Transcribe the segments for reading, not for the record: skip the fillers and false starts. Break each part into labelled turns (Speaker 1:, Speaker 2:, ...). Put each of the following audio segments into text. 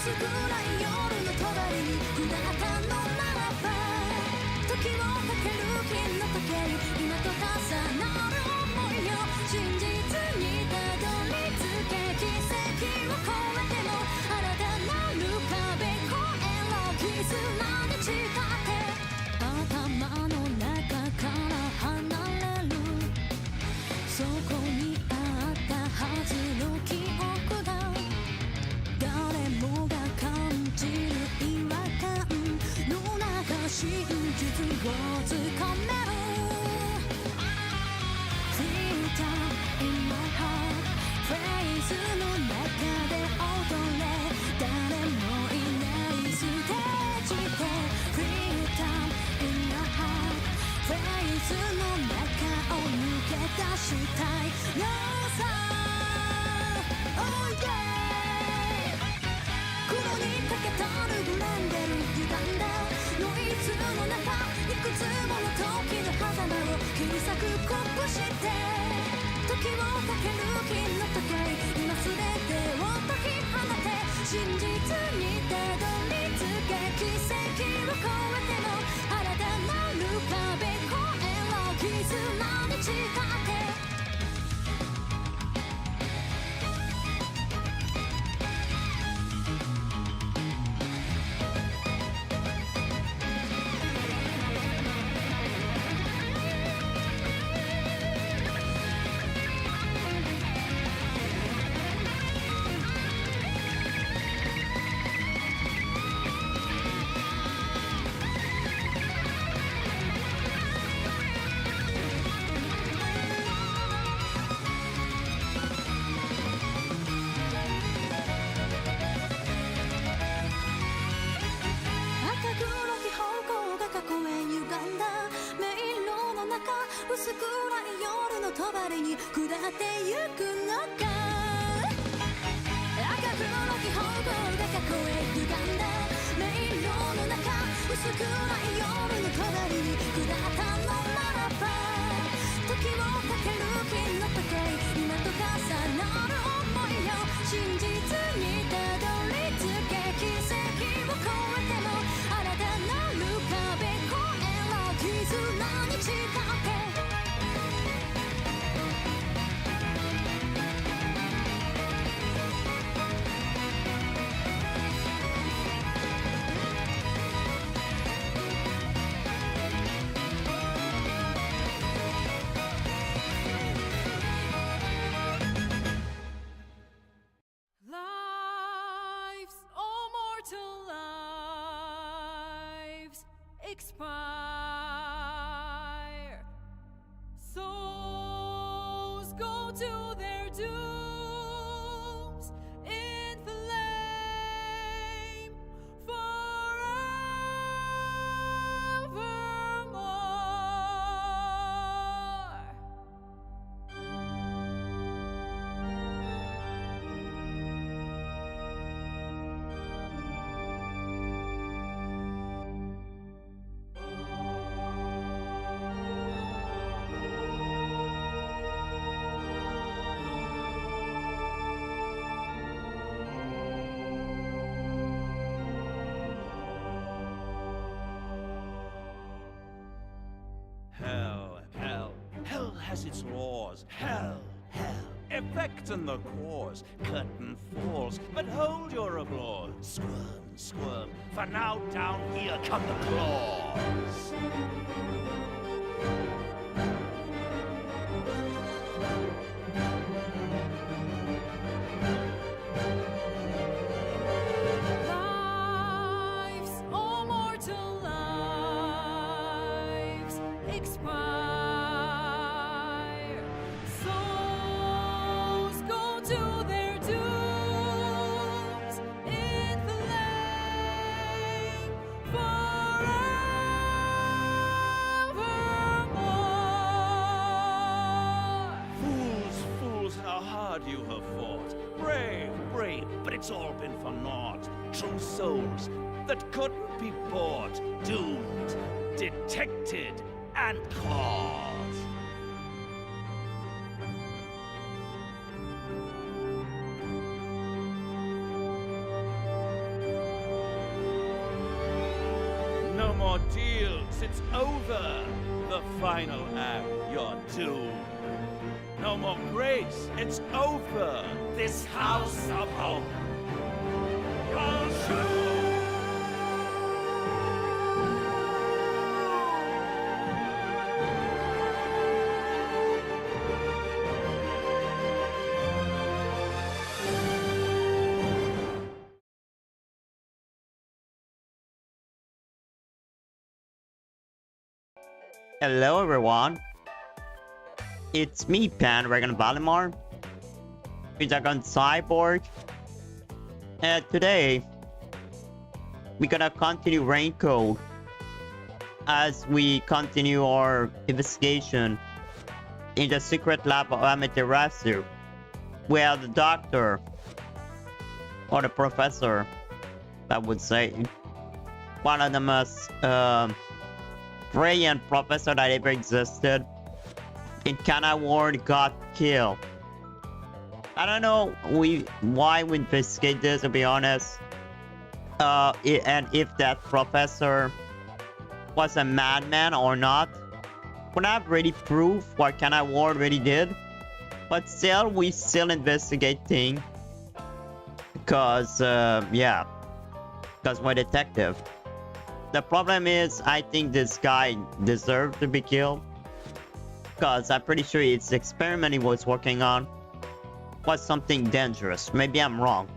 Speaker 1: 薄暗い夜の帳に下ったのならば、時をかける金の時計、今と重なる想いを真実にたどり着け、奇跡を超えても新たなる壁越えろ、絆に誓って頭の中から離れる、そこにあったはずの記憶が誰もが感じる違和感の中、真実をつかめる Theater in my heart フレーズの中で踊れ、誰もいないステージで Theater in my heart フレーズの中を抜け出したいのさ、Oh yeah、黒にかけたるブレンデル歪んだノイズの中、いくつもの時の狭間を切り裂くこぶして、時をかける金の時計、今すべてを解き放て、真実にたどり着け、奇跡を超えても新たなる壁越えろ、絆に誓って。薄暗い夜の帳に下ってゆくのか、赤黒の気泡が囲え歪んだ迷路の中、薄暗い夜の帳に下ったのならば、時をかける金の時計、今と重なる想いを真実にたどり着け、奇跡を超えても新たなる壁越えろ、絆に誓って。
Speaker 2: Expire. Souls go to their dooms in flame forevermore.
Speaker 3: Hell has its laws. Hell. Effect and the cause. Curtain falls, but hold your applause. Squirm, for now down here come the claws. You have fought, brave, but it's all been for naught. True souls that couldn't be bought, doomed, detected, and caught. ordeals, it's over. The final act, you're doomed. No more grace, it's over. This house of hope. Bonjour.
Speaker 4: Hello everyone, it's me Pan-Dragon Valimar, Dragon Cyborg, and today we're gonna continue Rain Code as we continue our investigation in the secret lab of Amaterasu, where the doctor, or the professor, I would say, one of the most brilliant professor that ever existed in Kana World got killed. I don't know why we investigate this, to be honest. And if that professor was a madman or not. We have really proof what Kana World really did. But still, we still investigating. Because, yeah. Because we're detective. The problem is, I think this guy deserved to be killed. Because I'm pretty sure it's the experiment he was working on was something dangerous. Maybe I'm wrong.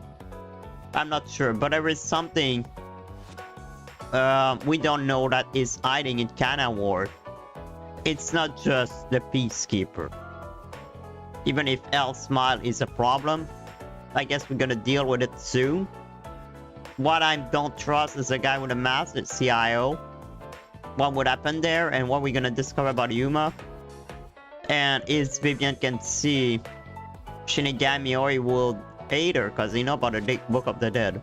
Speaker 4: I'm not sure. But there is something we don't know that is hiding in Kana World. It's not just the Peacekeeper. Even if L Smile is a problem, I guess we're gonna deal with it soon. What I don't trust is a guy with a mask, the CIO. What would happen there and what we're gonna discover about Yuma. And is Vivian can see Shinigami Ori will aid her because you know about the Book of the Dead.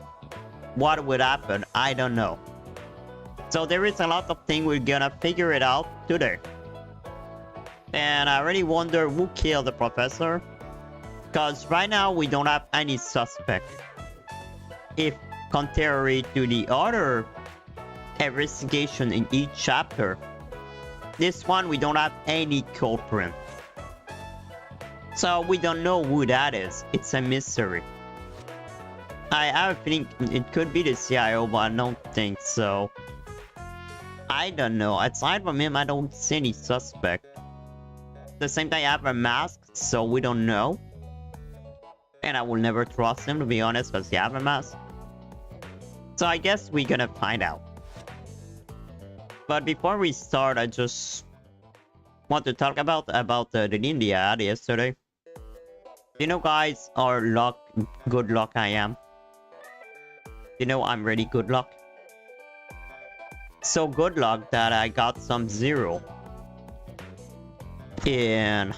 Speaker 4: What would happen? I don't know. So there is a lot of things we're gonna figure it out today. And I really wonder who killed the professor. Because right now we don't have any suspect. If contrary to the other investigation in each chapter, this one we don't have any culprit. So we don't know who that is. It's a mystery. I have a feeling it could be the CIO, but I don't think so. I don't know. Aside from him, I don't see any suspect. At the same time, I have a mask, so we don't know. And I will never trust him, to be honest, because he have a mask. So I guess we're gonna find out. But before we start, I just want to talk about the India ad yesterday. You know, guys, good luck I am. You know, I'm really good luck. So good luck that I got some 0 in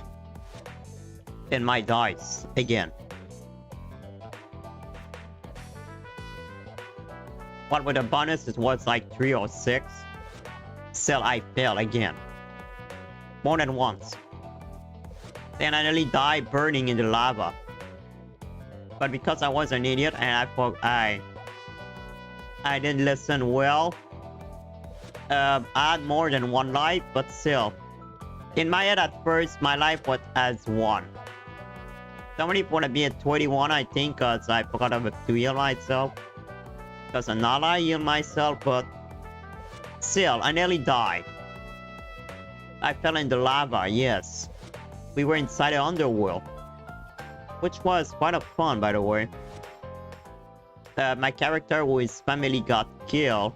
Speaker 4: my dice again. What with the bonus it was like 3 or 6. Still I fail again. More than once. Then I nearly died burning in the lava. But because I was an idiot and I didn't listen well. I had more than 1 life, but still. In my head at first, my life was as 1. Somebody wanna be at 21, I think, cause I forgot to heal myself. Cause I'm not I heal myself, but still, I nearly died. I fell in the lava, yes. We were inside the underworld. Which was quite a fun, by the way. My character who his family got killed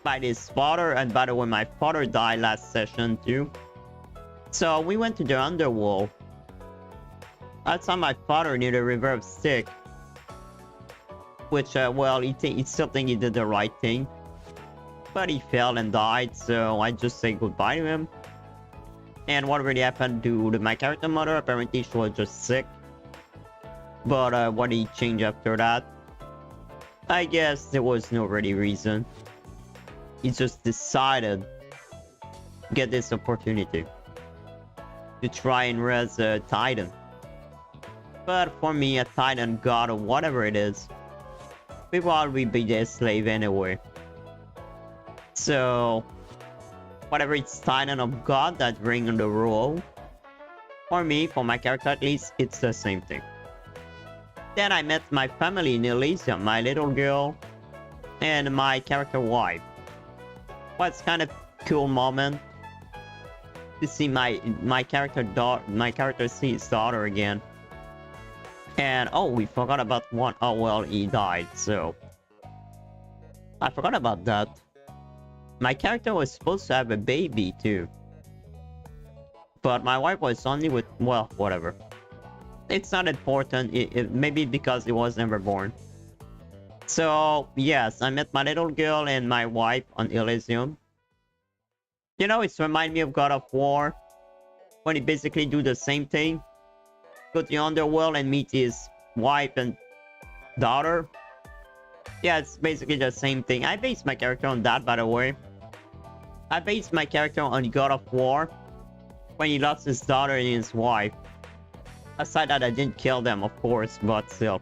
Speaker 4: by his father, and by the way, my father died last session too. So we went to the underworld. I saw my father near the River of Styx. Which, well, he still think he did the right thing. But he fell and died, so I just say goodbye to him. And what really happened to my character mother, apparently she was just sick. But what he changed after that? I guess there was no really reason. He just decided to get this opportunity to try and raise a Titan. But for me, a Titan god or whatever it is, we will always be their slave anyway. So whatever it's Titan of God that bring the role. For me, for my character at least, it's the same thing. Then I met my family in Elysium, my little girl and my character wife. Well, it's kind of cool moment to see my character see his daughter again. And oh, we forgot about one. Oh well, he died, so I forgot about that. My character was supposed to have a baby too, but my wife was only with, well, whatever. It's not important. Maybe because it was never born. So yes, I met my little girl and my wife on Elysium. You know, it's remind me of God of War, when he basically do the same thing. Go to the underworld and meet his wife and daughter. Yeah, it's basically the same thing. I based my character on that, by the way. I based my character on God of War, when he lost his daughter and his wife. Aside that, I didn't kill them, of course, but still.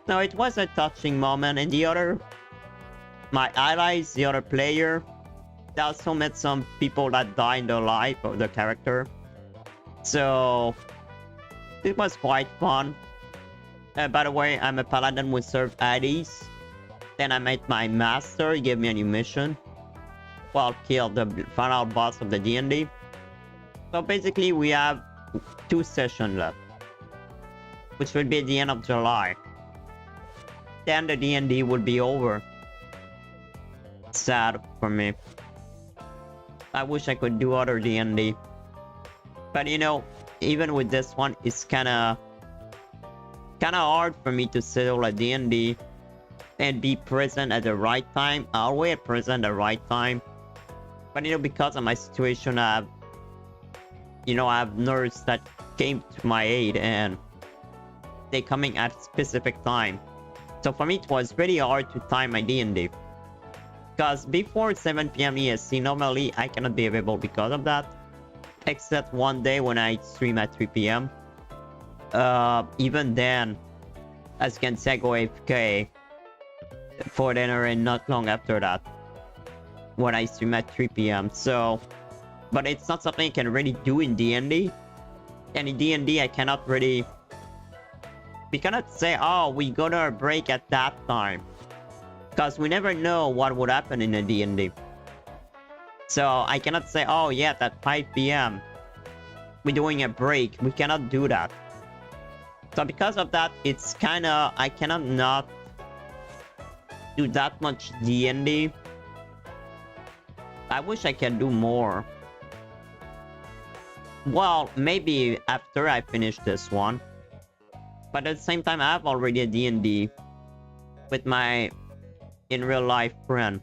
Speaker 4: No, it was a touching moment. And the other, my allies, the other player, they also met some people that died in the life of the character. So it was quite fun. By the way, I'm a paladin who served Hades. Then I met my master. He gave me a new mission. Well, killed the final boss of the D&D. So basically, we have 2 sessions left, which will be at the end of July. Then the D&D will be over. Sad for me. I wish I could do other D&D. But you know, even with this one, it's kinda hard for me to settle a D&D and be present at the right time. Always present at the right time. But you know, because of my situation, I have nurse that came to my aid and they coming at specific time. So for me, it was very hard to time my D&D. Because before 7 PM EST, normally I cannot be available because of that. Except one day when I stream at 3 PM. Even then, as you can see, I go AFK for dinner and not long after that, when I stream at 3 PM. So, but it's not something you can really do in D&D. And in D&D, I cannot really... We cannot say, oh, we go to a break at that time. Because we never know what would happen in a D&D. So I cannot say, oh yeah, at 5 PM we're doing a break. We cannot do that. So because of that, it's kinda... I cannot not do that much D&D. I wish I can do more. Well, maybe after I finish this one. But at the same time, I have already a D&D with my in real life friend.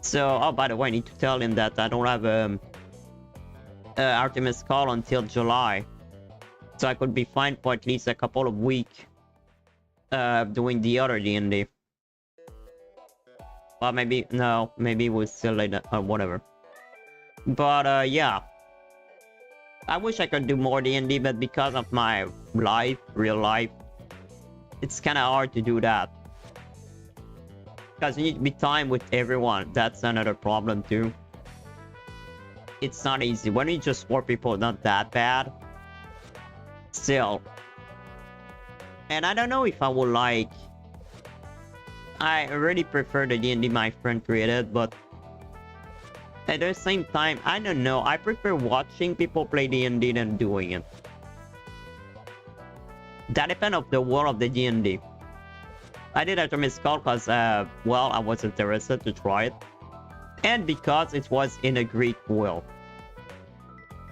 Speaker 4: So, oh, by the way, I need to tell him that I don't have Artemis Call until July. So I could be fine for at least a couple of weeks doing the other D&D. Well, maybe, no, maybe we'll still later, or whatever. But, yeah. I wish I could do more D&D, but because of my life, real life, it's kind of hard to do that. Because you need to be time with everyone. That's another problem too. It's not easy. When you just 4 people, not that bad. Still. And I don't know if I would like... I really prefer the D&D my friend created, but... At the same time, I don't know. I prefer watching people play D&D than doing it. That depends on the world of the D&D. I did Artemis Call because, well, I was interested to try it. And because it was in a Greek world.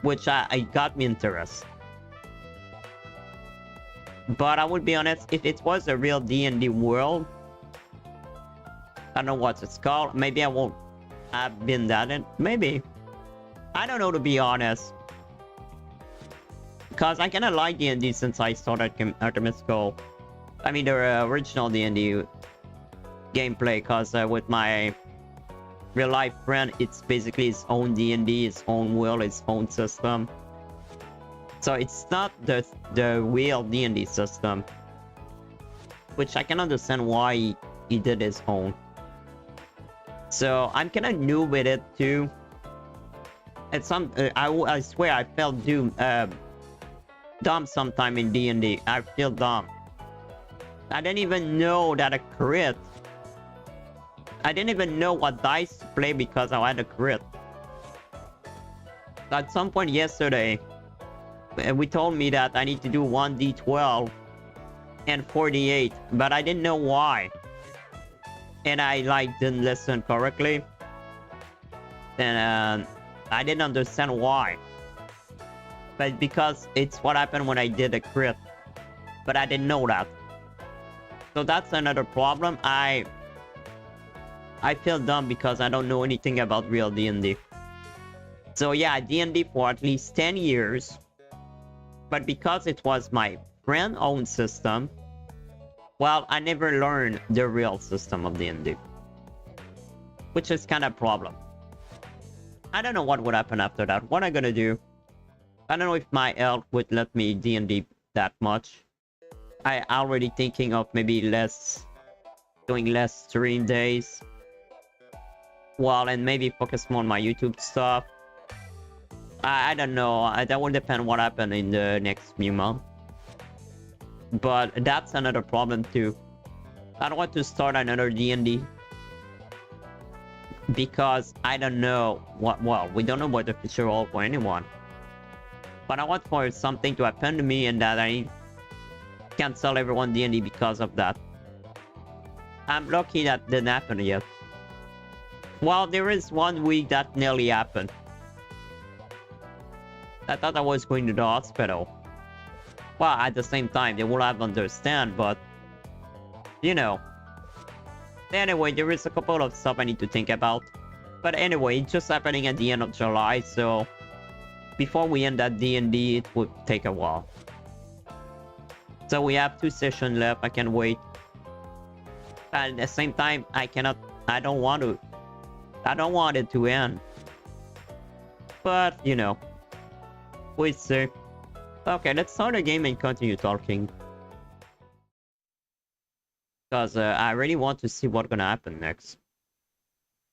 Speaker 4: Which I got me interest. But I would be honest, if it was a real D&D world... I don't know what it's called. Maybe I won't have been that in. Maybe. I don't know, to be honest. Because I kinda like D&D since I started Artemis Call. I mean, the original D&D gameplay, because with my real-life friend, it's basically his own D&D, his own world, his own system. So it's not the real D&D system. Which I can understand why he did his own. So I'm kind of new with it too. It's some I swear I felt dumb sometime in D&D. I feel dumb. I didn't even know that a crit. I didn't even know what dice to play because I had a crit. At some point yesterday, we told me that I need to do 1d12 and 48, but I didn't know why. And I like didn't listen correctly. And I didn't understand why. But because it's what happened when I did a crit. But I didn't know that. So that's another problem. I feel dumb because I don't know anything about real D&D. So yeah, D&D for at least 10 years. But because it was my friend-owned system, well, I never learned the real system of D&D. Which is kind of a problem. I don't know what would happen after that. What am I gonna do? I don't know if my health would let me D&D that much. I already thinking of maybe doing less stream days. Well, and maybe focus more on my YouTube stuff. I don't know. That will depend what happens in the next few months. But that's another problem too. I don't want to start another D&D. Because I don't know what, well, we don't know what the future holds for anyone. But I want for something to happen to me and that I cancel everyone D&D because of that. I'm lucky that didn't happen yet. Well, there is 1 week that nearly happened. I thought I was going to the hospital. Well, at the same time, they will have understand, but... You know. Anyway, there is a couple of stuff I need to think about. But anyway, it's just happening at the end of July, so... Before we end that D&D, it would take a while. So we have 2 sessions left, I can wait. But at the same time, I don't want it to end. But, you know. We'll see. Okay, let's start the game and continue talking. Because I really want to see what's gonna happen next.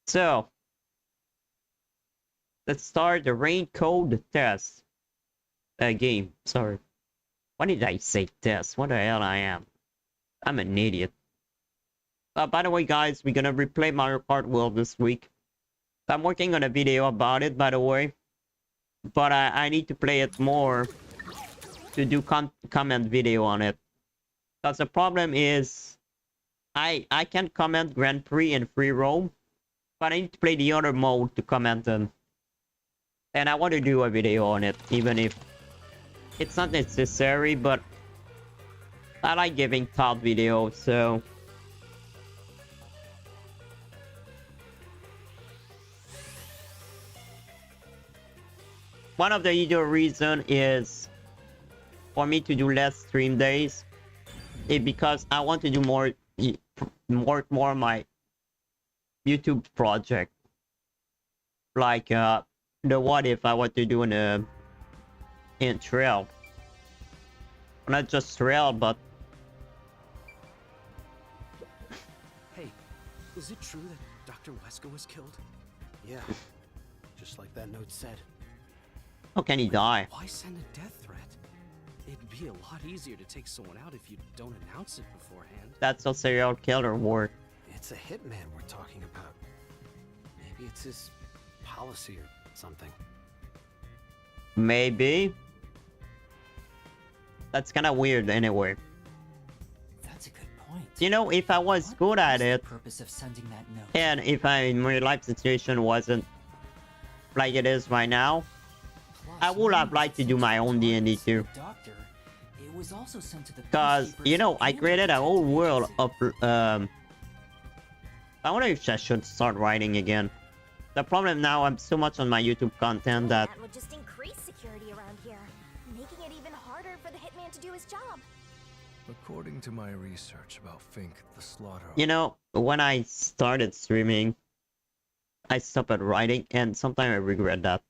Speaker 4: So, let's start the rain code test. Game, sorry. Why did I say test? What the hell I am? I'm an idiot. By the way, guys, we're gonna replay Mario Kart World this week. I'm working on a video about it, by the way. But I need to play it more to do comment video on it. Because the problem is I can comment Grand Prix and Free Roam, but I need to play the other mode to comment them. And I want to do a video on it, even if it's not necessary, but I like giving thought videos, so... One of the other reason is for me to do less stream days is because I want to do more my YouTube project. Like the what if I want to do in trail. Not just trail, but
Speaker 5: Hey, is it true that Dr. Wesker was killed?
Speaker 6: Yeah, just like that note said.
Speaker 4: how can he die?
Speaker 5: Why send a death threat? It'd be a lot easier to take someone out if you don't announce it beforehand.
Speaker 4: That's how serial killer work.
Speaker 6: It's a hitman we're talking about. Maybe it's his policy or something.
Speaker 4: Maybe. That's kind of weird anyway.
Speaker 7: That's a good point.
Speaker 4: You know, if I was good at it,
Speaker 7: The purpose of sending that note.
Speaker 4: and if my life situation wasn't like it is right now,
Speaker 7: Plus,
Speaker 4: I would have liked to do my own D&D too.
Speaker 7: The doctor, it was also sent to the
Speaker 4: Because, you know, I created a whole world of... I wonder if I should start writing again. The problem now, I'm so much on my YouTube content that...
Speaker 8: That would just increase security around here, making it even harder for the hitman to do his job.
Speaker 9: According to my research about Fink the Slaughter...
Speaker 4: You know, when I started streaming, I stopped at writing, and sometimes I regret that.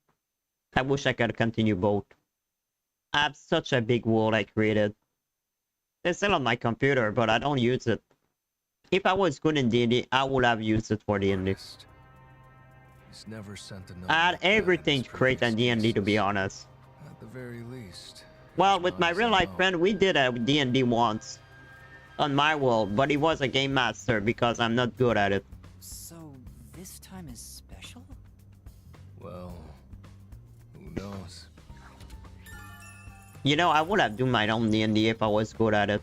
Speaker 4: I wish I could continue both. I have such a big world I created. It's still on my computer, but I don't use it. If I was good in D&D, I would have used it for D&D.
Speaker 9: He's never sent a note.
Speaker 4: I had
Speaker 9: like that in
Speaker 4: everything
Speaker 9: his
Speaker 4: great on
Speaker 9: previous
Speaker 4: D&D, to be
Speaker 9: cases.
Speaker 4: honest.
Speaker 9: At the very least.
Speaker 4: Well,
Speaker 9: as
Speaker 4: with
Speaker 9: well
Speaker 4: my
Speaker 9: as
Speaker 4: real
Speaker 9: I
Speaker 4: life
Speaker 9: know.
Speaker 4: friend, we did a D&D once on my world, but he was a game master because I'm not good at it.
Speaker 7: So this time is special?
Speaker 9: Well, who knows?
Speaker 4: You know, I would have done my own D&D if I was good at it.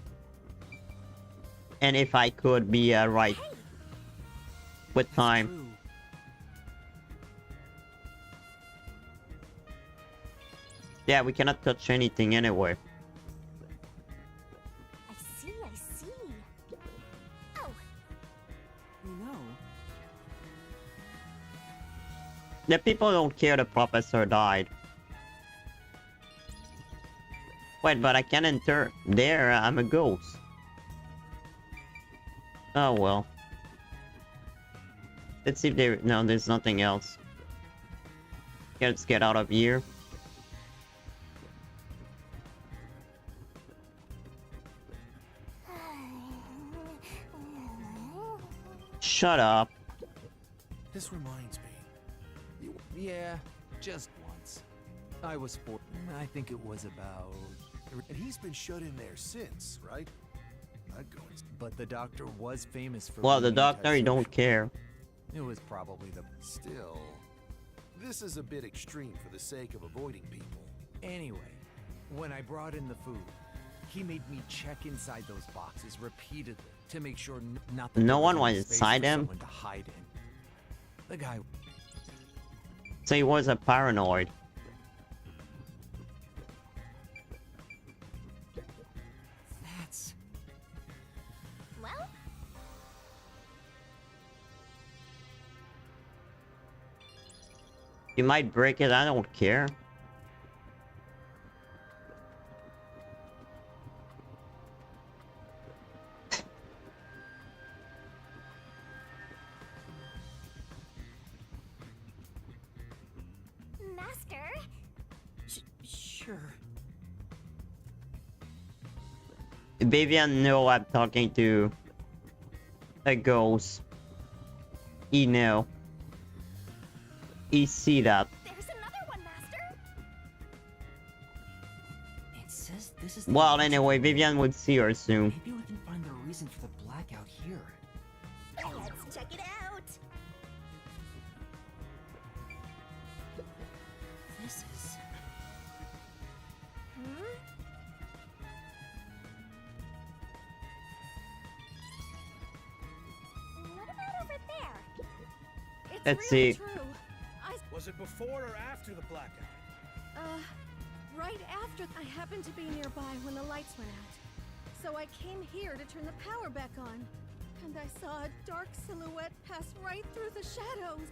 Speaker 4: And if I could be right with
Speaker 7: That's
Speaker 4: time.
Speaker 7: true.
Speaker 4: Yeah, we cannot touch anything anyway.
Speaker 8: I see, I see. Oh,
Speaker 7: You know,
Speaker 4: The people don't care the professor died. Wait, but I can't enter there. I'm a ghost. Oh well. Let's see if there. No, there's nothing else. Yeah, let's get out of here. Shut up.
Speaker 6: This reminds me. Yeah, just once. I was four. I think it was about.
Speaker 10: And he's been shut in there since, right? I'd go and...
Speaker 11: But the doctor was famous for.
Speaker 4: Well, the
Speaker 11: being
Speaker 4: doctor, he don't
Speaker 11: antisocial.
Speaker 4: care.
Speaker 11: It was probably the.
Speaker 10: Still, this is a bit extreme for the sake of avoiding people.
Speaker 11: Anyway, when I brought in the food, he made me check inside those boxes repeatedly to make sure nothing.
Speaker 4: No one was inside them?
Speaker 11: To hide in. The guy.
Speaker 4: So he was a paranoid.
Speaker 7: that's...
Speaker 8: well,
Speaker 4: You might break it, I don't care.
Speaker 8: Master.
Speaker 7: Sure.
Speaker 4: Vivian know I'm talking to a ghost. He know. He see that.
Speaker 8: There's another one, Master.
Speaker 7: It says this is the
Speaker 4: Well,
Speaker 7: origin-
Speaker 4: anyway, Vivian would see her soon.
Speaker 7: Maybe we can find the reason for the blackout here.
Speaker 8: Let's check it out.
Speaker 7: This is...
Speaker 8: What about over there?
Speaker 1: It's
Speaker 4: Let's
Speaker 1: really
Speaker 4: see.
Speaker 1: true.
Speaker 10: Was it before or after the blackout?
Speaker 1: Right after I happened to be nearby when the lights went out. So I came here to turn the power back on. And I saw a dark silhouette pass right through the shadows.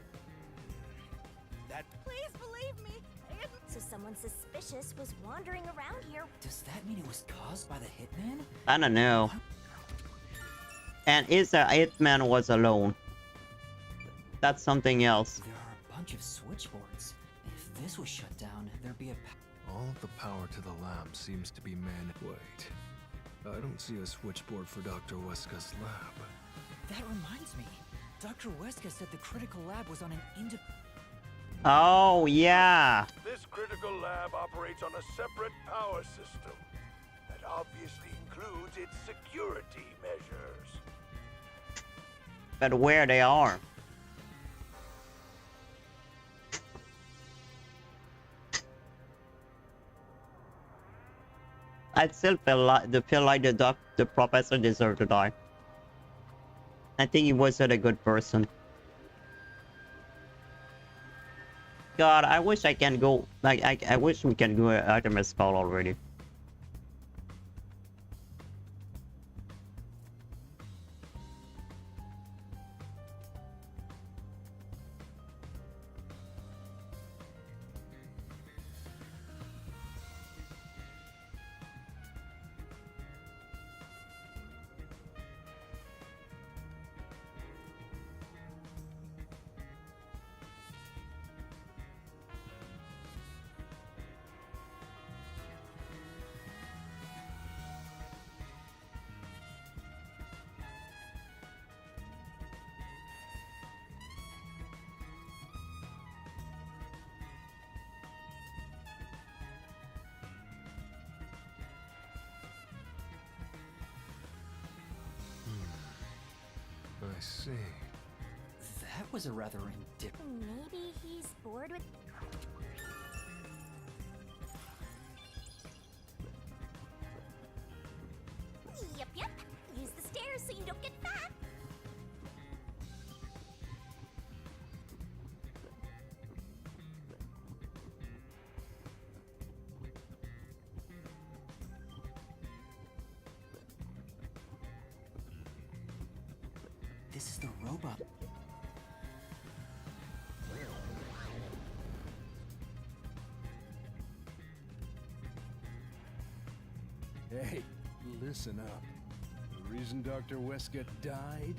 Speaker 10: That...
Speaker 1: Please believe me.
Speaker 8: So someone suspicious was wandering around here.
Speaker 7: Does that mean it was caused by the hitman?
Speaker 4: I don't know. And is the hitman was alone? That's something else.
Speaker 7: There are a bunch of switchboards. If this was shut down, there'd be a...
Speaker 9: All of the power to the lab seems to be man. Wait. I don't see a switchboard for Dr. Weska's lab.
Speaker 7: That reminds me. Dr. Weska said the critical lab was on an
Speaker 4: Oh, yeah.
Speaker 12: This critical lab operates on a separate power system that obviously includes its security measures.
Speaker 4: But where they are? I still feel like the professor deserved to die. I think he was a good person. God, I wish I can go. Like, I wish we can go Artemis Fowl already.
Speaker 9: see.
Speaker 7: That was a rather
Speaker 8: Maybe he's bored with. Yep. Use the stairs so you don't get fat.
Speaker 7: This is the robot.
Speaker 13: Hey, listen up. The reason Dr. Wesker died?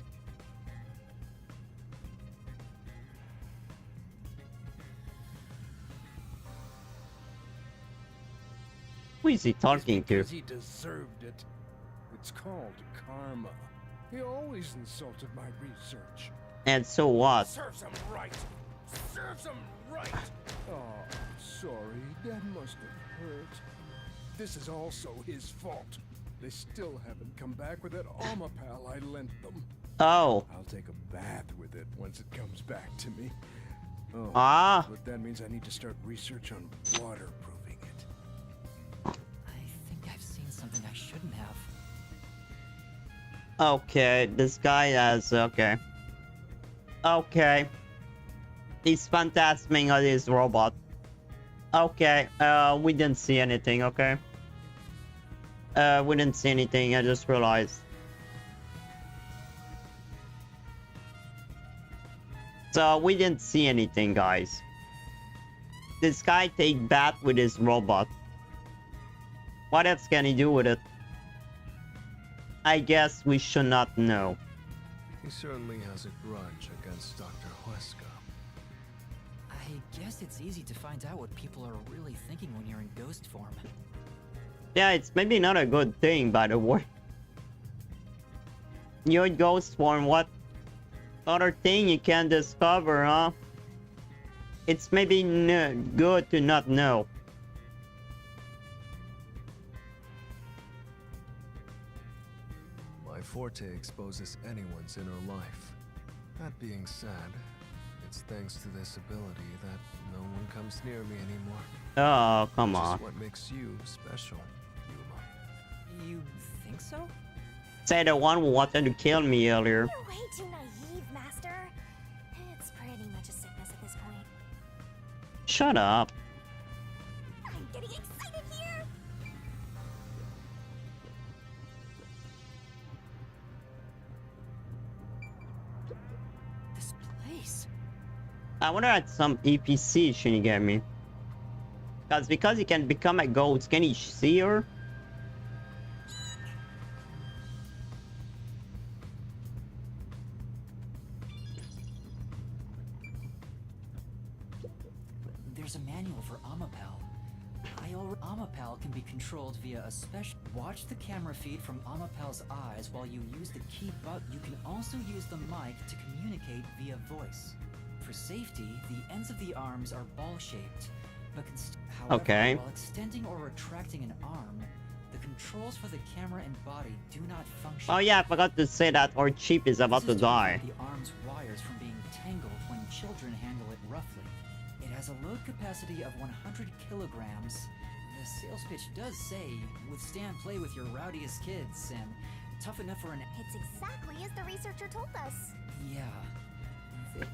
Speaker 4: Who is he talking to?
Speaker 13: Because he deserved it. It's called karma. He always insulted my research.
Speaker 4: And so what?
Speaker 13: Serves him right. Serves him right. Oh, sorry. That must have hurt. This is also his fault. They still haven't come back with that Omapal I lent them.
Speaker 4: Oh.
Speaker 13: I'll take a bath with it once it comes back to me. Oh, but that means I need to start research on waterproofing it.
Speaker 7: I think I've seen something I shouldn't have.
Speaker 4: Okay, this guy has... Okay. Okay. He's phantasming on his robot. Okay, we didn't see anything, okay? We didn't see anything, I just realized. So, we didn't see anything, guys. This guy take bath with his robot. What else can he do with it? I guess we should not know.
Speaker 9: He certainly has a grudge against Dr. Wesker.
Speaker 7: I guess it's easy to find out what people are really thinking when you're in ghost form.
Speaker 4: Yeah, it's maybe not a good thing, by the way. You're in ghost form, what other thing you can discover, huh? It's maybe good to not know.
Speaker 9: My forte exposes anyone's inner life. That being said, it's thanks to this ability that no one comes near me anymore.
Speaker 4: Oh, come on.
Speaker 9: Which is what makes you special, Yuma.
Speaker 7: You think so?
Speaker 4: Say the one who wanted to kill me earlier.
Speaker 8: You're way too naive, Master. It's pretty much a sickness at this point.
Speaker 4: Shut up.
Speaker 8: I'm getting excited here.
Speaker 7: This place.
Speaker 4: I wonder at some EPC should he get me. Because he can become a ghost, can he see her?
Speaker 7: There's a manual for Omapal. Omapal can be controlled via a special... Watch the camera feed from Omapal's eyes while you use the key button. You can also use the mic to communicate via voice. For safety, the ends of the arms are ball-shaped. But however,
Speaker 4: okay.
Speaker 7: While extending or retracting an arm, the controls for the camera and body do not function.
Speaker 4: Oh yeah, I forgot to say that our chip is about to die.
Speaker 7: The arm's wires from being tangled when children handle it roughly. It has a load capacity of 100 kilograms. The sales pitch does say, withstand play with your rowdiest kids, and tough enough for an...
Speaker 8: It's exactly as the researcher told us.
Speaker 7: Yeah.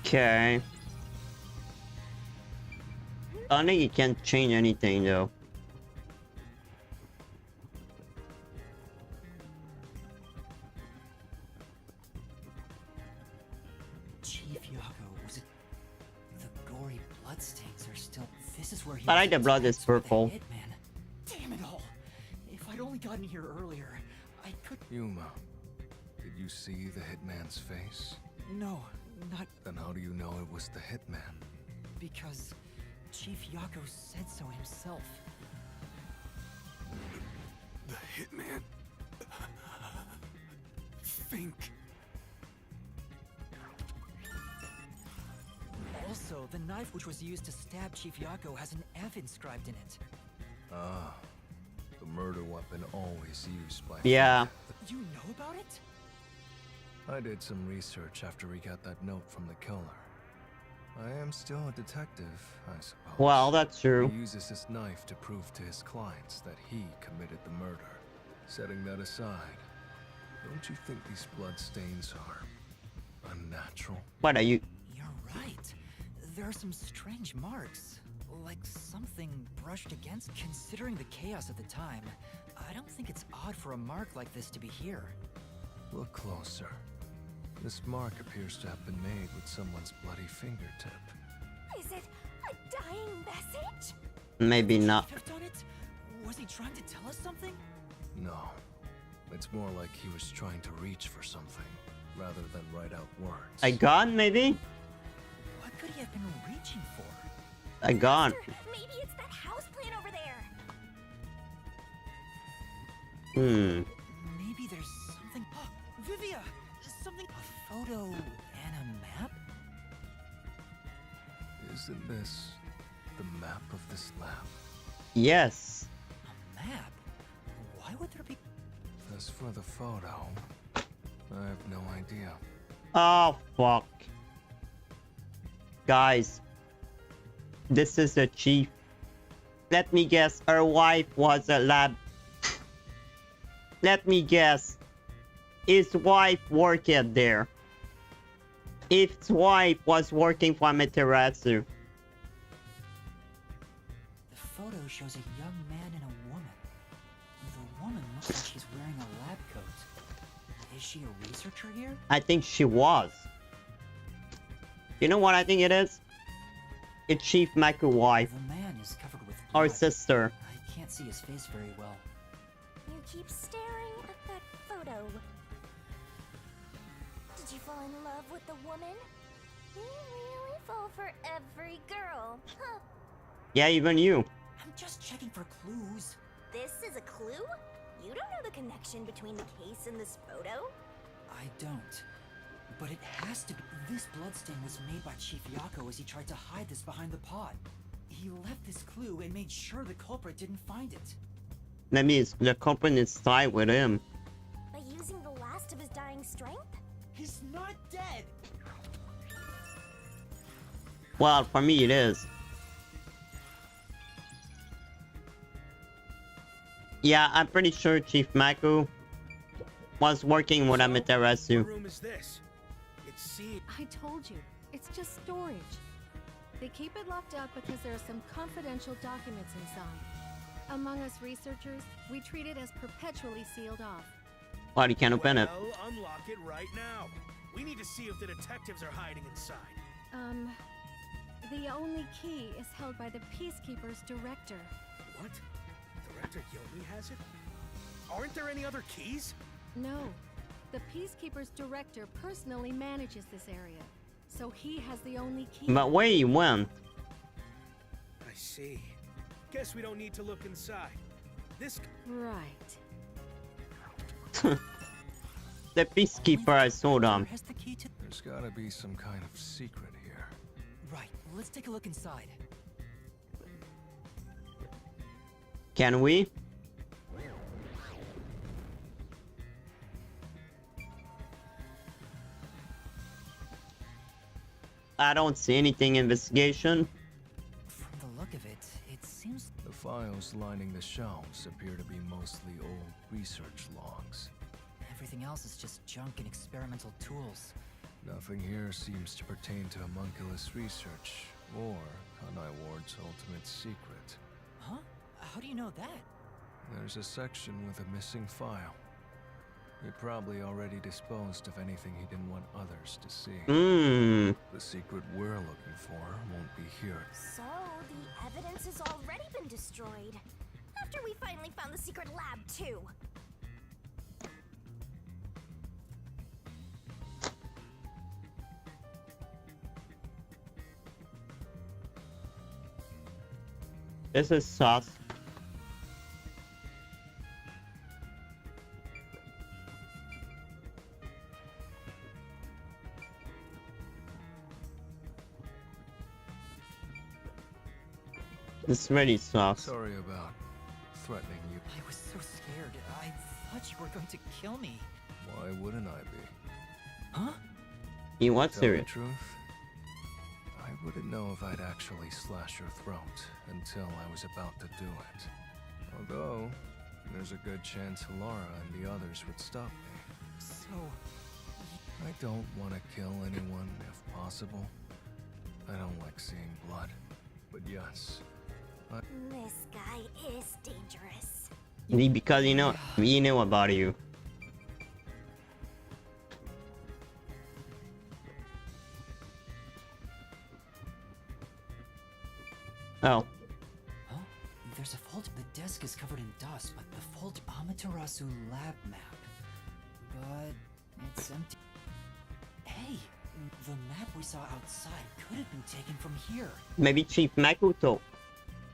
Speaker 4: Okay. I don't think you can't change anything though.
Speaker 7: Chief Yako, was it... The gory bloodstains are still... This is where he...
Speaker 4: I like the blood is purple.
Speaker 7: Damn it all! If I'd only gotten here earlier, I could...
Speaker 9: Yuma, did you see the hitman's face?
Speaker 7: No, not...
Speaker 9: Then how do you know it was the hitman?
Speaker 7: Because Chief Yako said so himself.
Speaker 9: The hitman... Think...
Speaker 7: Also, the knife which was used to stab Chief Yako has an F inscribed in it.
Speaker 9: Ah, the murder weapon always used by...
Speaker 4: Yeah.
Speaker 7: You know about it?
Speaker 9: I did some research after we got that note from the killer. I am still a detective, I suppose.
Speaker 4: Well, that's true.
Speaker 9: He uses his knife to prove to his clients that he committed the murder. Setting that aside, don't you think these bloodstains are unnatural?
Speaker 4: What are you?
Speaker 7: You're right. There are some strange marks. Like something brushed against. Considering the chaos at the time, I don't think it's odd for a mark like this to be here.
Speaker 9: Look closer. This mark appears to have been made with someone's bloody fingertip.
Speaker 8: Is it a dying message?
Speaker 4: Maybe not.
Speaker 7: Have done it? Was he trying to tell us something?
Speaker 9: No. It's more like he was trying to reach for something, rather than write out words.
Speaker 4: A gun, maybe?
Speaker 7: What could he have been reaching for?
Speaker 4: A gun.
Speaker 8: Maybe it's that house plant over there.
Speaker 7: Maybe there's something. Oh, Vivia! Something. A photo and a map?
Speaker 9: Isn't this the map of this lab?
Speaker 4: Yes.
Speaker 7: A map? Why would there be?
Speaker 9: As for the photo, I have no idea.
Speaker 4: Oh, fuck. Guys. This is the chief. Let me guess, her wife was a lab. Let me guess. His wife worked there. His wife was working for Amaterasu.
Speaker 7: The photo shows a young man and a woman. The woman looks like she's wearing a lab coat. Is she a researcher here?
Speaker 4: I think she was. You know what I think it is? It's Chief Maku's wife.
Speaker 7: The man is covered with
Speaker 4: Or
Speaker 7: blood.
Speaker 4: sister.
Speaker 7: I can't see his face very well.
Speaker 8: You keep staring at that photo. Did you fall in love with the woman? You really fall for every girl, huh?
Speaker 4: Yeah, even you.
Speaker 7: I'm just checking for clues.
Speaker 8: This is a clue? You don't know the connection between the case and this photo?
Speaker 7: I don't. But it has to be. This bloodstain was made by Chief Yako as he tried to hide this behind the pot. He left this clue and made sure the culprit didn't find it.
Speaker 4: That means the company is tied with him.
Speaker 8: By using the last of his dying strength?
Speaker 7: He's not dead!
Speaker 4: Well, for me it is. Yeah, I'm pretty sure Chief Maku was working with Amaterasu.
Speaker 12: What room is this? It's sealed.
Speaker 1: I told you, it's just storage. They keep it locked up because there are some confidential documents inside. Among us researchers, we treat it as perpetually sealed off.
Speaker 4: Well, you can't open it.
Speaker 12: Well, unlock it right now. We need to see if the detectives are hiding inside.
Speaker 1: The only key is held by the Peacekeeper's director.
Speaker 12: What? Director Yomi has it? Aren't there any other keys?
Speaker 1: No. The Peacekeeper's director personally manages this area, so he has the only key.
Speaker 4: But where he went?
Speaker 12: I see. Guess we don't need to look inside. This...
Speaker 1: Right.
Speaker 4: The Peacekeeper, I saw them.
Speaker 7: Has the key to...
Speaker 9: There's gotta be some kind of secret here.
Speaker 7: Right, let's take a look inside.
Speaker 4: Can we? I don't see anything investigation.
Speaker 7: From the look of it, it seems...
Speaker 9: The files lining the shelves appear to be mostly old research logs.
Speaker 7: Everything else is just junk and experimental tools.
Speaker 9: Nothing here seems to pertain to homunculus research or Kanai Ward's ultimate secret.
Speaker 7: Huh? How do you know that?
Speaker 9: There's a section with a missing file. He probably already disposed of anything he didn't want others to see. The secret we're looking for won't be here.
Speaker 8: So, the evidence has already been destroyed. After we finally found the secret lab, too.
Speaker 4: This is sus. It's really sus.
Speaker 9: Sorry about threatening you.
Speaker 7: I was so scared. I thought you were going to kill me.
Speaker 9: Why wouldn't I be?
Speaker 7: Huh?
Speaker 4: You what
Speaker 9: Tell the
Speaker 4: serious?
Speaker 9: truth, I wouldn't know if I'd actually slash your throat until I was about to do it. Although, there's a good chance Laura and the others would stop me.
Speaker 7: So...
Speaker 9: I don't want to kill anyone if possible. I don't like seeing blood. But yes,
Speaker 8: This guy is dangerous.
Speaker 4: Because we know about you. Oh.
Speaker 7: Huh? There's a fault. The desk is covered in dust, but the fault Amaterasu lab map. But it's empty. Hey, the map we saw outside could have been taken from here.
Speaker 4: Maybe Chief Makoto.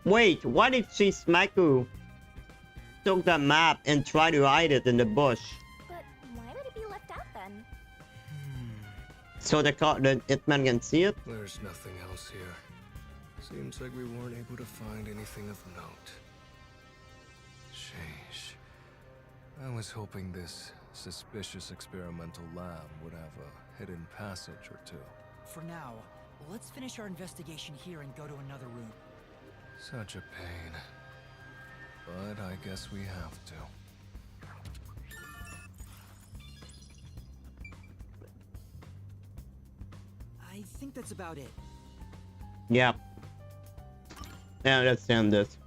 Speaker 4: Wait, why did Chief Maku took the map and try to hide it in the bush?
Speaker 8: But why would it be left out then?
Speaker 4: So the hitman can see it?
Speaker 9: there's nothing else here. Seems like we weren't able to find anything of note. Sheesh. I was hoping this suspicious experimental lab would have a hidden passage or two.
Speaker 7: For now, let's finish our investigation here and go to another room.
Speaker 9: Such a pain. But I guess we have to.
Speaker 7: I think that's about it.
Speaker 4: Yeah. Now let's end this.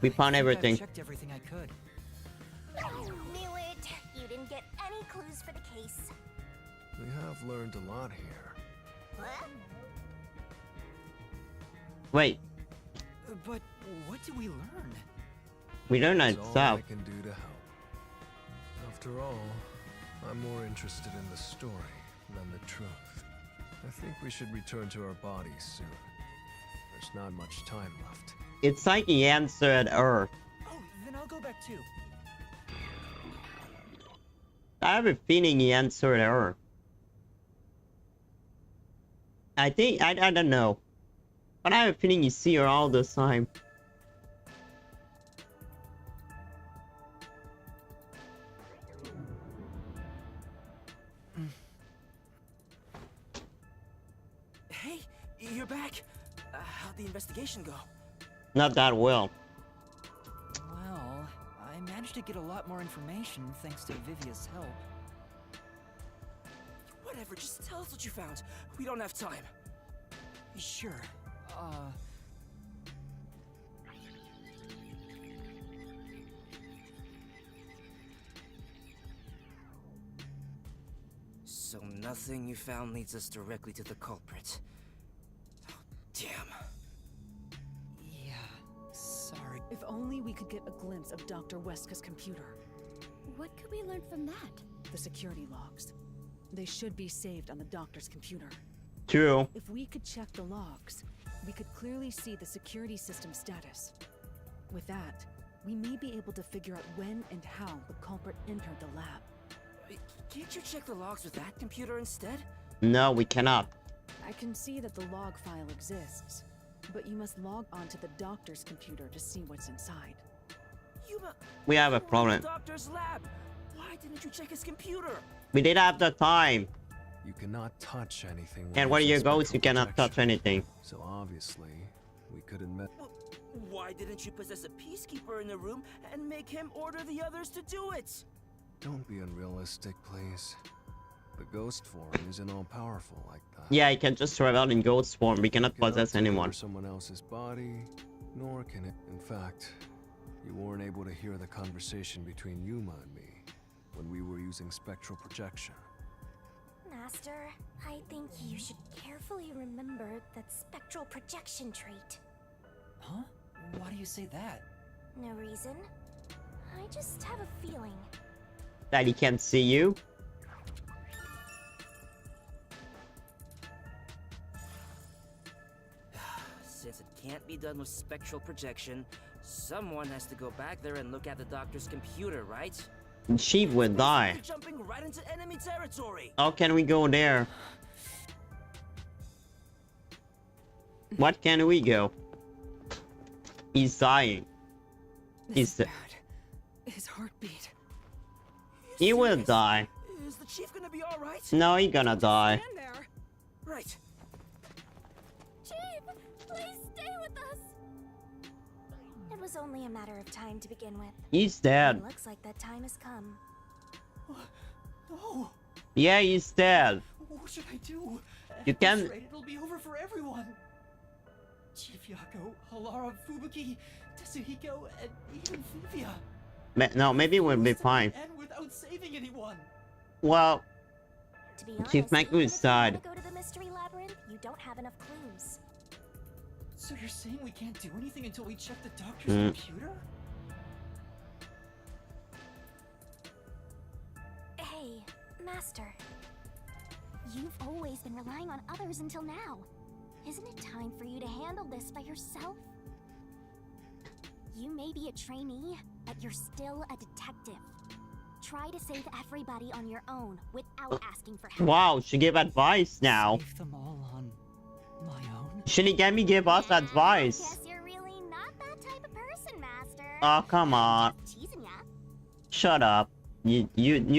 Speaker 4: We found everything.
Speaker 7: I've checked everything I could.
Speaker 8: Knew it. You didn't get any clues for the case.
Speaker 9: We have learned a lot here.
Speaker 8: What?
Speaker 4: Wait,
Speaker 7: But what do we learn?
Speaker 4: we learned that
Speaker 9: It's all
Speaker 4: stuff.
Speaker 9: I can do to help. After all, I'm more interested in the story than the truth. I think we should return to our bodies soon. There's not much time left.
Speaker 4: It's like he answered her.
Speaker 7: Oh, then I'll go back too.
Speaker 4: I have a feeling he answered her. I think, I don't know. But I have a feeling you see her all the time.
Speaker 5: Hey, you're back. How'd the investigation go?
Speaker 4: Not that well.
Speaker 7: Well, I managed to get a lot more information thanks to Vivia's help.
Speaker 5: Whatever, just tell us what you found. We don't have time.
Speaker 7: Sure.
Speaker 5: So nothing you found leads us directly to the culprit. Oh, damn.
Speaker 7: Yeah, sorry.
Speaker 1: If only we could get a glimpse of Dr. Weska's computer.
Speaker 8: What could we learn from that?
Speaker 1: The security logs. They should be saved on the doctor's computer.
Speaker 4: True.
Speaker 1: If we could check the logs, we could clearly see the security system status. With that, we may be able to figure out when and how the culprit entered the lab.
Speaker 5: Can't you check the logs with that computer instead?
Speaker 4: No, we cannot.
Speaker 1: I can see that the log file exists, but you must log onto the doctor's computer to see what's inside.
Speaker 4: We have a
Speaker 5: You were in
Speaker 4: problem.
Speaker 5: the doctor's lab. Why didn't you check his computer?
Speaker 4: We didn't have the time.
Speaker 9: You cannot touch anything.
Speaker 4: And where you go, you cannot touch anything.
Speaker 9: So obviously, we couldn't met.
Speaker 5: Why didn't you possess a peacekeeper in the room and make him order the others to do it?
Speaker 9: Don't be unrealistic, please. The ghost form isn't all powerful like that.
Speaker 4: Yeah, it can just travel in ghost form. We cannot
Speaker 9: Cannot
Speaker 4: possess
Speaker 9: take
Speaker 4: anyone.
Speaker 9: over someone else's body, nor can it. In fact, you weren't able to hear the conversation between Yuma and me when we were using spectral projection.
Speaker 8: Master, I think you should carefully remember that spectral projection trait.
Speaker 7: Huh? Why do you say that?
Speaker 8: No reason. I just have a feeling.
Speaker 4: That he can't see you?
Speaker 5: Since it can't be done with spectral projection, someone has to go back there and look at the doctor's computer, right?
Speaker 4: She would die.
Speaker 5: You're jumping right into enemy territory.
Speaker 4: How can we go there? What can we go? He's dying.
Speaker 1: This is bad. His heartbeat.
Speaker 4: He will die.
Speaker 5: Is the chief gonna be alright?
Speaker 4: No, he gonna die.
Speaker 2: Stand there.
Speaker 5: Right.
Speaker 8: Chief, please stay with us. It was only a matter of time to begin with.
Speaker 4: He's dead.
Speaker 8: It looks like that time has come.
Speaker 7: No!
Speaker 4: Yeah, he's dead.
Speaker 7: What should I do?
Speaker 4: You
Speaker 7: At this
Speaker 4: can-
Speaker 7: rate, it'll be over for everyone. Chief Yako, Halara, Fubuki, Tetsuhiko, and even Fuvia.
Speaker 4: No, maybe it will be fine.
Speaker 7: And without saving anyone.
Speaker 4: Well,
Speaker 8: To be honest,
Speaker 4: Chief
Speaker 8: even
Speaker 4: Maku is
Speaker 8: if you wanna
Speaker 4: sad.
Speaker 8: go to the mystery labyrinth, you don't have enough clues.
Speaker 7: So you're saying we can't do anything until we check the doctor's
Speaker 4: Hmm.
Speaker 7: computer?
Speaker 8: Hey, Master. You've always been relying on others until now. Isn't it time for you to handle this by yourself? You may be a trainee, but you're still a detective. Try to save everybody on your own without asking for help.
Speaker 4: Wow, she gave advice now.
Speaker 7: Save them all on my own?
Speaker 4: Shinigami gave us advice.
Speaker 8: Guess you're really not that type of person, Master.
Speaker 4: Oh, come on.
Speaker 8: Just teasing ya.
Speaker 4: Shut up. You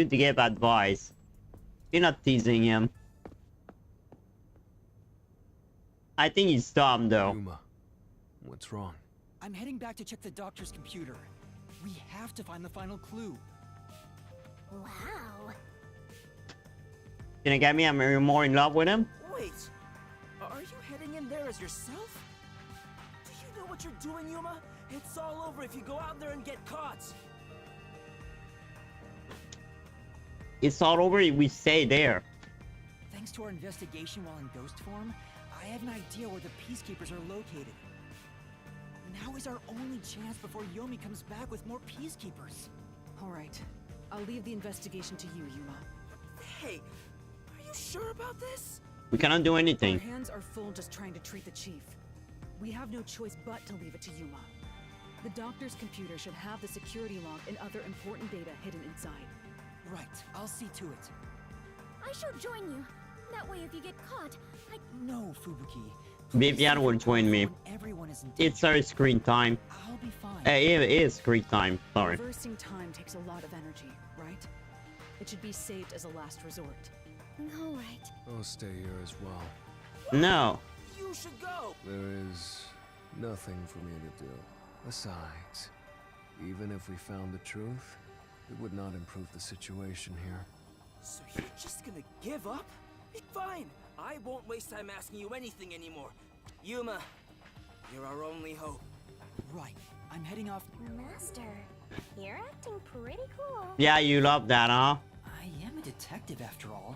Speaker 4: gave advice. You're not teasing him. I think he's dumb though.
Speaker 9: Yuma, what's wrong?
Speaker 7: I'm heading back to check the doctor's computer. We have to find the final clue.
Speaker 8: Wow.
Speaker 4: Shinigami, I'm more in love with him.
Speaker 5: Wait. Are you heading in there as yourself? Do you know what you're doing, Yuma? It's all over if you go out there and get caught.
Speaker 4: It's all over if we stay there.
Speaker 7: Thanks to our investigation while in ghost form, I have an idea where the peacekeepers are located. Now is our only chance before Yomi comes back with more peacekeepers.
Speaker 2: All right. I'll leave the investigation to you, Yuma.
Speaker 5: Hey, are you sure about this?
Speaker 4: We cannot do
Speaker 2: Our
Speaker 4: anything.
Speaker 2: hands are full just trying to treat the chief. We have no choice but to leave it to Yuma. The doctor's computer should have the security log and other important data hidden inside.
Speaker 7: Right, I'll see to it.
Speaker 8: I shall join you. That way, if you get caught, I...
Speaker 7: No, Fubuki.
Speaker 4: Vivian will join me.
Speaker 7: Everyone is in
Speaker 4: It's
Speaker 7: danger.
Speaker 4: our screen time.
Speaker 7: I'll be fine.
Speaker 4: It is screen time. Sorry.
Speaker 2: Reversing time takes a lot of energy, right? It should be saved as a last resort.
Speaker 8: All right.
Speaker 9: I'll stay here as well.
Speaker 4: No.
Speaker 5: You should go.
Speaker 9: There is nothing for me to do. Besides, even if we found the truth, it would not improve the situation here.
Speaker 5: So you're just gonna give up? Fine. I won't waste time asking you anything anymore. Yuma, you're our only hope.
Speaker 7: Right, I'm heading off.
Speaker 8: Master, you're acting pretty cool.
Speaker 4: Yeah, you love that, huh?
Speaker 7: I am a detective after all.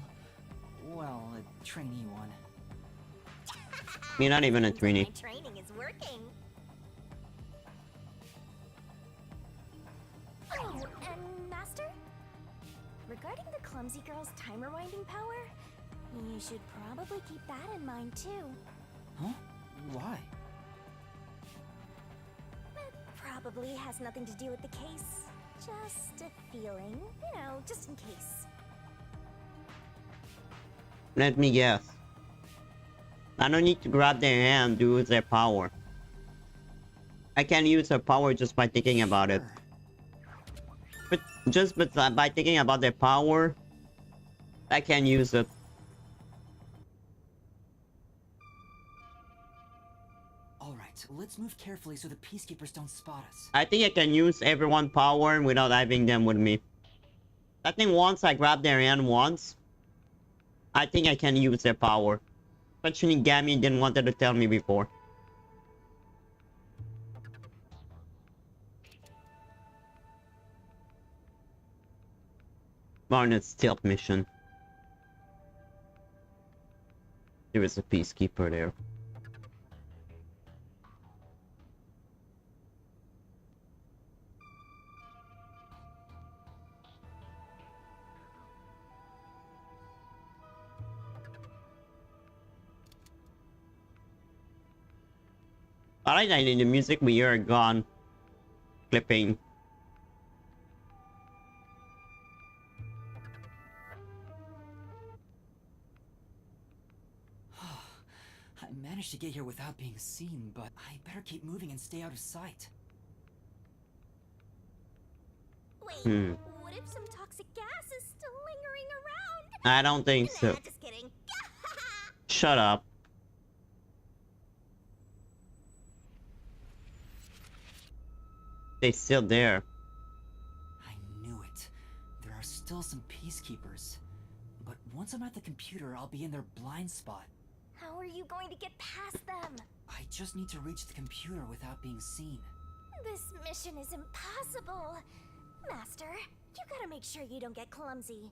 Speaker 7: Well, a trainee one.
Speaker 4: You're not even a
Speaker 8: Seems like
Speaker 4: trainee.
Speaker 8: my training is working. Oh, and Master? Regarding the clumsy girl's time rewinding power, you should probably keep that in mind too.
Speaker 7: Huh? Why?
Speaker 8: It probably has nothing to do with the case. Just a feeling, you know, just in case.
Speaker 4: Let me guess. I don't need to grab their hand to use their power. I can use their power just by thinking about it. But just by thinking about their power, I can use it.
Speaker 7: Alright, let's move carefully so the peacekeepers don't spot us.
Speaker 4: I think I can use everyone's power without having them with me. I think once I grab their hand once, I think I can use their power. But Shinigami didn't want to tell me before. Barnett's stealth mission. There is a peacekeeper there. I like the music we hear gone clipping.
Speaker 7: I managed to get here without being seen, but I better keep moving and stay out of sight.
Speaker 8: Wait,
Speaker 4: Hmm.
Speaker 8: what if some toxic gas is still lingering around?
Speaker 4: I don't think so.
Speaker 8: Just kidding.
Speaker 4: Shut up. They're still there.
Speaker 7: I knew it. There are still some peacekeepers. But once I'm at the computer, I'll be in their blind spot.
Speaker 8: How are you going to get past them?
Speaker 7: I just need to reach the computer without being seen.
Speaker 8: This mission is impossible. Master, you gotta make sure you don't get clumsy.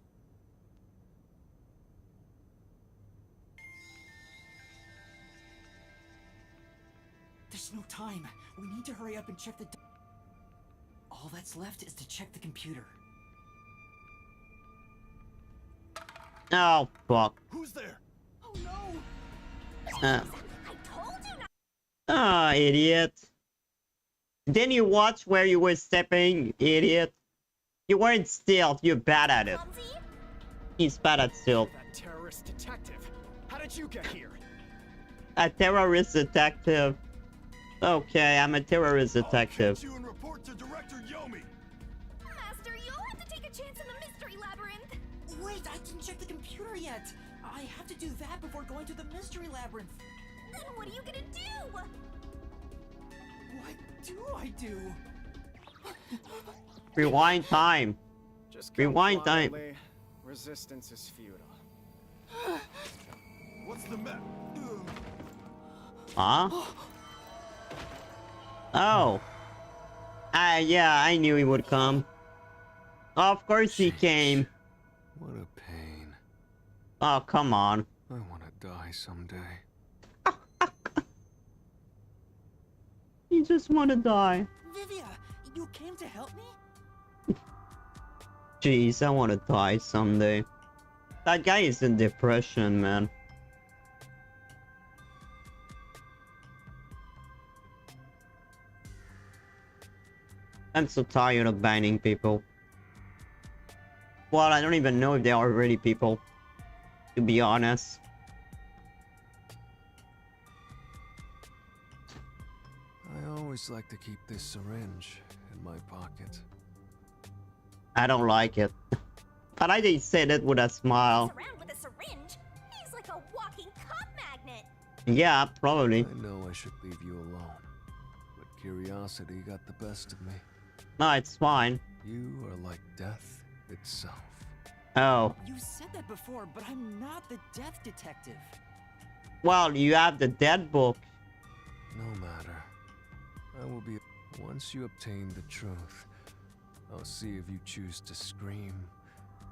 Speaker 7: There's no time. We need to hurry up and check the... All that's left is to check the computer.
Speaker 4: Oh, fuck.
Speaker 12: Who's there?
Speaker 8: Oh no!
Speaker 4: Uh.
Speaker 8: I told you not.
Speaker 4: Ah, idiot. Didn't you watch where you were stepping, idiot? You weren't stealth, you're bad at it.
Speaker 8: Clumsy?
Speaker 4: He's bad at stealth.
Speaker 14: That terrorist detective. How did you get here?
Speaker 4: A terrorist detective. Okay, I'm a terrorist detective.
Speaker 12: I'll catch you and report to Director Yomi.
Speaker 8: Master, you'll have to take a chance in the mystery labyrinth.
Speaker 7: Wait, I didn't check the computer yet. I have to do that before going to the mystery labyrinth.
Speaker 8: Then what are you gonna do?
Speaker 7: What do I do?
Speaker 4: Rewind time.
Speaker 14: Just
Speaker 4: Rewind time.
Speaker 14: quietly. Resistance is futile.
Speaker 12: What's the matter?
Speaker 4: Huh? Oh. Yeah, I knew he would come. Of course he came.
Speaker 9: What a pain.
Speaker 4: Oh, come on.
Speaker 9: I want to die someday.
Speaker 4: You just want to die.
Speaker 7: Vivia, you came to help me?
Speaker 4: Jeez, I want to die someday. That guy is in depression, man. I'm so tired of banning people. Well, I don't even know if they are really people, to be honest.
Speaker 9: I always like to keep this syringe in my pocket.
Speaker 4: I don't like it. But I did say that with a smile.
Speaker 8: Around with a syringe? He's like a walking cop magnet.
Speaker 4: Yeah, probably.
Speaker 9: I know I should leave you alone, but curiosity got the best of me.
Speaker 4: No, it's fine.
Speaker 9: You are like death itself.
Speaker 4: Oh.
Speaker 7: You said that before, but I'm not the death detective.
Speaker 4: Well, you have the dead book.
Speaker 9: No matter. I will be... Once you obtain the truth, I'll see if you choose to scream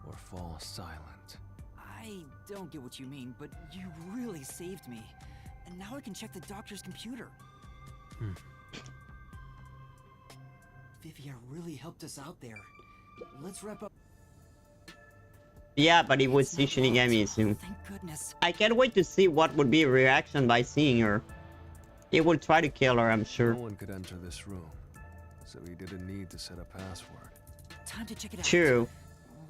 Speaker 9: or fall silent.
Speaker 7: I don't get what you mean, but you really saved me. And now I can check the doctor's computer. Vivia really helped us out there. Let's wrap up.
Speaker 4: Yeah, but he was stationing Amy soon.
Speaker 7: Thank goodness.
Speaker 4: I can't wait to see what would be a reaction by seeing her. He will try to kill her, I'm sure.
Speaker 9: No one could enter this room, so he didn't need to set a password.
Speaker 7: Time to check it out.
Speaker 4: True.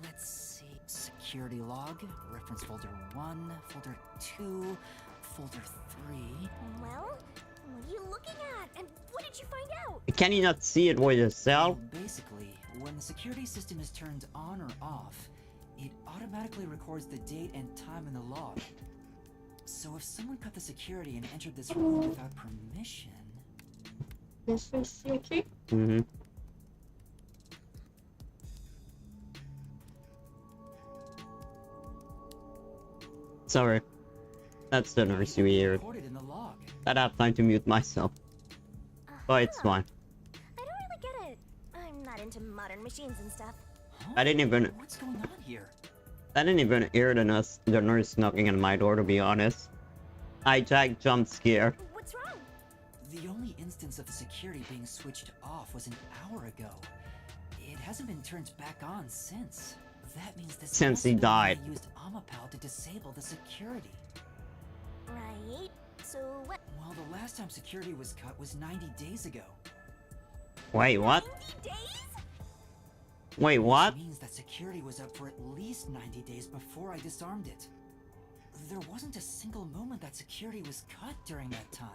Speaker 7: Let's see. Security log, reference folder 1, folder 2, folder 3.
Speaker 8: Well, what are you looking at? And what did you find out?
Speaker 4: Can you not see it with yourself?
Speaker 7: Basically, when the security system is turned on or off, it automatically records the date and time in the log. So if someone cut the security and entered this room without permission...
Speaker 4: Mm-hmm. Sorry. That's the nurse weird.
Speaker 7: Recorded in the log.
Speaker 4: I'd have time to mute myself. But it's fine.
Speaker 8: I don't really get it. I'm not into modern machines and stuff.
Speaker 7: Huh?
Speaker 4: I didn't even...
Speaker 7: What's going on here?
Speaker 4: I didn't even hear the nurse knocking on my door, to be honest. I jump scare.
Speaker 8: What's wrong?
Speaker 7: The only instance of the security being switched off was an hour ago. It hasn't been turned back on since. That means this
Speaker 4: Since he died.
Speaker 7: used Amapal to disable the security.
Speaker 8: Right. So what?
Speaker 7: Well, the last time security was cut was 90 days ago.
Speaker 4: Wait, what?
Speaker 8: 90 days?
Speaker 4: Wait, what?
Speaker 7: Which means that security was up for at least 90 days before I disarmed it. There wasn't a single moment that security was cut during that time.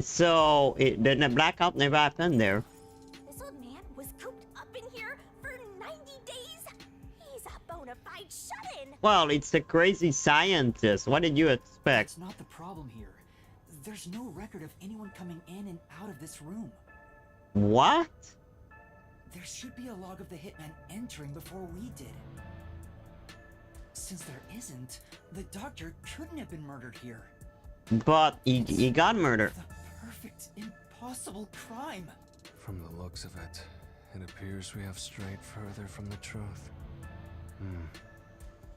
Speaker 4: So, the blackout never happened there.
Speaker 8: This old man was cooped up in here for right, shut in!
Speaker 4: Well, it's a crazy scientist. What did you expect?
Speaker 7: That's not the problem here. There's no record of anyone coming in and out of this room.
Speaker 4: What?
Speaker 7: There should be a log of the hitman entering before we did. Since there isn't, the doctor couldn't have been murdered here.
Speaker 4: But he got murdered.
Speaker 7: The perfect, impossible crime.
Speaker 9: From the looks of it, it appears we have strayed further from the truth.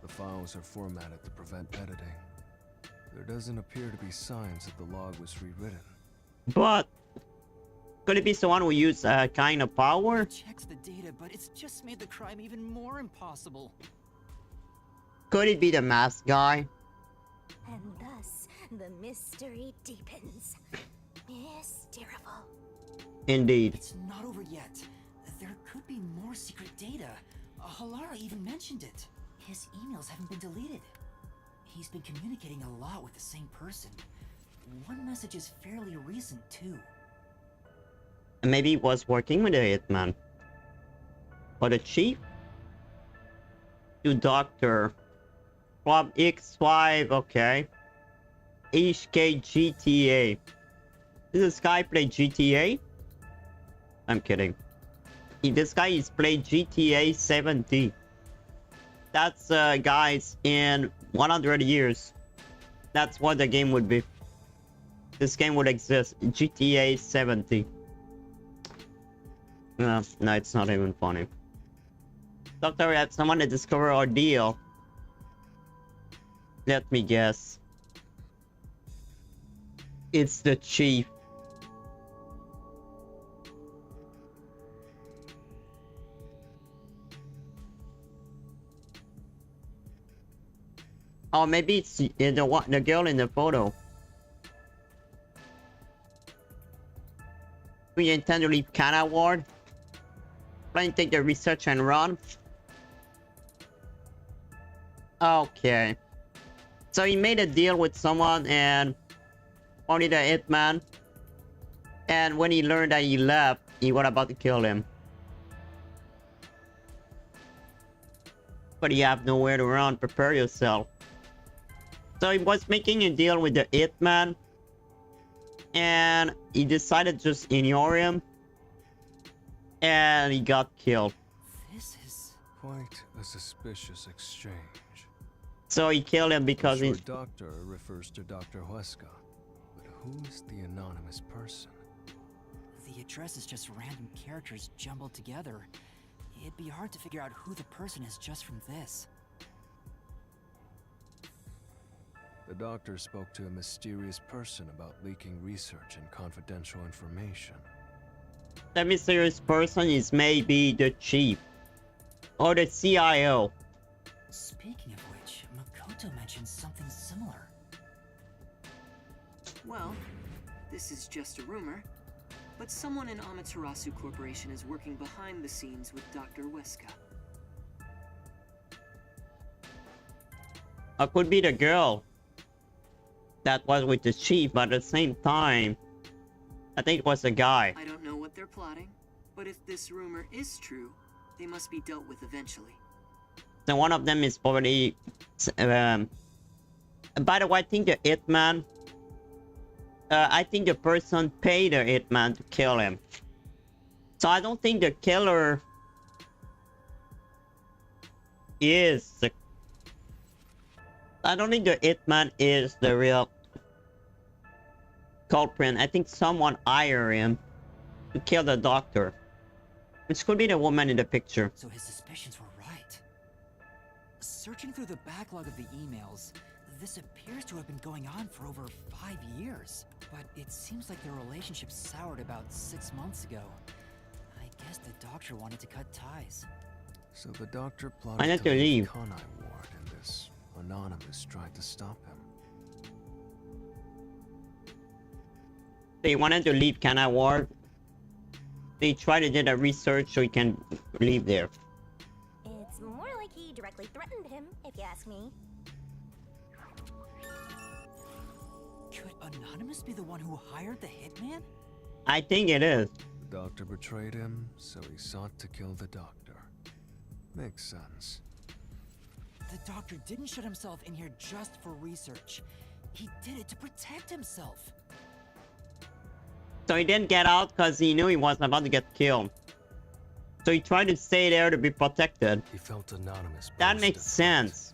Speaker 9: The files are formatted to prevent editing. There doesn't appear to be signs that the log was rewritten.
Speaker 4: But could it be someone who used a kind of power?
Speaker 7: Checks the data, but it's just made the crime even more impossible.
Speaker 4: Could it be the masked guy?
Speaker 8: And thus, the mystery deepens. Mysterious.
Speaker 4: Indeed.
Speaker 7: It's not over yet. There could be more secret data. Halara even mentioned it. His emails haven't been deleted. He's been communicating a lot with the same person. One message is fairly recent, too.
Speaker 4: Maybe he was working with a hitman. Or the chief? To doctor. From X5, okay. HK GTA. Does this guy play GTA? I'm kidding. This guy is played GTA 70. That's guys, in 100 years. That's what the game would be. This game would exist. GTA 70. No, it's not even funny. Doctor, we have someone to discover our deal. Let me guess. It's the chief. Oh, maybe it's the girl in the photo. We intend to leave Kana Ward. Plan to take the research and run. Okay. So he made a deal with someone and wanted a hitman. And when he learned that he left, he was about to kill him. But you have nowhere to run. Prepare yourself. So he was making a deal with the hitman. And he decided to just ignore him. And he got killed.
Speaker 7: This is
Speaker 9: quite a suspicious exchange.
Speaker 4: So he killed him because
Speaker 9: the
Speaker 4: he's...
Speaker 9: doctor refers to Dr. Huesca. But who is the anonymous person?
Speaker 7: The address is just random characters jumbled together. It'd be hard to figure out who the person is just from this.
Speaker 9: The doctor spoke to a mysterious person about leaking research and confidential information.
Speaker 4: The mysterious person is maybe the chief. Or the CIO.
Speaker 7: Speaking of which, Makoto mentioned something similar.
Speaker 15: Well, this is just a rumor, but someone in Amaterasu Corporation is working behind the scenes with Dr. Huesca.
Speaker 4: Or could be the girl that was with the chief, but at the same time, I think it was a guy.
Speaker 15: I don't know what they're plotting, but if this rumor is true, they must be dealt with eventually.
Speaker 4: So one of them is probably... by the way, I think the hitman... I think the person paid the hitman to kill him. So I don't think the killer is the... I don't think the hitman is the real culprit. I think someone hired him to kill the doctor. Which could be the woman in the picture.
Speaker 7: So his suspicions were right. Searching through the backlog of the emails, this appears to have been going on for over 5 years. But it seems like their relationship soured about 6 months ago. I guess the doctor wanted to cut ties.
Speaker 9: So the doctor plotted
Speaker 4: I need to leave.
Speaker 9: Kanai Ward, and this anonymous tried to stop him.
Speaker 4: They wanted to leave Kana Ward. They tried to do the research so he can leave there.
Speaker 8: It's more like he directly threatened him, if you ask me.
Speaker 7: Could Anonymous be the one who hired the hitman?
Speaker 4: I think it is.
Speaker 9: The doctor betrayed him, so he sought to kill the doctor. Makes sense.
Speaker 7: The doctor didn't shut himself in here just for research. He did it to protect himself.
Speaker 4: So he didn't get out because he knew he wasn't about to get killed. So he tried to stay there to be protected.
Speaker 9: He felt anonymous.
Speaker 4: That makes sense.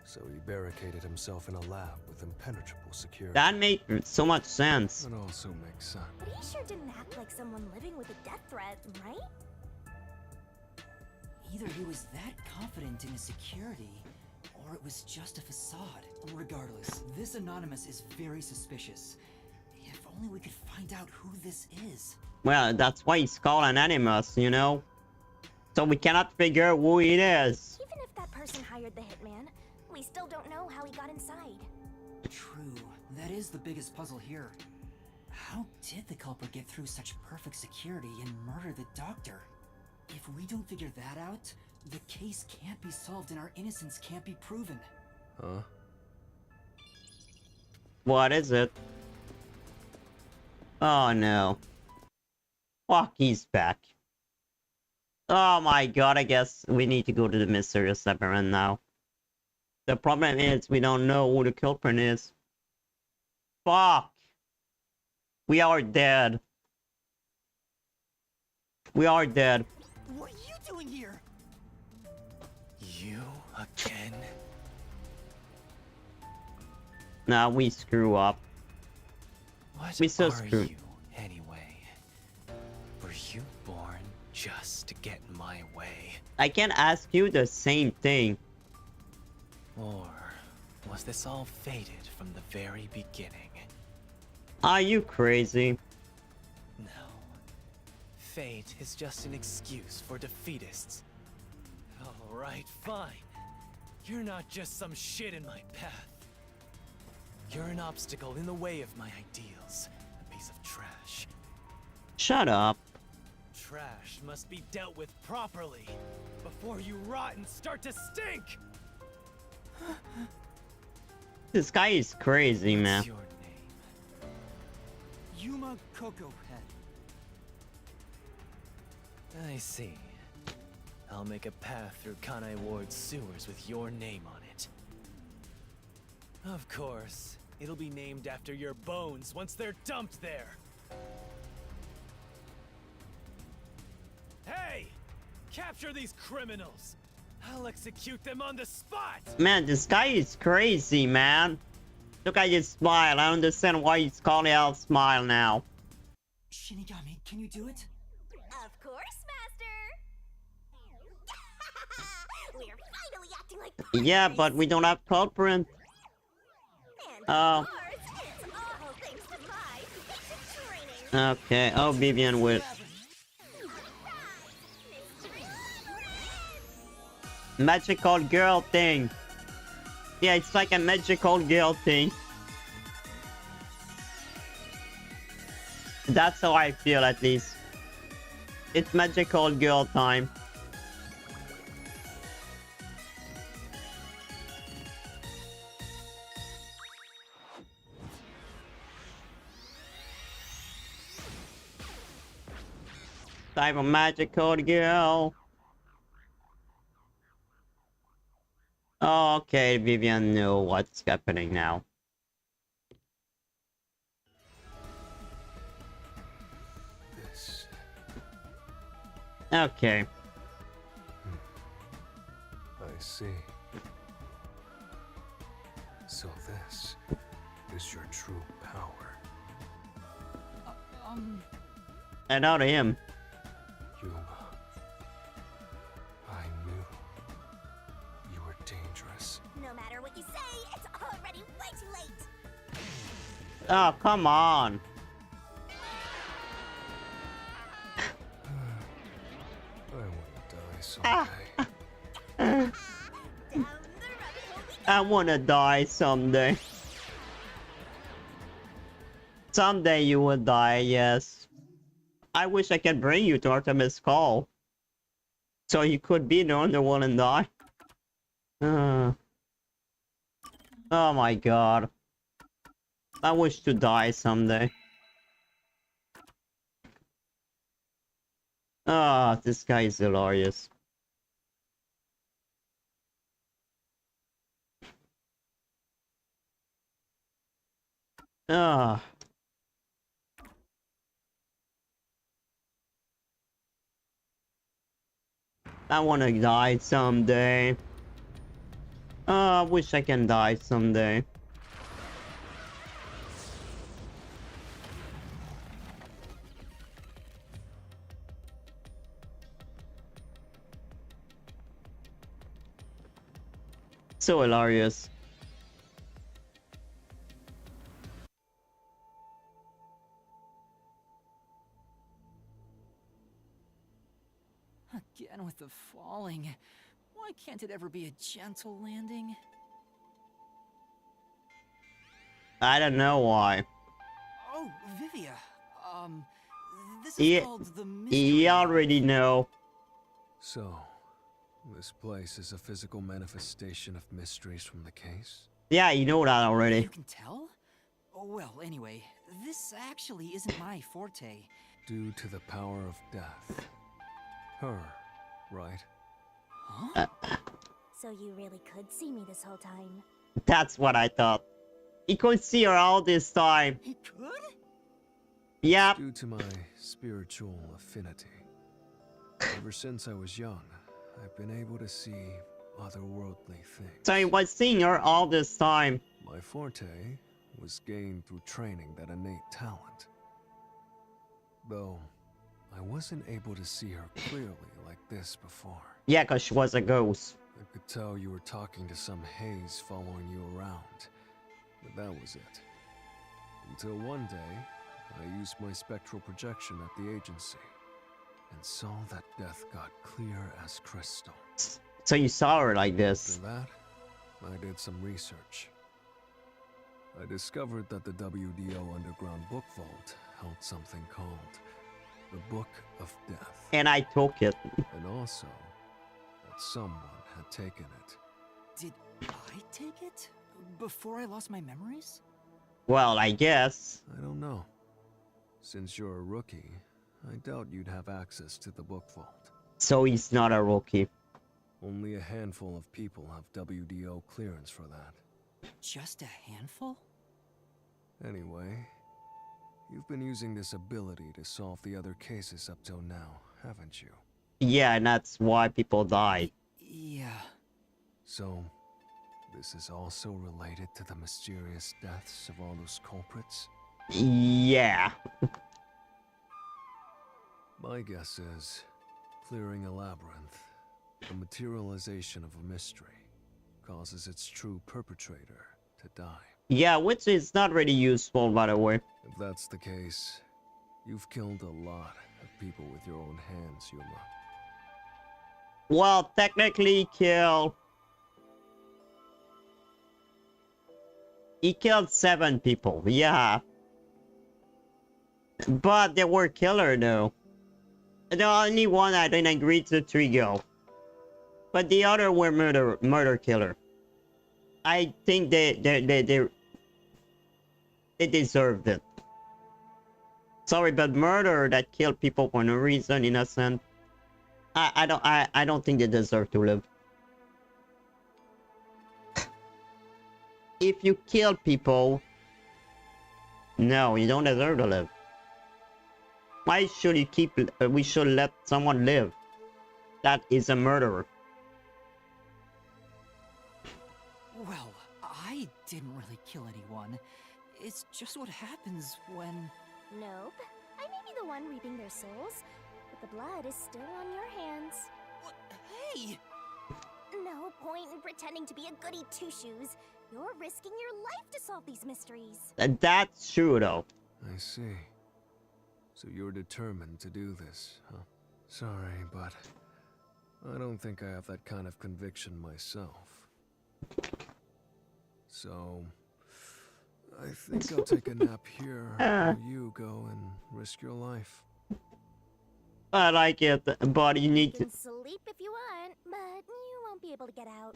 Speaker 9: So he barricaded himself in a lab with impenetrable security.
Speaker 4: That made so much sense.
Speaker 9: It also makes sense.
Speaker 8: But he sure didn't act like someone living with a death threat, right?
Speaker 7: Either he was that confident in his security, or it was just a facade. Regardless, this Anonymous is very suspicious. If only we could find out who this is.
Speaker 4: Well, that's why he's called Anonymous, you know? So we cannot figure who it is.
Speaker 8: Even if that person hired the hitman, we still don't know how he got inside.
Speaker 7: True, that is the biggest puzzle here. How did the culprit get through such perfect security and murder the doctor? If we don't figure that out, the case can't be solved and our innocence can't be proven.
Speaker 9: Huh?
Speaker 4: What is it? Oh no. Fuck, he's back. Oh my god, I guess we need to go to the mysterious labyrinth now. The problem is we don't know who the culprit is. Fuck! We are dead. We are dead.
Speaker 7: What are you doing here?
Speaker 6: You again?
Speaker 4: Now we screw up.
Speaker 6: What
Speaker 4: We so
Speaker 6: are
Speaker 4: screwed.
Speaker 6: you, anyway? Were you born just to get in my way?
Speaker 4: I can ask you the same thing.
Speaker 6: Or was this all fated from the very beginning?
Speaker 4: Are you crazy?
Speaker 6: No. Fate is just an excuse for defeatists. Alright, fine. You're not just some shit in my path. You're an obstacle in the way of my ideals. A piece of trash.
Speaker 4: Shut up.
Speaker 6: Trash must be dealt with properly before you rot and start to stink!
Speaker 4: This guy is crazy, man.
Speaker 6: What's your name?
Speaker 7: Yuma Coco Head.
Speaker 6: I see. I'll make a path through Kanai Ward's sewers with your name on it. Of course, it'll be named after your bones once they're dumped there. Hey! Capture these criminals! I'll execute them on the spot!
Speaker 4: Man, this guy is crazy, man. Look at his smile. I understand why he's calling out smile now.
Speaker 7: Shinigami, can you do it?
Speaker 8: Of course, Master! We're finally acting like partners.
Speaker 4: Yeah, but we don't have culprit.
Speaker 8: And of course, it's all thanks to my basic training.
Speaker 4: Okay. Oh, Vivian will. Magical girl thing. Yeah, it's like a magical girl thing. That's how I feel, at least. It's magical girl time. Time for magical girl. Okay, Vivian know what's happening now.
Speaker 9: This.
Speaker 4: Okay.
Speaker 9: I see. So this is your true power.
Speaker 4: And out of him.
Speaker 9: Yuma. I knew you were dangerous.
Speaker 8: No matter what you say, it's already way too late.
Speaker 4: Oh, come on.
Speaker 9: I want to die someday.
Speaker 4: I wanna die someday. Someday you will die, yes. I wish I could bring you to Artemis Call. So you could be the only one and die. Oh my god. I wish to die someday. Ah, this guy is hilarious. Ah. I wanna die someday. I wish I can die someday. So hilarious.
Speaker 7: Again with the falling. Why can't it ever be a gentle landing?
Speaker 4: I don't know why.
Speaker 7: Oh, Vivia. This is
Speaker 4: He,
Speaker 7: called the mystery.
Speaker 4: he already know.
Speaker 9: So, this place is a physical manifestation of mysteries from the case?
Speaker 4: Yeah, you know that already.
Speaker 7: You can tell? Oh, well, anyway, this actually isn't my forte.
Speaker 9: Due to the power of death. Her, right?
Speaker 7: Huh?
Speaker 8: So you really could see me this whole time.
Speaker 4: That's what I thought. He could see her all this time.
Speaker 7: He could?
Speaker 4: Yep.
Speaker 9: Due to my spiritual affinity. Ever since I was young, I've been able to see otherworldly things.
Speaker 4: So he was seeing her all this time.
Speaker 9: My forte was gained through training that innate talent. Though, I wasn't able to see her clearly like this before.
Speaker 4: Yeah, because she was a ghost.
Speaker 9: I could tell you were talking to some haze following you around. But that was it. Until one day, I used my spectral projection at the agency and saw that death got clear as crystal.
Speaker 4: So you saw her like this.
Speaker 9: After that, I did some research. I discovered that the WDO Underground Book Vault held something called the Book of Death.
Speaker 4: And I took it.
Speaker 9: And also, that someone had taken it.
Speaker 7: Did I take it? Before I lost my memories?
Speaker 4: Well, I guess.
Speaker 9: I don't know. Since you're a rookie, I doubt you'd have access to the book vault.
Speaker 4: So he's not a rookie.
Speaker 9: Only a handful of people have WDO clearance for that.
Speaker 7: Just a handful?
Speaker 9: Anyway, you've been using this ability to solve the other cases up till now, haven't you?
Speaker 4: Yeah, and that's why people died.
Speaker 7: Yeah.
Speaker 9: So, this is also related to the mysterious deaths of all those culprits?
Speaker 4: Yeah.
Speaker 9: My guess is, clearing a labyrinth, the materialization of a mystery, causes its true perpetrator to die.
Speaker 4: Yeah, which is not really useful, by the way.
Speaker 9: If that's the case, you've killed a lot of people with your own hands, Yuma.
Speaker 4: Well, technically he killed 7 people, yeah. But they were killer though. The only one I didn't agree to Trigo. But the other were murder killer. I think they deserved it. Sorry, but murder that killed people for no reason, innocent. I don't think they deserve to live. If you kill people, no, you don't deserve to live. Why should you we should let someone live that is a murderer?
Speaker 7: Well, I didn't really kill anyone. It's just what happens when...
Speaker 8: Nope. I may be the one reaping their souls, but the blood is still on your hands.
Speaker 7: What? Hey!
Speaker 8: No point in pretending to be a goody two-shoes. You're risking your life to solve these mysteries.
Speaker 4: That's true, though.
Speaker 9: I see. So you're determined to do this, huh? Sorry, but I don't think I have that kind of conviction myself. So, I think I'll take a nap here while you go and risk your life.
Speaker 4: I like it, but you need
Speaker 8: You can sleep if you want, but you won't be able to get out.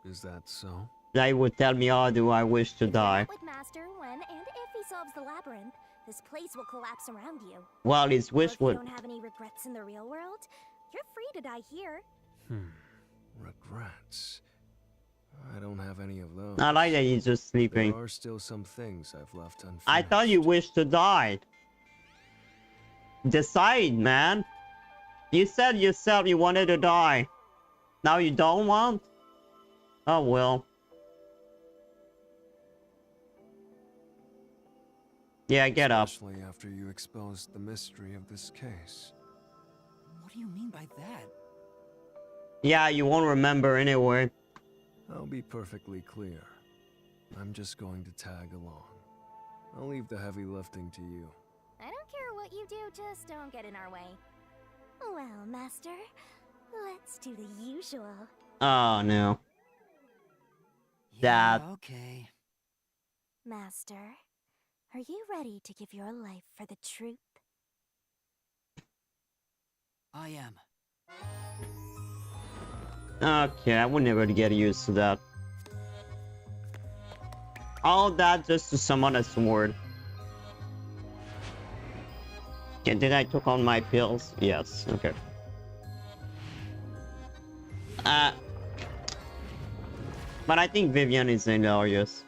Speaker 9: Is that so?
Speaker 4: They would tell me, oh, do I wish to die?
Speaker 8: With Master when and if he solves the labyrinth, this place will collapse around you.
Speaker 4: Well, his wish
Speaker 8: Well, if
Speaker 4: would.
Speaker 8: you don't have any regrets in the real world, you're free to die here.
Speaker 9: Regrets. I don't have any of those.
Speaker 4: I like that he's just sleeping.
Speaker 9: There are still some things I've left unfinished.
Speaker 4: I thought you wished to die. Decide, man. You said yourself you wanted to die. Now you don't want? Oh well. Yeah, get up.
Speaker 9: Especially after you exposed the mystery of this case.
Speaker 7: What do you mean by that?
Speaker 4: Yeah, you won't remember anyway.
Speaker 9: I'll be perfectly clear. I'm just going to tag along. I'll leave the heavy lifting to you.
Speaker 8: I don't care what you do, just don't get in our way. Well, Master, let's do the usual.
Speaker 4: Oh no.
Speaker 7: Yeah,
Speaker 4: That.
Speaker 7: okay.
Speaker 8: Master, are you ready to give your life for the truth?
Speaker 7: I am.
Speaker 4: Okay, I would never get used to that. All that just to summon a sword. Okay, did I took on my pills? Yes, okay. But I think Vivian is hilarious.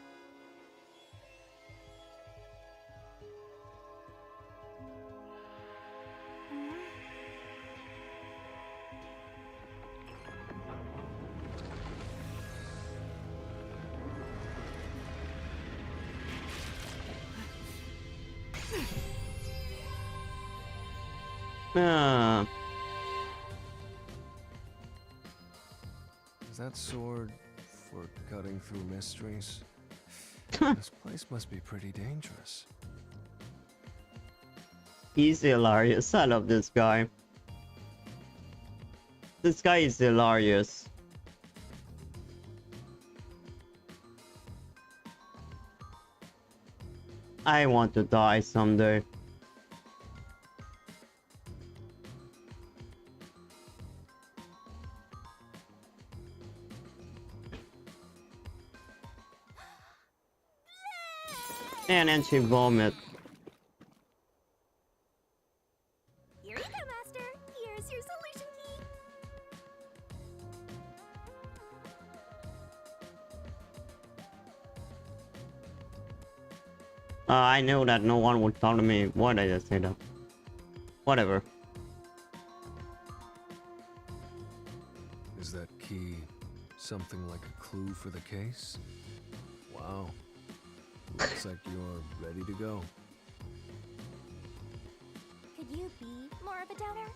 Speaker 9: Is that sword for cutting through mysteries? This place must be pretty dangerous.
Speaker 4: He's hilarious. I love this guy. This guy is hilarious. I want to die someday. And then she vomit.
Speaker 8: Here you go, Master. Here's your solution key.
Speaker 4: I know that no one would talk to me. Why did I say that? Whatever.
Speaker 9: Is that key something like a clue for the case? Wow. Looks like you're ready to go.
Speaker 8: Could you be more of a doubter?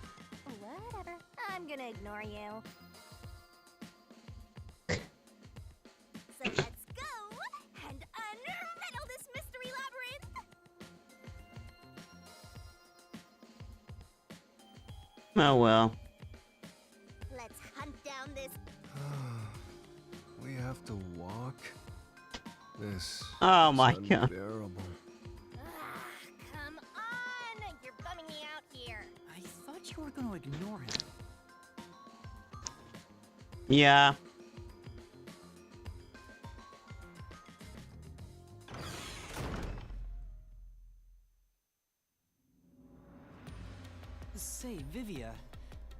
Speaker 8: Whatever. I'm gonna ignore you. So let's go and unriddle this mystery labyrinth!
Speaker 4: Oh well.
Speaker 8: Let's hunt down this...
Speaker 9: We have to walk? This
Speaker 4: Oh my
Speaker 9: is
Speaker 4: god.
Speaker 9: unbearable.
Speaker 8: Come on! You're bumming me out here.
Speaker 7: I thought you were going to ignore him.
Speaker 4: Yeah.
Speaker 7: Say, Vivia,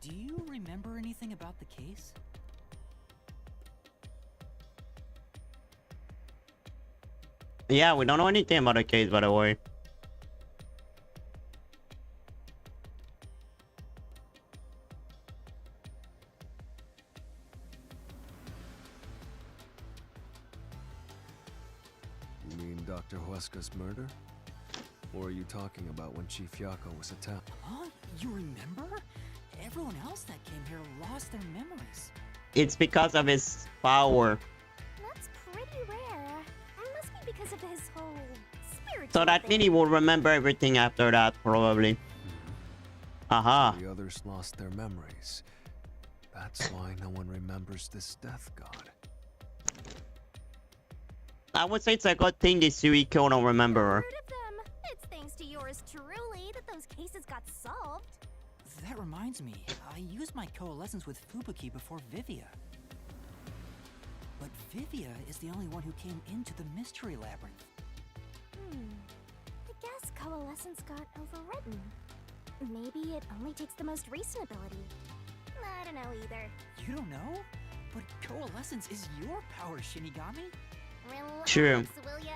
Speaker 7: do you remember anything about the case?
Speaker 4: Yeah, we don't know anything about the case, by the way.
Speaker 9: You mean Dr. Huesca's murder? Or are you talking about when Chief Yako was attacked?
Speaker 7: Huh? You remember? Everyone else that came here lost their memories.
Speaker 4: It's because of his power.
Speaker 8: That's pretty rare. Must be because of his whole spiritual
Speaker 4: So that
Speaker 8: thing.
Speaker 4: means he will remember everything after that, probably. Aha.
Speaker 9: The others lost their memories. That's why no one remembers this death god.
Speaker 4: I would say it's a good thing this Suiko don't remember her.
Speaker 8: Heard of them. It's thanks to yours truly that those cases got solved.
Speaker 7: That reminds me, I used my coalescence with Fubuki before Vivia. But Vivia is the only one who came into the mystery labyrinth.
Speaker 8: I guess coalescence got overwritten. Maybe it only takes the most recent ability. I don't know either.
Speaker 7: You don't know? But coalescence is your power, Shinigami.
Speaker 8: Relax,
Speaker 4: True.
Speaker 8: will ya?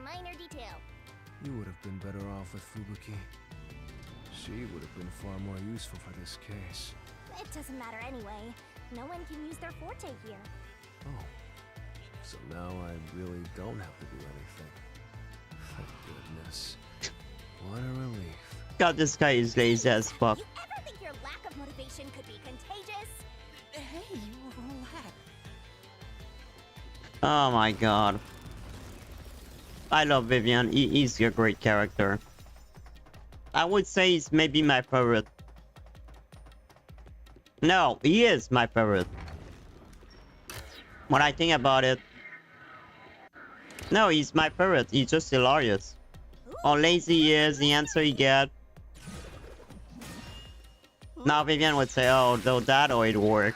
Speaker 8: Minor detail.
Speaker 9: You would have been better off with Fubuki. She would have been far more useful for this case.
Speaker 8: It doesn't matter anyway. No one can use their forte here.
Speaker 9: Oh. So now I really don't have to do anything. Thank goodness. What a relief.
Speaker 4: God, this guy is lazy as fuck.
Speaker 8: You ever think your lack of motivation could be contagious?
Speaker 7: Hey, relax.
Speaker 4: Oh my god. I love Vivian. He's a great character. I would say he's maybe my favorite. No, he is my favorite. When I think about it. No, he's my favorite. He's just hilarious. How lazy he is, the answer he get. Now Vivian would say, oh, though that would work.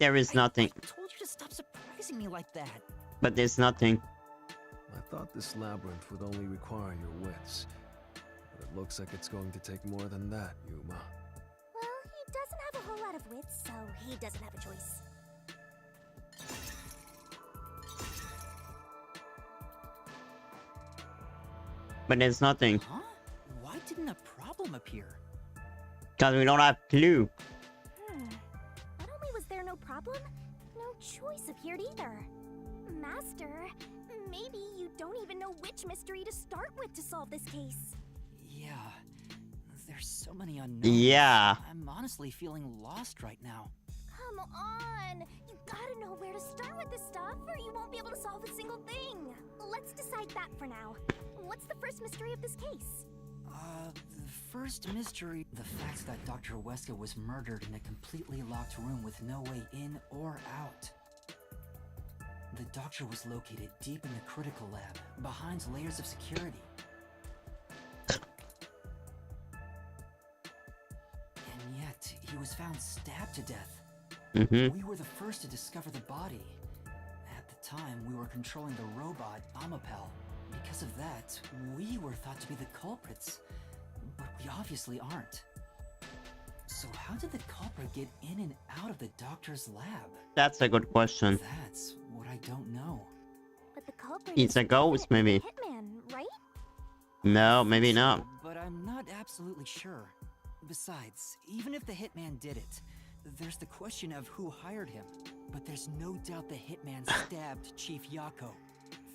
Speaker 4: There is nothing.
Speaker 7: I told you to stop surprising me like that.
Speaker 4: But there's nothing.
Speaker 9: I thought this labyrinth would only require your wits. But it looks like it's going to take more than that, Yuma.
Speaker 8: Well, he doesn't have a whole lot of wits, so he doesn't have a choice.
Speaker 4: But there's nothing.
Speaker 7: Huh? Why didn't a problem appear?
Speaker 4: Because we don't have clue.
Speaker 8: Not only was there no problem, no choice appeared either. Master, maybe you don't even know which mystery to start with to solve this case.
Speaker 7: Yeah. There's so many unknowns.
Speaker 4: Yeah.
Speaker 7: I'm honestly feeling lost right now.
Speaker 8: Come on! You gotta know where to start with this stuff, or you won't be able to solve a single thing. Let's decide that for now. What's the first mystery of this case?
Speaker 7: The first mystery... The fact that Dr. Weska was murdered in a completely locked room with no way in or out. The doctor was located deep in the critical lab, behind layers of security. And yet, he was found stabbed to death. We were the first to discover the body. At the time, we were controlling the robot, Amapel. Because of that, we were thought to be the culprits. But we obviously aren't. So how did the culprit get in and out of the doctor's lab?
Speaker 4: That's a good question.
Speaker 7: That's what I don't know.
Speaker 8: But the culprit
Speaker 4: It's a ghost, maybe.
Speaker 8: Hitman, right?
Speaker 4: No, maybe not.
Speaker 7: But I'm not absolutely sure. Besides, even if the hitman did it, there's the question of who hired him. But there's no doubt the hitman stabbed Chief Yako.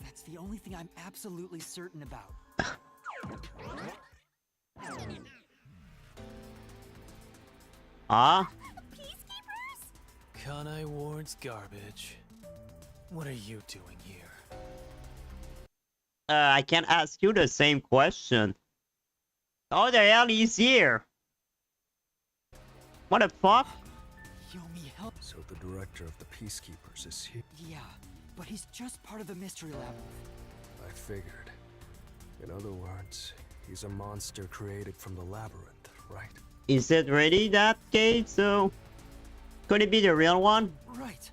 Speaker 7: That's the only thing I'm absolutely certain about.
Speaker 4: Ah?
Speaker 8: Peacekeepers?
Speaker 6: Kanai Ward's garbage. What are you doing here?
Speaker 4: I can ask you the same question. Oh, the hell is here? What the fuck?
Speaker 7: Yomi, help.
Speaker 9: So the director of the Peacekeepers is here.
Speaker 7: Yeah, but he's just part of the mystery labyrinth.
Speaker 9: I figured. In other words, he's a monster created from the labyrinth, right?
Speaker 4: Is it really that gate? So could it be the real one?
Speaker 6: Right.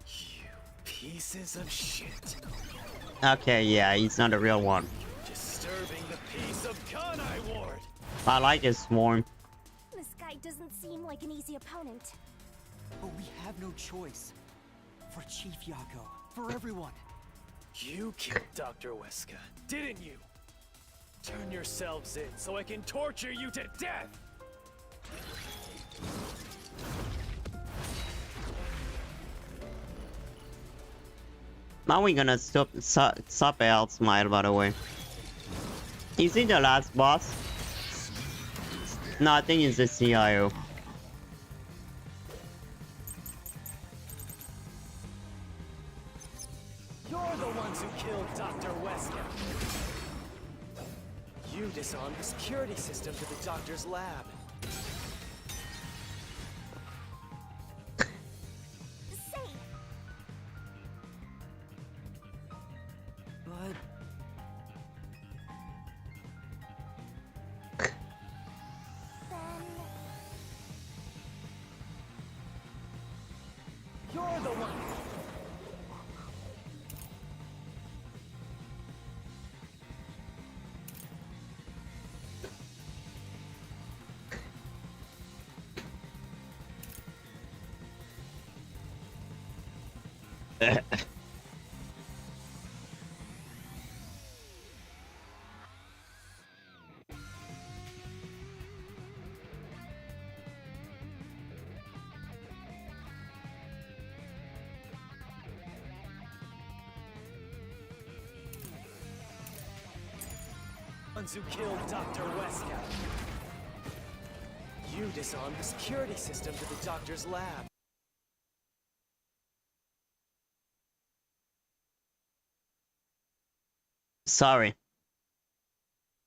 Speaker 6: You pieces of shit.
Speaker 4: Okay, yeah, he's not the real one.
Speaker 6: Disturbing the peace of Kanai Ward.
Speaker 4: I like his swarm.
Speaker 8: This guy doesn't seem like an easy opponent.
Speaker 7: But we have no choice. For Chief Yako. For everyone.
Speaker 6: You killed Dr. Weska, didn't you? Turn yourselves in so I can torture you to death!
Speaker 4: Now we're gonna stop El Smile, by the way. Is he the last boss? No, I think he's the CIO.
Speaker 6: You're the ones who killed Dr. Weska. You disarmed the security system to the doctor's lab.
Speaker 7: But...
Speaker 6: You're the one. Ones who killed Dr. Westcott. You disarmed the security system to the doctor's lab.
Speaker 4: Sorry.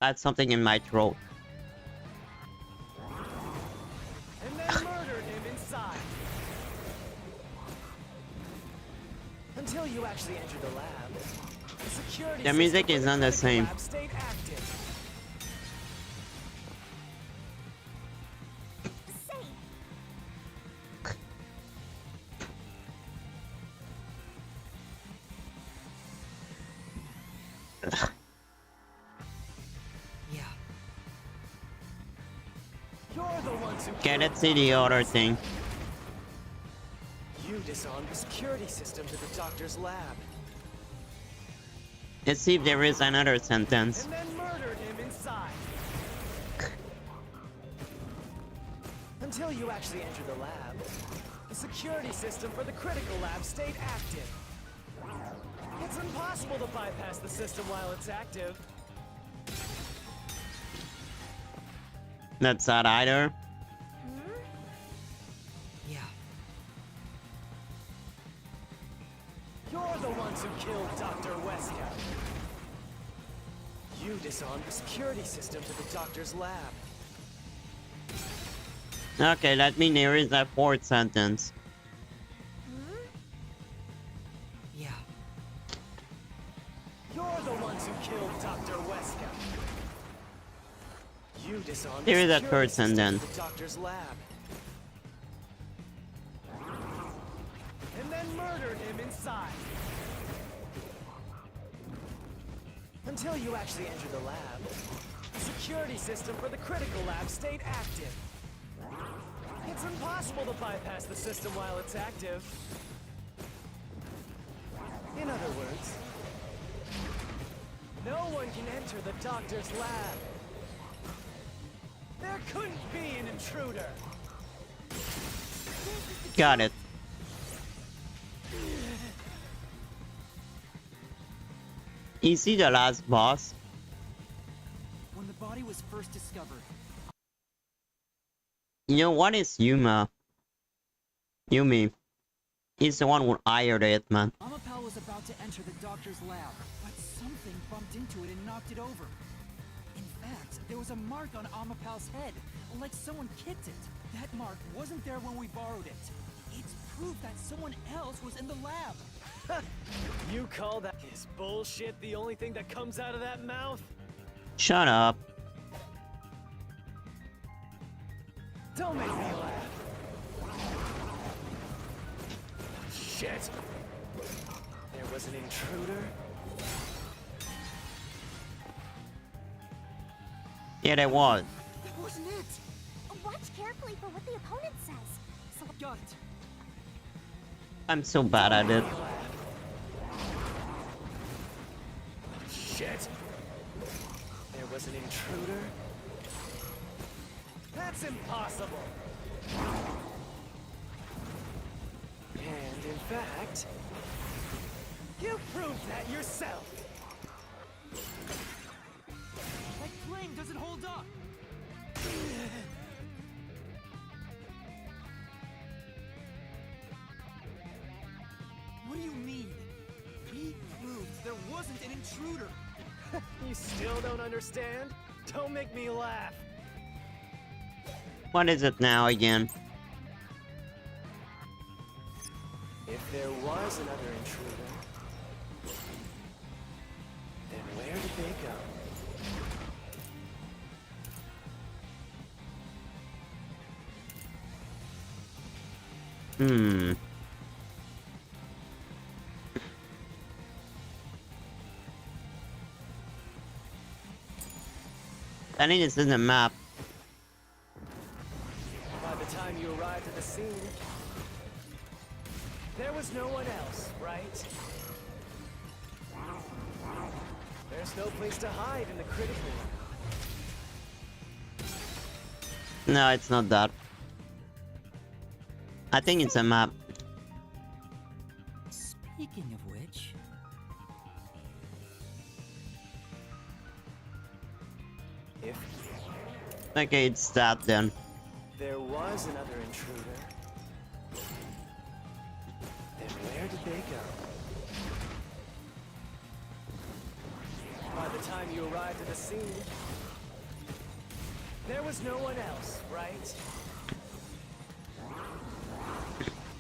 Speaker 4: I had something in my throat.
Speaker 6: And then murdered him inside. Until you actually entered the lab. The security
Speaker 4: The music
Speaker 6: system
Speaker 4: is
Speaker 6: for
Speaker 4: not the
Speaker 6: critical
Speaker 4: same.
Speaker 6: lab stayed active.
Speaker 7: Yeah.
Speaker 6: You're the ones who
Speaker 4: Okay,
Speaker 6: killed
Speaker 4: let's see the
Speaker 6: Dr.
Speaker 4: other
Speaker 6: Westcott.
Speaker 4: thing.
Speaker 6: You disarmed the security system to the doctor's lab.
Speaker 4: Let's see if there is another sentence.
Speaker 6: And then murdered him inside. Until you actually entered the lab, the security system for the critical lab stayed active. It's impossible to bypass the system while it's active.
Speaker 4: That's that either.
Speaker 7: Yeah.
Speaker 6: You're the ones who killed Dr. Westcott. You disarmed the security system to the doctor's lab.
Speaker 4: Okay, let me there is that fourth sentence.
Speaker 7: Yeah.
Speaker 6: You're the ones who killed Dr. Westcott. You disarmed
Speaker 4: There is
Speaker 6: the
Speaker 4: that
Speaker 6: security
Speaker 4: third
Speaker 6: system
Speaker 4: sentence.
Speaker 6: to the doctor's lab. And then murdered him inside. Until you actually entered the lab, the security system for the critical lab stayed active. It's impossible to bypass the system while it's active. In other words, no one can enter the doctor's lab. There couldn't be an intruder.
Speaker 4: Got it. Is he the last boss?
Speaker 7: When the body was first discovered,
Speaker 4: You know what is Yuma? Yumi. He's the one who hired it, man.
Speaker 7: Amapel was about to enter the doctor's lab, but something bumped into it and knocked it over. In fact, there was a mark on Amapel's head, like someone kicked it. That mark wasn't there when we borrowed it. It's proof that someone else was in the lab.
Speaker 6: You call that is bullshit the only thing that comes out of that mouth?
Speaker 4: Shut up.
Speaker 6: Don't make me laugh. Shit. There was an intruder?
Speaker 4: Yeah, there was.
Speaker 8: That wasn't it. Watch carefully for what the opponent says. So
Speaker 7: Got it.
Speaker 4: I'm so bad at it.
Speaker 6: Shit. There was an intruder? That's impossible. And in fact, you proved that yourself.
Speaker 7: That claim doesn't hold up. What do you mean? We proved there wasn't an intruder.
Speaker 6: You still don't understand? Don't make me laugh.
Speaker 4: What is it now again?
Speaker 6: If there was another intruder, then where did they go?
Speaker 4: I think it's in the map.
Speaker 6: By the time you arrived at the scene, There was no one else, right? There's no place to hide in the critical room.
Speaker 4: No, it's not that. I think it's a map.
Speaker 7: Speaking of which...
Speaker 6: If
Speaker 4: Okay, it's that then.
Speaker 6: there was another intruder, then where did they go? By the time you arrived at the scene, there was no one else, right?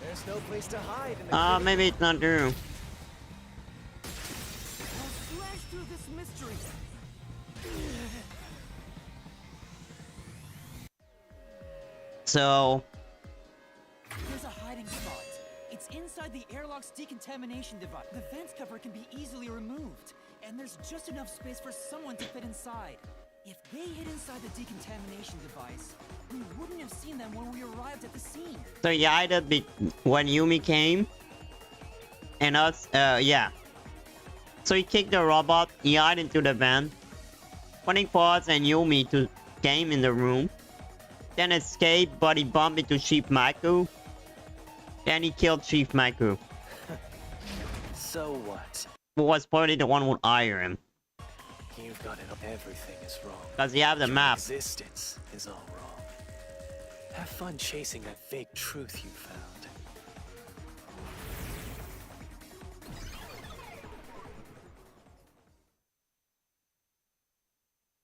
Speaker 6: There's no place to hide in the
Speaker 4: Maybe it's not true.
Speaker 5: I'll slash through this mystery.
Speaker 4: So
Speaker 7: There's a hiding spot. It's inside the airlock's decontamination device. The vents cover can be easily removed, and there's just enough space for someone to fit inside. If they hid inside the decontamination device, we wouldn't have seen them when we arrived at the scene.
Speaker 4: So yeah, that be when Yumi came, and us, yeah. So he kicked the robot, he hid into the van, waiting for us and Yumi to came in the room, then escaped, but he bumped into Chief Maku. Then he killed Chief Maku.
Speaker 6: So what?
Speaker 4: Who was probably the one who would hire him.
Speaker 6: You've got it. Everything is wrong.
Speaker 4: Cause you have the
Speaker 6: Your
Speaker 4: map.
Speaker 6: Existence is all wrong. Have fun chasing that fake truth you found.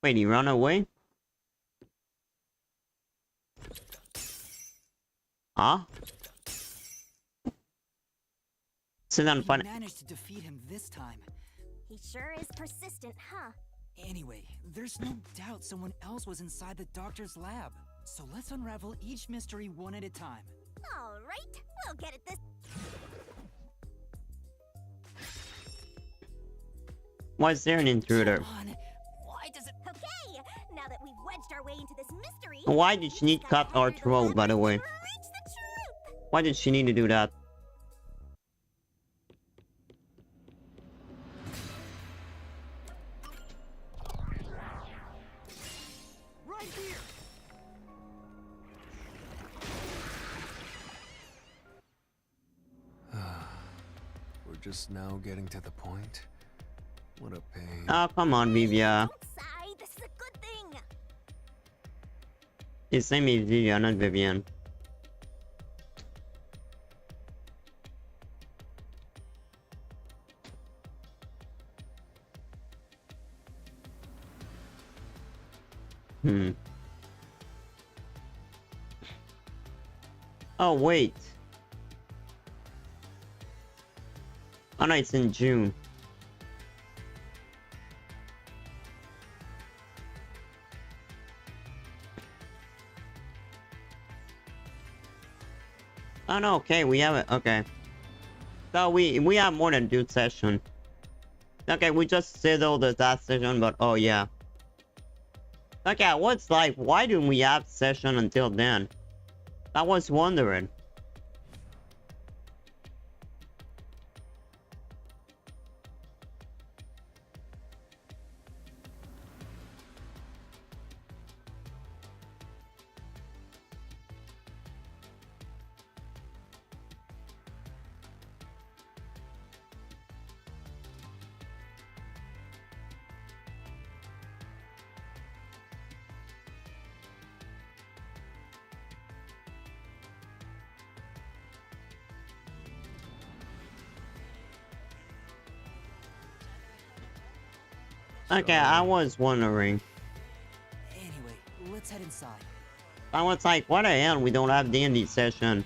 Speaker 4: Wait, he ran away? Huh? Sit down,
Speaker 7: We
Speaker 4: funny.
Speaker 7: managed to defeat him this time.
Speaker 8: He sure is persistent, huh?
Speaker 7: Anyway, there's no doubt someone else was inside the doctor's lab. So let's unravel each mystery one at a time.
Speaker 8: All right, we'll get at this.
Speaker 4: Why is there an intruder?
Speaker 8: Come on. Why does it? Okay, now that we've wedged our way into this mystery.
Speaker 4: Why did she need to cut our throat, by the way? Why did she need to do that?
Speaker 5: Right here.
Speaker 9: We're just now getting to the point. What a pain.
Speaker 4: Oh, come on, Vivia.
Speaker 8: Sigh, this is a good thing.
Speaker 4: His name is Vivia, not Vivian. Oh, wait. Oh no, it's in June. Oh no, okay, we have it, okay. So we have more than two session. Okay, we just settled that session, but oh yeah. Okay, what's like, why didn't we have session until then? I was wondering. Okay, I was wondering.
Speaker 7: Anyway, let's head inside.
Speaker 4: I was like, what the hell, we don't have D&D session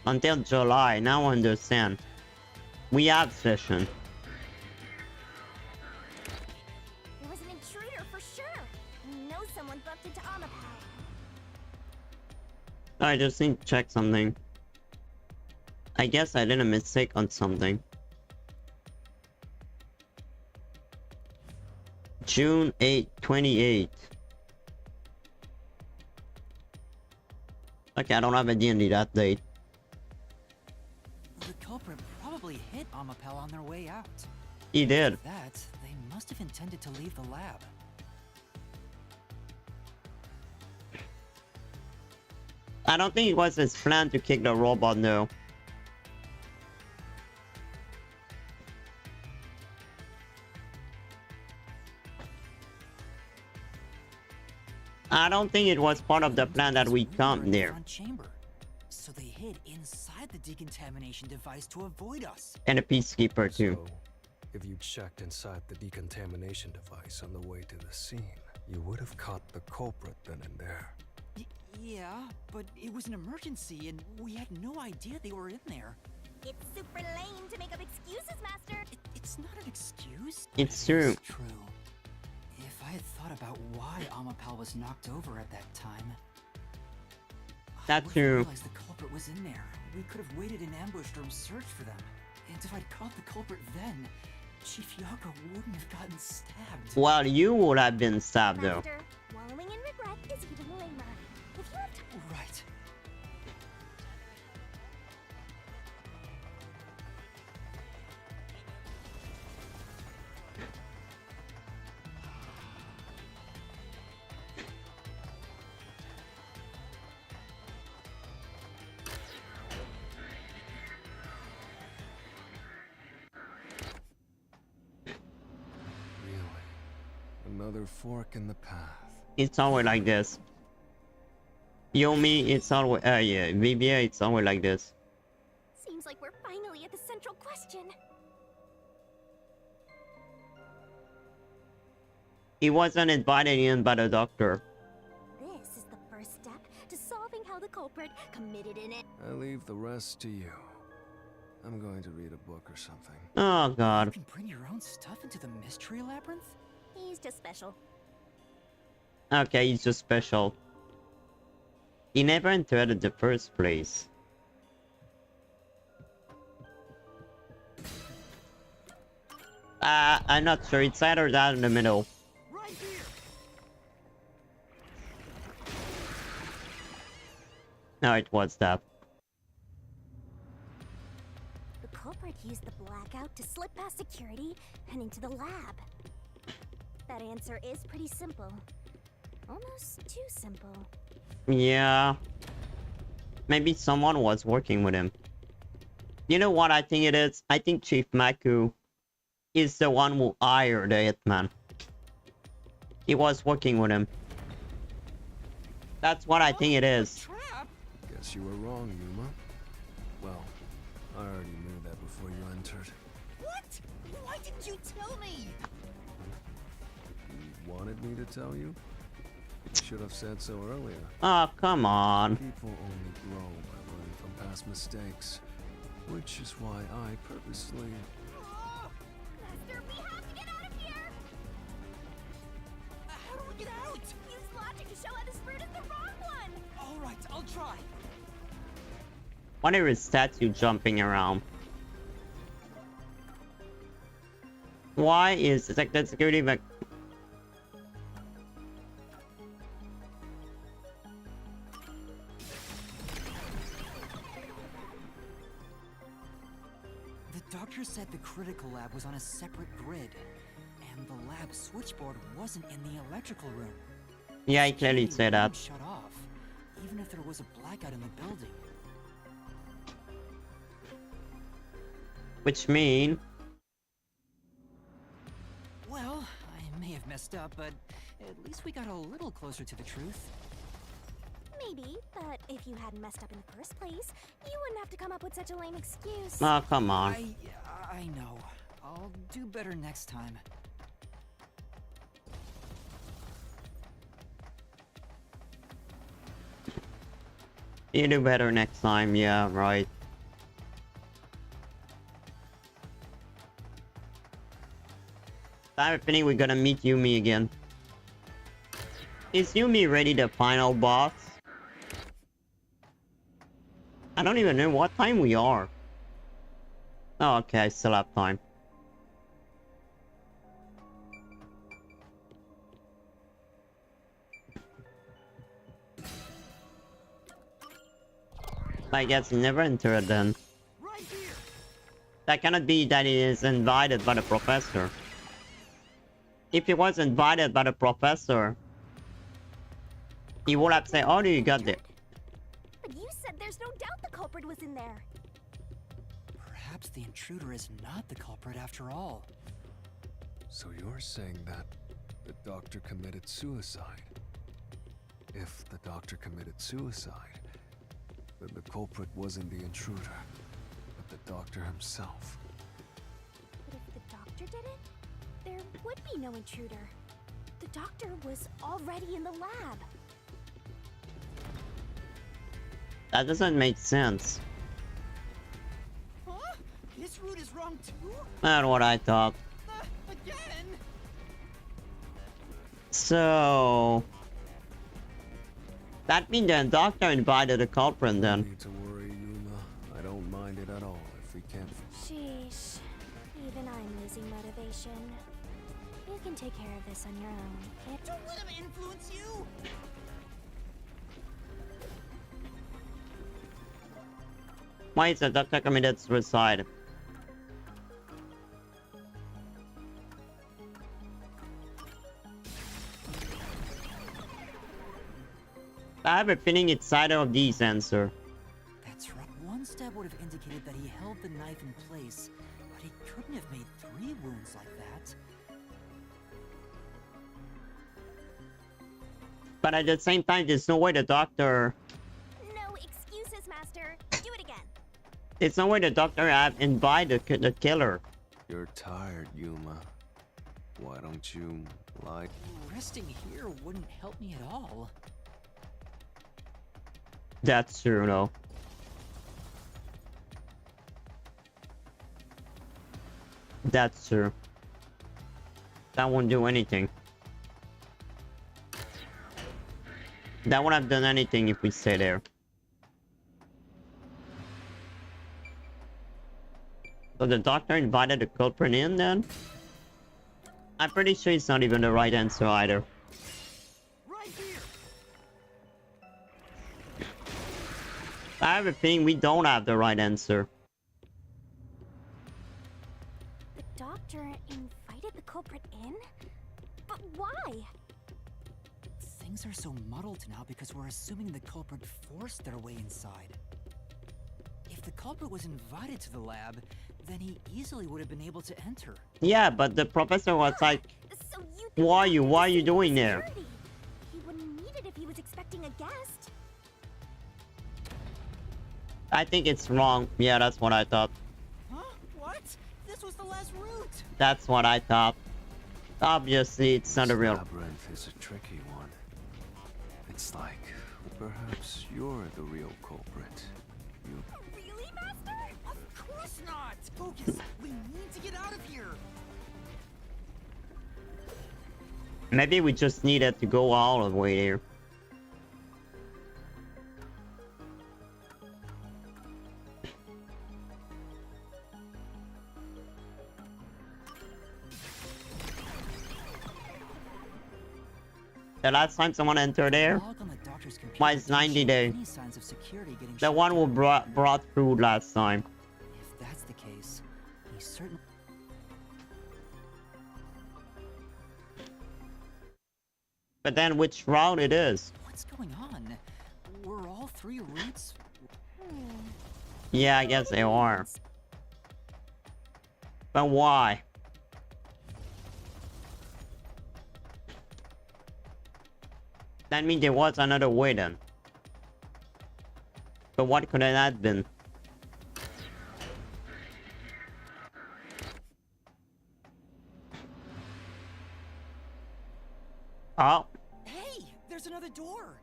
Speaker 4: until July. Now I understand. We have session.
Speaker 8: There was an intruder for sure. We know someone bumped into Amapal.
Speaker 4: I just need to check something. I guess I did a mistake on something. June 8, 28. Okay, I don't have a D&D that date.
Speaker 7: The actually hit Amapel on their way out.
Speaker 4: He did.
Speaker 7: After that, they must have intended to leave the lab.
Speaker 4: I don't think it was his plan to kick the robot, no. I don't think it was part of the plan that we come there.
Speaker 7: Chamber. So they hid inside the decontamination device to avoid us.
Speaker 4: And a peacekeeper too.
Speaker 9: So, if you checked inside the decontamination device on the way to the scene, you would have caught the culprit then and there.
Speaker 7: Yeah, but it was an emergency and we had no idea they were in there.
Speaker 8: It's super lame to make up excuses, Master.
Speaker 7: It's not an excuse.
Speaker 4: It's true.
Speaker 7: It's true. If I had thought about why Amapel was knocked over at that time,
Speaker 4: That's true.
Speaker 7: I realized the culprit was in there. We could have waited in ambush or searched for them. And if I'd caught the culprit then, Chief Yako wouldn't have gotten stabbed.
Speaker 4: Well, you would have been stabbed though.
Speaker 8: Master, wallowing in regret is even lamer. If you have to...
Speaker 7: Right.
Speaker 9: Another fork in the path.
Speaker 4: It's always like this. Yomi, it's always yeah, Vivia, it's always like this.
Speaker 8: Seems like we're finally at the central question.
Speaker 4: He wasn't invited in by the doctor.
Speaker 8: This is the first step to solving how the culprit committed in it.
Speaker 9: I leave the rest to you. I'm going to read a book or something.
Speaker 4: Oh god.
Speaker 7: You can bring your own stuff into the mystery labyrinth?
Speaker 8: He's just special.
Speaker 4: Okay, he's just special. He never entered in the first place. I'm not sure. It's either that in the middle.
Speaker 14: Right here.
Speaker 4: No, it was that.
Speaker 8: The culprit used the blackout to slip past security and into the lab. That answer is pretty simple. Almost too simple.
Speaker 4: Yeah. Maybe someone was working with him. You know what I think it is? I think Chief Maku is the one who hired the hitman. He was working with him. That's what I think it is.
Speaker 9: Guess you were wrong, Yuma. Well, I already knew that before you entered.
Speaker 7: What? Why didn't you tell me?
Speaker 9: You wanted me to tell you? You should have said so earlier.
Speaker 4: Oh, come on.
Speaker 9: People only grow by learning from past mistakes. Which is why I purposely...
Speaker 8: Master, we have to get out of here!
Speaker 7: How do we get out?
Speaker 8: Use logic to show how this route is the wrong one!
Speaker 7: Alright, I'll try.
Speaker 4: What is his statue jumping around? Why is detected security back?
Speaker 7: The doctor said the critical lab was on a separate grid, and the lab switchboard wasn't in the electrical room.
Speaker 4: Yeah, I clearly said that.
Speaker 7: Shut off, even if there was a blackout in the building.
Speaker 4: Which mean...
Speaker 7: Well, I may have messed up, but at least we got a little closer to the truth.
Speaker 8: Maybe, but if you hadn't messed up in the first place, you wouldn't have to come up with such a lame excuse.
Speaker 4: Oh, come on.
Speaker 7: I know. I'll do better next time.
Speaker 4: You do better next time, yeah, right. I have a feeling we're gonna meet Yumi again. Is Yumi ready the final boss? I don't even know what time we are. Oh, okay, I still have time. I guess never enter it then. That cannot be that he is invited by the professor. If he was invited by the professor, he would have said, "How do you got there?"
Speaker 8: But you said there's no doubt the culprit was in there.
Speaker 7: Perhaps the intruder is not the culprit after all.
Speaker 9: So you're saying that the doctor committed suicide? If the doctor committed suicide, then the culprit wasn't the intruder, but the doctor himself.
Speaker 8: But if the doctor did it, there would be no intruder. The doctor was already in the lab.
Speaker 4: That doesn't make sense.
Speaker 14: Huh? This route is wrong too?
Speaker 4: That's what I thought.
Speaker 14: Again?
Speaker 4: So that means the doctor invited the culprit then.
Speaker 9: No need to worry, Yuma. I don't mind it at all if we can't.
Speaker 8: Sheesh. Even I'm losing motivation. You can take care of this on your own.
Speaker 14: Don't let him influence you!
Speaker 4: Why is the doctor committed suicide? I have a feeling it's either of these answer.
Speaker 7: That's right. One stab would have indicated that he held the knife in place, but he couldn't have made 3 wounds like that.
Speaker 4: But at the same time, there's no way the doctor...
Speaker 8: No excuses, Master. Do it again.
Speaker 4: There's no way the doctor have invited the killer.
Speaker 9: You're tired, Yuma. Why don't you lie?
Speaker 7: Resting here wouldn't help me at all.
Speaker 4: That's true, no. That's true. That won't do anything. That won't have done anything if we stay there. So the doctor invited the culprit in then? I'm pretty sure it's not even the right answer either.
Speaker 14: Right here.
Speaker 4: I have a feeling we don't have the right answer.
Speaker 8: The doctor invited the culprit in? But why?
Speaker 7: Things are so muddled now because we're assuming the culprit forced their way inside. If the culprit was invited to the lab, then he easily would have been able to enter.
Speaker 4: Yeah, but the professor was like,
Speaker 8: So
Speaker 4: why are you doing there?
Speaker 8: He wouldn't need it if he was expecting a guest.
Speaker 4: I think it's wrong. Yeah, that's what I thought.
Speaker 14: Huh? What? This was the last route.
Speaker 4: That's what I thought. Obviously, it's not a real...
Speaker 9: Labyrinth is a tricky one. It's like, perhaps you're the real culprit. You...
Speaker 8: Really, Master?
Speaker 14: Of course not. Focus. We need to get out of here.
Speaker 4: Maybe we just needed to go all the way there. The last time someone entered there was 90 days. The one who brought food last time.
Speaker 7: If that's the case, he certainly...
Speaker 4: But then which route it is?
Speaker 7: What's going on? Were all 3 routes?
Speaker 4: Yeah, I guess they are. But why? That means there was another way then. But what could it have been? Oh.
Speaker 14: Hey, there's another door.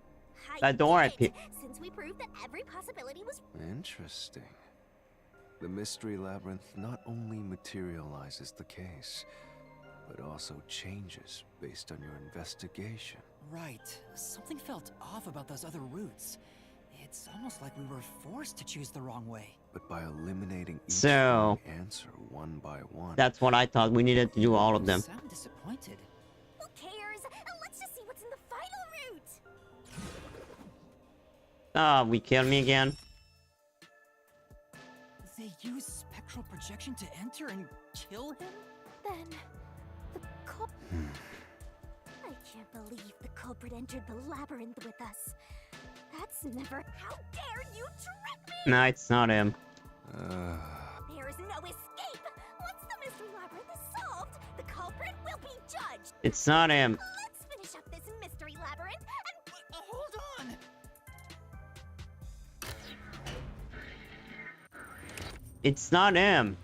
Speaker 4: That door I picked.
Speaker 8: Since we proved that every possibility was...
Speaker 9: Interesting. The mystery labyrinth not only materializes the case, but also changes based on your investigation.
Speaker 7: Right. Something felt off about those other routes. It's almost like we were forced to choose the wrong way.
Speaker 9: But by eliminating each
Speaker 4: So,
Speaker 9: answer one by one...
Speaker 4: That's what I thought. We needed to do all of them.
Speaker 7: You sound disappointed.
Speaker 8: Who cares? Let's just see what's in the final route.
Speaker 4: Ah, we killed me again.
Speaker 7: They use spectral projection permission to enter and kill him?
Speaker 8: Then the I can't believe the culprit entered the labyrinth with us. That's never. How dare you trick me?
Speaker 4: No, it's not him.
Speaker 8: There is no escape. Once the mystery labyrinth is solved, the culprit will be judged.
Speaker 4: It's not him.
Speaker 8: Let's finish up this mystery labyrinth and
Speaker 7: hold on.
Speaker 4: It's not him.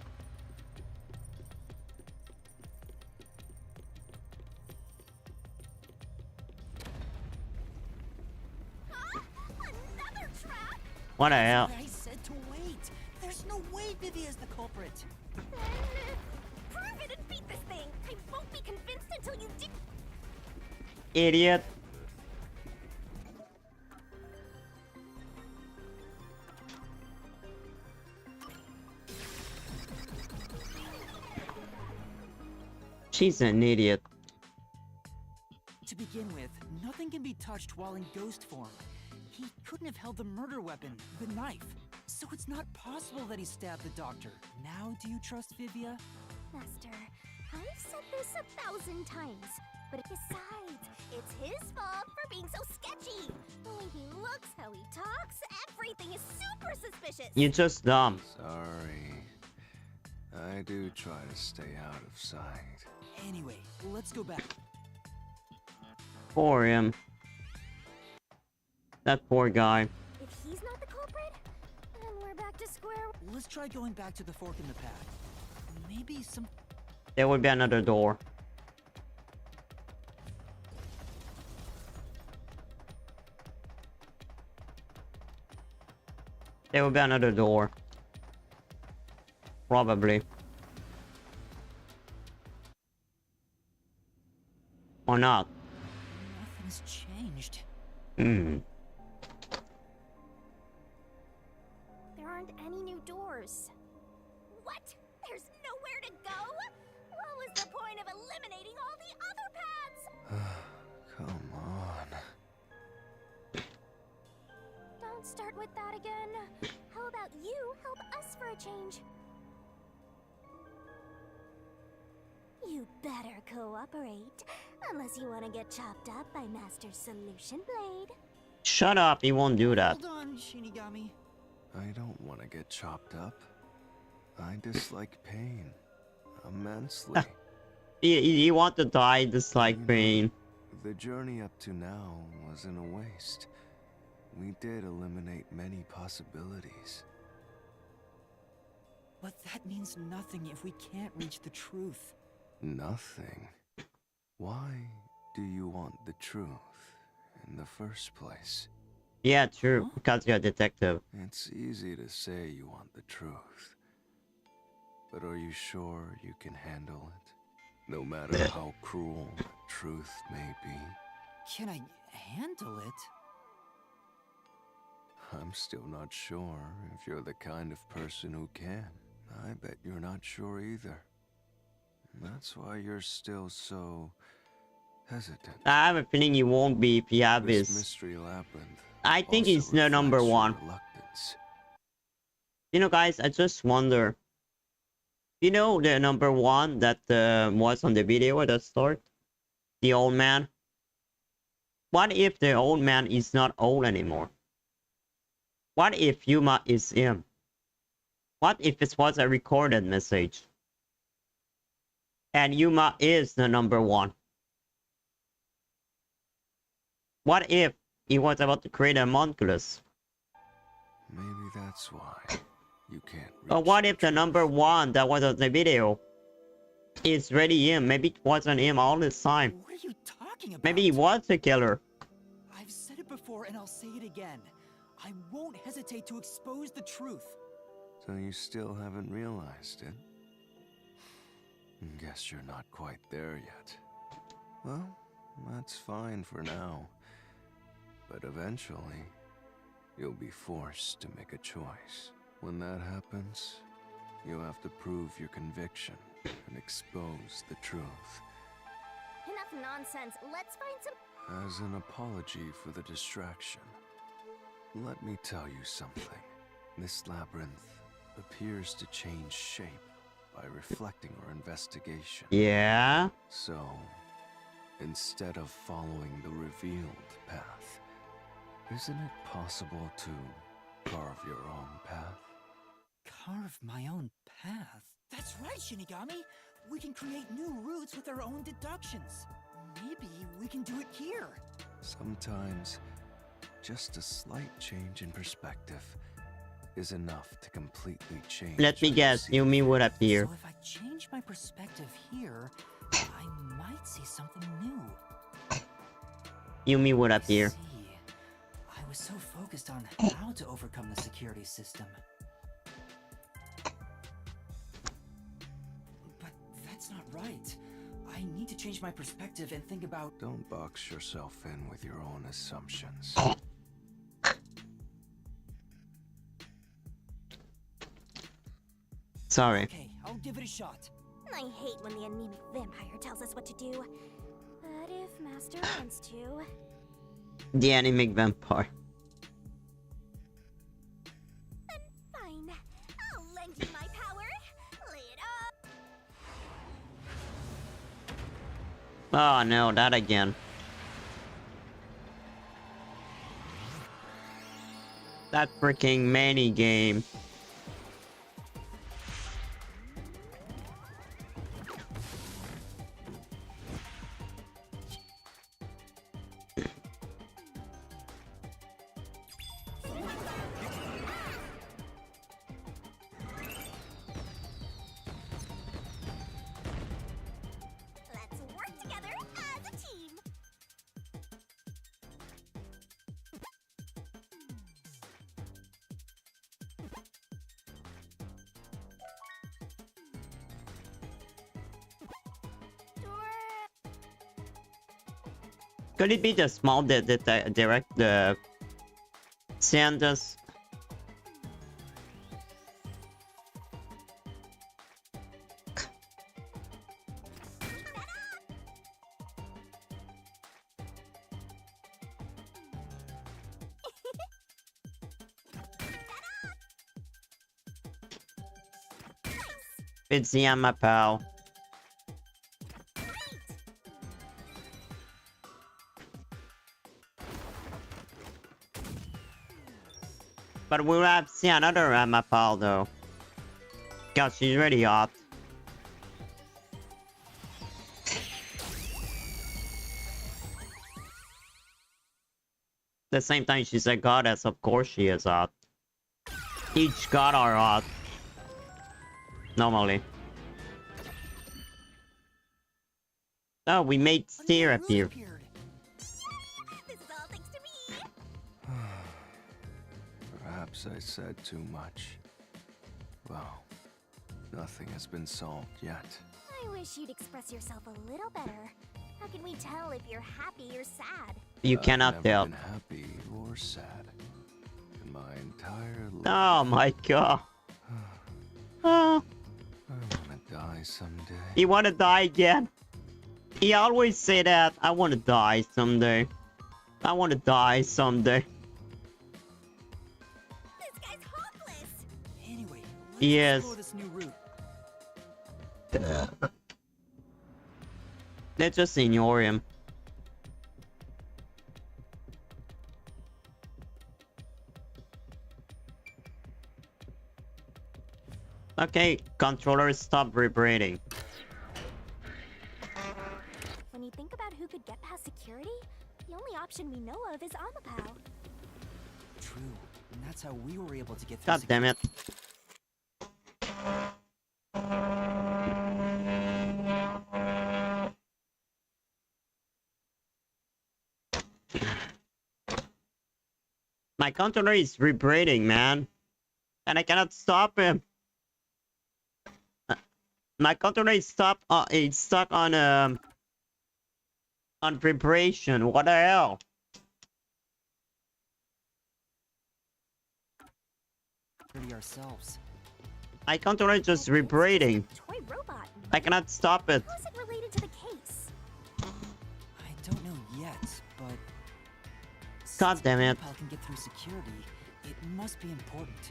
Speaker 8: Another trap?
Speaker 4: What the hell?
Speaker 7: I said to wait. There's no way Vivi is the culprit.
Speaker 8: Prove it and beat this thing. I won't be convinced until you do.
Speaker 4: Idiot. She's an idiot.
Speaker 7: To begin with, nothing can be touched while in ghost form. He couldn't have held the murder weapon, the knife. So it's not possible that he stabbed the doctor. Now, do you trust Vivia?
Speaker 8: Master, I've said this 1,000 times. But besides, it's his fault for being so sketchy. The way he looks, how he talks, everything is super suspicious.
Speaker 4: You're just dumb.
Speaker 9: Sorry. I do try to stay out of sight.
Speaker 7: Anyway, let's go back.
Speaker 4: Poor him. That poor guy.
Speaker 8: If he's not the culprit, then we're back to square.
Speaker 7: Let's try going back to the fork in the path. Maybe some...
Speaker 4: There would be another door. There will be another door. Probably. Or not.
Speaker 7: Nothing's changed.
Speaker 4: Hmm.
Speaker 8: There aren't any new doors. What? There's nowhere to go? What was the point of eliminating all the other paths?
Speaker 9: Come on.
Speaker 8: Don't start with that again. How about you help us for a change? You better cooperate, unless you want to get chopped up by Master Solution Blade.
Speaker 4: Shut up, he won't do that.
Speaker 7: Hold on, Shinigami.
Speaker 9: I don't want to get chopped up. I dislike pain. Immensely.
Speaker 4: He want to die, dislike pain.
Speaker 9: The journey up to now wasn't a waste. We did eliminate many possibilities.
Speaker 7: But that means nothing if we can't reach the truth.
Speaker 9: Nothing? Why do you want the truth in the first place?
Speaker 4: Yeah, true, because you're a detective.
Speaker 9: It's easy to say you want the truth. But are you sure you can handle it? No matter how cruel truth may be.
Speaker 7: Can I handle it?
Speaker 9: I'm still not sure if you're the kind of person who can. I bet you're not sure either. That's why you're still so hesitant.
Speaker 4: I have a feeling you won't be if you have
Speaker 9: This
Speaker 4: his.
Speaker 9: mystery labyrinth
Speaker 4: I think he's the number
Speaker 9: reflects your
Speaker 4: one.
Speaker 9: reluctance.
Speaker 4: You know, guys, I just wonder. You know the number one that was on the video at the start? The old man? What if the old man is not old anymore? What if Yuma is him? What if it was a recorded message? And Yuma is the number one? What if he was about to create a homunculus?
Speaker 9: Maybe that's why you can't
Speaker 4: Or what if the number one that was on the video is really him? Maybe it wasn't him all this time.
Speaker 7: What are you talking about?
Speaker 4: Maybe he was the killer.
Speaker 7: I've said it before and I'll say it again. I won't hesitate to expose the truth.
Speaker 9: So you still haven't realized it? Guess you're not quite there yet. Well, that's fine for now. But eventually, you'll be forced to make a choice. When that happens, you'll have to prove your conviction and expose the truth.
Speaker 8: Enough nonsense. Let's find some.
Speaker 9: As an apology for the distraction, let me tell you something. This labyrinth appears to change shape by reflecting our investigation.
Speaker 4: Yeah?
Speaker 9: So, instead of following the revealed path, isn't it possible to carve your own path?
Speaker 7: Carve my own path?
Speaker 14: That's right, Shinigami. We can create new routes with our own deductions. Maybe we can do it here.
Speaker 9: Sometimes, just a slight change in perspective is enough to completely change.
Speaker 4: Let me guess, Yumi would appear.
Speaker 7: So if I change my perspective here, I might see something new.
Speaker 4: Yumi would appear.
Speaker 7: I was so focused on how to overcome the security system. But that's not right. I need to change my perspective and think about...
Speaker 9: Don't box yourself in with your own assumptions.
Speaker 4: Sorry.
Speaker 14: Okay, I'll give it a shot.
Speaker 8: I hate when the anemic vampire tells us what to do. But if Master wants to...
Speaker 4: The anemic vampire.
Speaker 8: Then fine. I'll lend you my power. Lay it up.
Speaker 4: Oh no, that again. That freaking mini game.
Speaker 8: Let's work together as a team.
Speaker 4: Could it be the small direct the Sanders? It's Yama pal. But we'll have to see another Amapal though. God, she's really hot. At the same time, she's a goddess, of course she is hot. Each god are hot. Normally. Oh, we made Steer appear.
Speaker 8: This is all thanks to me.
Speaker 9: Perhaps I said too much. Well, nothing has been solved yet.
Speaker 8: I wish you'd express yourself a little better. How can we tell if you're happy or sad?
Speaker 4: You cannot
Speaker 9: I've
Speaker 4: tell.
Speaker 9: never been happy or sad in my entire life.
Speaker 4: Oh my god. Oh.
Speaker 9: I wanna die someday.
Speaker 4: You wanna die again? He always say that. I wanna die someday. I wanna die someday.
Speaker 8: This guy's hopeless.
Speaker 14: Anyway, let's
Speaker 4: Yes.
Speaker 14: explore this new route.
Speaker 4: Let's just ignore him. Okay, controller, stop vibrating.
Speaker 8: When you think about who could get past security, the only option we know of is Amapao.
Speaker 7: True, and that's how we were able to get through.
Speaker 4: God damn it. My controller is vibrating, man. And I cannot stop him. My controller is stuck on vibration. What the hell?
Speaker 7: Ourselves.
Speaker 4: My controller is just vibrating.
Speaker 8: Toy robot.
Speaker 4: I cannot stop it.
Speaker 8: How is it related to the case?
Speaker 7: I don't know yet, but
Speaker 4: God damn it.
Speaker 7: Amapal can get through security. It must be important.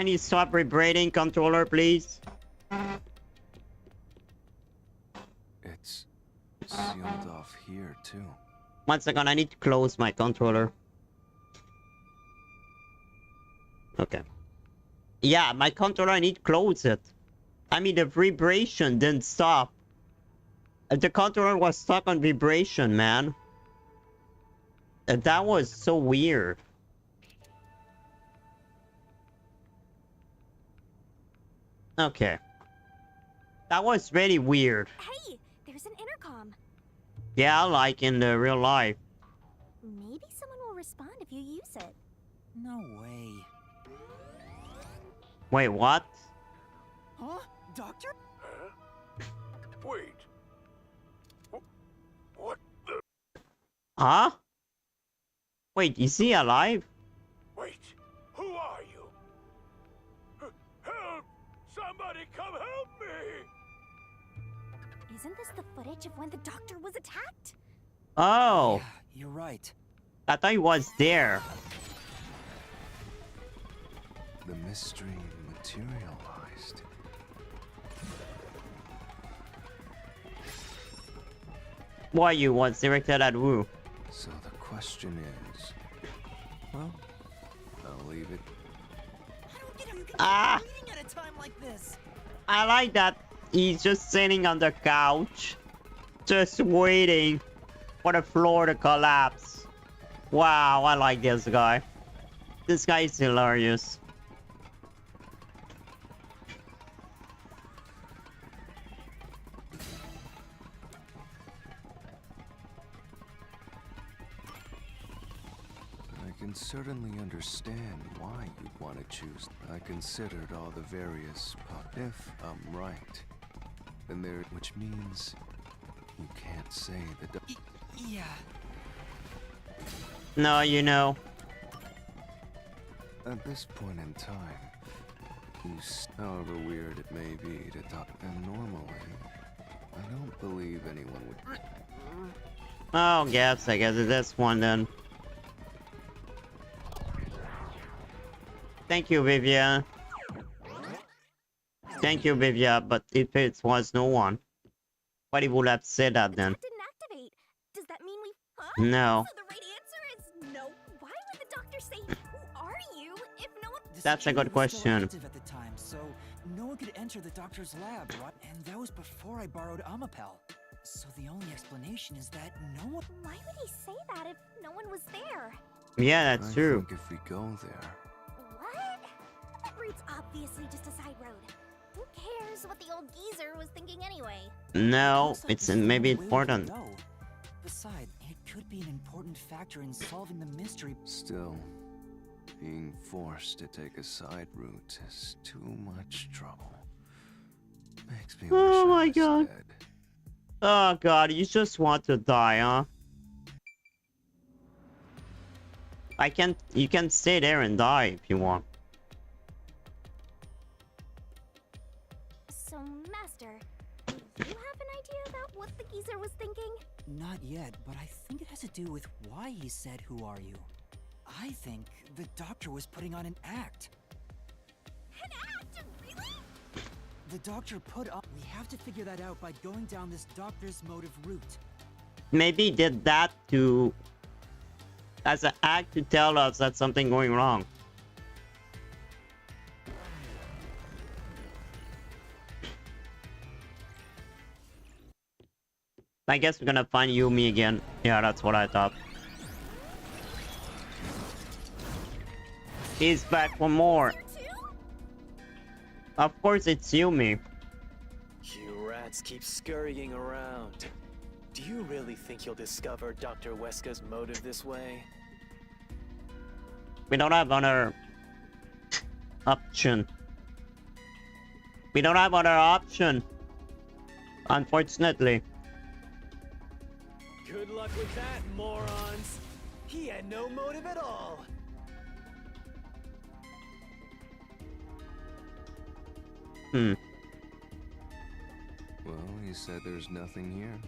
Speaker 4: Can you stop vibrating, controller, please?
Speaker 9: It's sealed off here, too.
Speaker 4: 1 second, I need to close my controller. Okay. Yeah, my controller, I need to close it. I mean, the vibration didn't stop. The controller was stuck on vibration, man. That was so weird. Okay. That was really weird.
Speaker 8: Hey, there's an intercom.
Speaker 4: Yeah, like in the real life.
Speaker 8: Maybe someone will respond if you use it.
Speaker 7: No way.
Speaker 4: Wait, what?
Speaker 14: Huh? Doctor?
Speaker 12: Huh? Wait. What the?
Speaker 4: Huh? Wait, is he alive?
Speaker 12: Wait. Who are you? Help! Somebody come help me!
Speaker 8: Isn't this the footage of when the doctor was attacked?
Speaker 4: Oh.
Speaker 7: Yeah, you're right.
Speaker 4: I thought he was there.
Speaker 9: The mystery materialized.
Speaker 4: Why you was directed at Wu?
Speaker 9: So the question is... Well, I'll leave it.
Speaker 14: I don't get how you can
Speaker 4: Ah!
Speaker 14: keep bleeding at a time like this.
Speaker 4: I like that he's just sitting on the couch, just waiting for the floor to collapse. Wow, I like this guy. This guy is hilarious.
Speaker 9: I can certainly understand why you'd want to choose. I considered all the various if I'm right, then there, which means you can't say the.
Speaker 14: Yeah.
Speaker 4: No, you know.
Speaker 9: At this point in time, however weird it may be to talk, and normally, I don't believe anyone would.
Speaker 4: Oh, guess I guess it's this one then. Thank you, Vivia. Thank you, Vivia, but if it was no one, why would have said that then?
Speaker 8: Didn't activate. Does that mean we? Huh?
Speaker 4: No.
Speaker 8: So the right answer is no. Why would the doctor say, "Who are you?" if no one?
Speaker 4: That's a good question.
Speaker 7: Active at the time, so no one could enter the doctor's lab, right? And that was before I borrowed Amapel. So the only explanation is that no one.
Speaker 8: Why would he say that if no one was there?
Speaker 4: Yeah, that's true.
Speaker 9: I think if we go there.
Speaker 8: What? That route's obviously just a side road. Who cares what the old geezer was thinking anyway?
Speaker 4: No,
Speaker 7: Looks like
Speaker 4: it's
Speaker 7: this is
Speaker 4: maybe
Speaker 7: the way we
Speaker 4: important.
Speaker 7: go. Besides, it could be an important factor in solving the mystery.
Speaker 9: Still, being forced to take a side route is too much trouble. Makes me
Speaker 4: Oh
Speaker 9: wish
Speaker 4: my
Speaker 9: I was
Speaker 4: God.
Speaker 9: dead.
Speaker 4: Oh god, you just want to die, huh? You can stay there and die if you want.
Speaker 8: So, Master, do you have an idea about what the geezer was thinking?
Speaker 7: Not yet, but I think it has to do with why he said, "Who are you?" I think the doctor was putting on an act.
Speaker 8: An act? Really?
Speaker 7: The doctor put on. We have to figure that out by going down this doctor's motive route.
Speaker 4: Maybe he did that to... as an act to tell us that something going wrong. I guess we're gonna find Yumi again. Yeah, that's what I thought. He's back for more. Of course it's Yumi.
Speaker 6: You rats keep scurrying around. Do you really think you'll discover Dr. Weska's motive this way?
Speaker 4: We don't have other option. We don't have other option. Unfortunately.
Speaker 6: Good luck with that, morons! He had no motive at all!
Speaker 4: Hmm.
Speaker 9: Well, he said there's nothing here.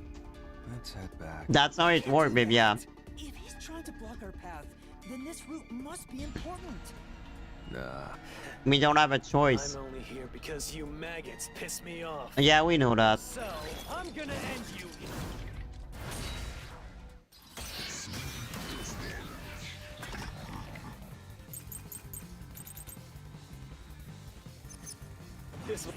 Speaker 9: Let's head back.
Speaker 4: That's how it works, baby. Yeah.
Speaker 14: If he's trying to block our path, then this route must be important.
Speaker 9: Nah.
Speaker 4: We don't have a choice.
Speaker 6: I'm only here because you maggots piss me off.
Speaker 4: Yeah, we know that.
Speaker 6: So, I'm gonna end you here. This one.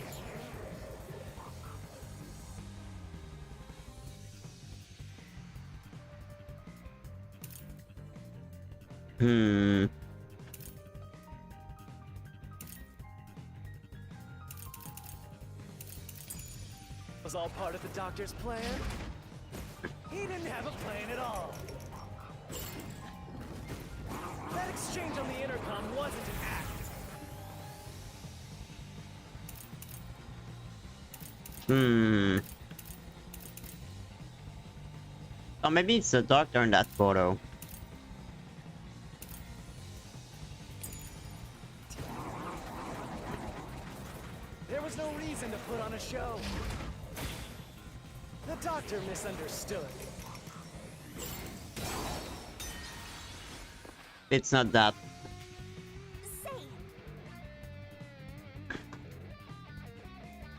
Speaker 6: Was all part of the doctor's plan? He didn't have a plan at all. That exchange on the intercom wasn't an act.
Speaker 4: Oh, maybe it's the doctor in that photo.
Speaker 6: There was no reason to put on a show. The doctor misunderstood.
Speaker 4: It's not that.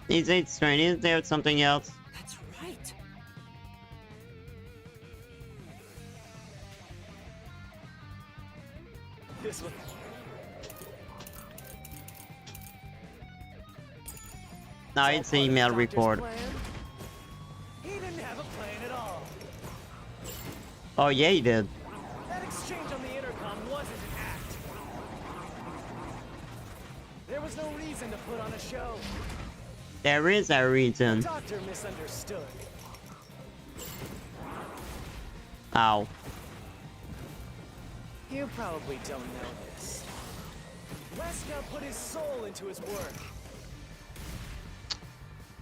Speaker 4: Is it strange? Is there something else?
Speaker 14: That's right.
Speaker 6: This one.
Speaker 4: No, it's the email report.
Speaker 6: He didn't have a plan at all.
Speaker 4: Oh yeah, he did.
Speaker 6: That exchange on the intercom wasn't an act. There was no reason to put on a show.
Speaker 4: There is a reason.
Speaker 6: The doctor misunderstood.
Speaker 4: Ow.
Speaker 6: You probably don't know this. Wesker put his soul into his work.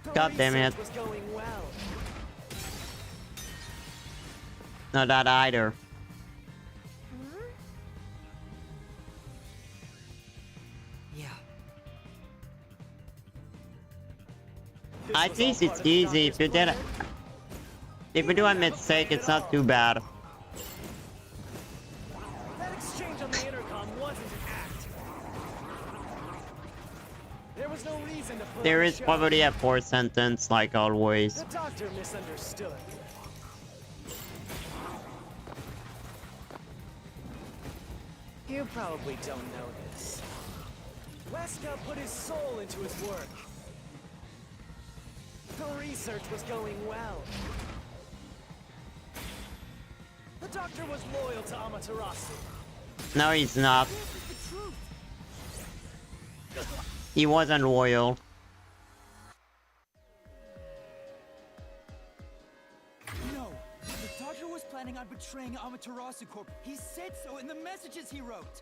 Speaker 6: The
Speaker 4: God damn it.
Speaker 6: research was going well.
Speaker 4: Not that either.
Speaker 14: Yeah.
Speaker 4: I think it's easy. If you did it, if you do a mistake, it's not too bad.
Speaker 6: That exchange on the intercom wasn't an act. There was no reason to put
Speaker 4: There
Speaker 6: on a
Speaker 4: is
Speaker 6: show.
Speaker 4: probably a fourth sentence, like always.
Speaker 6: The doctor misunderstood. You probably don't know this. Wesker put his soul into his work. The research was going well. The doctor was loyal to Amaterasu.
Speaker 4: No, he's not. He wasn't loyal.
Speaker 14: No, the doctor was planning on betraying Amaterasu Corp. He said so in the messages he wrote.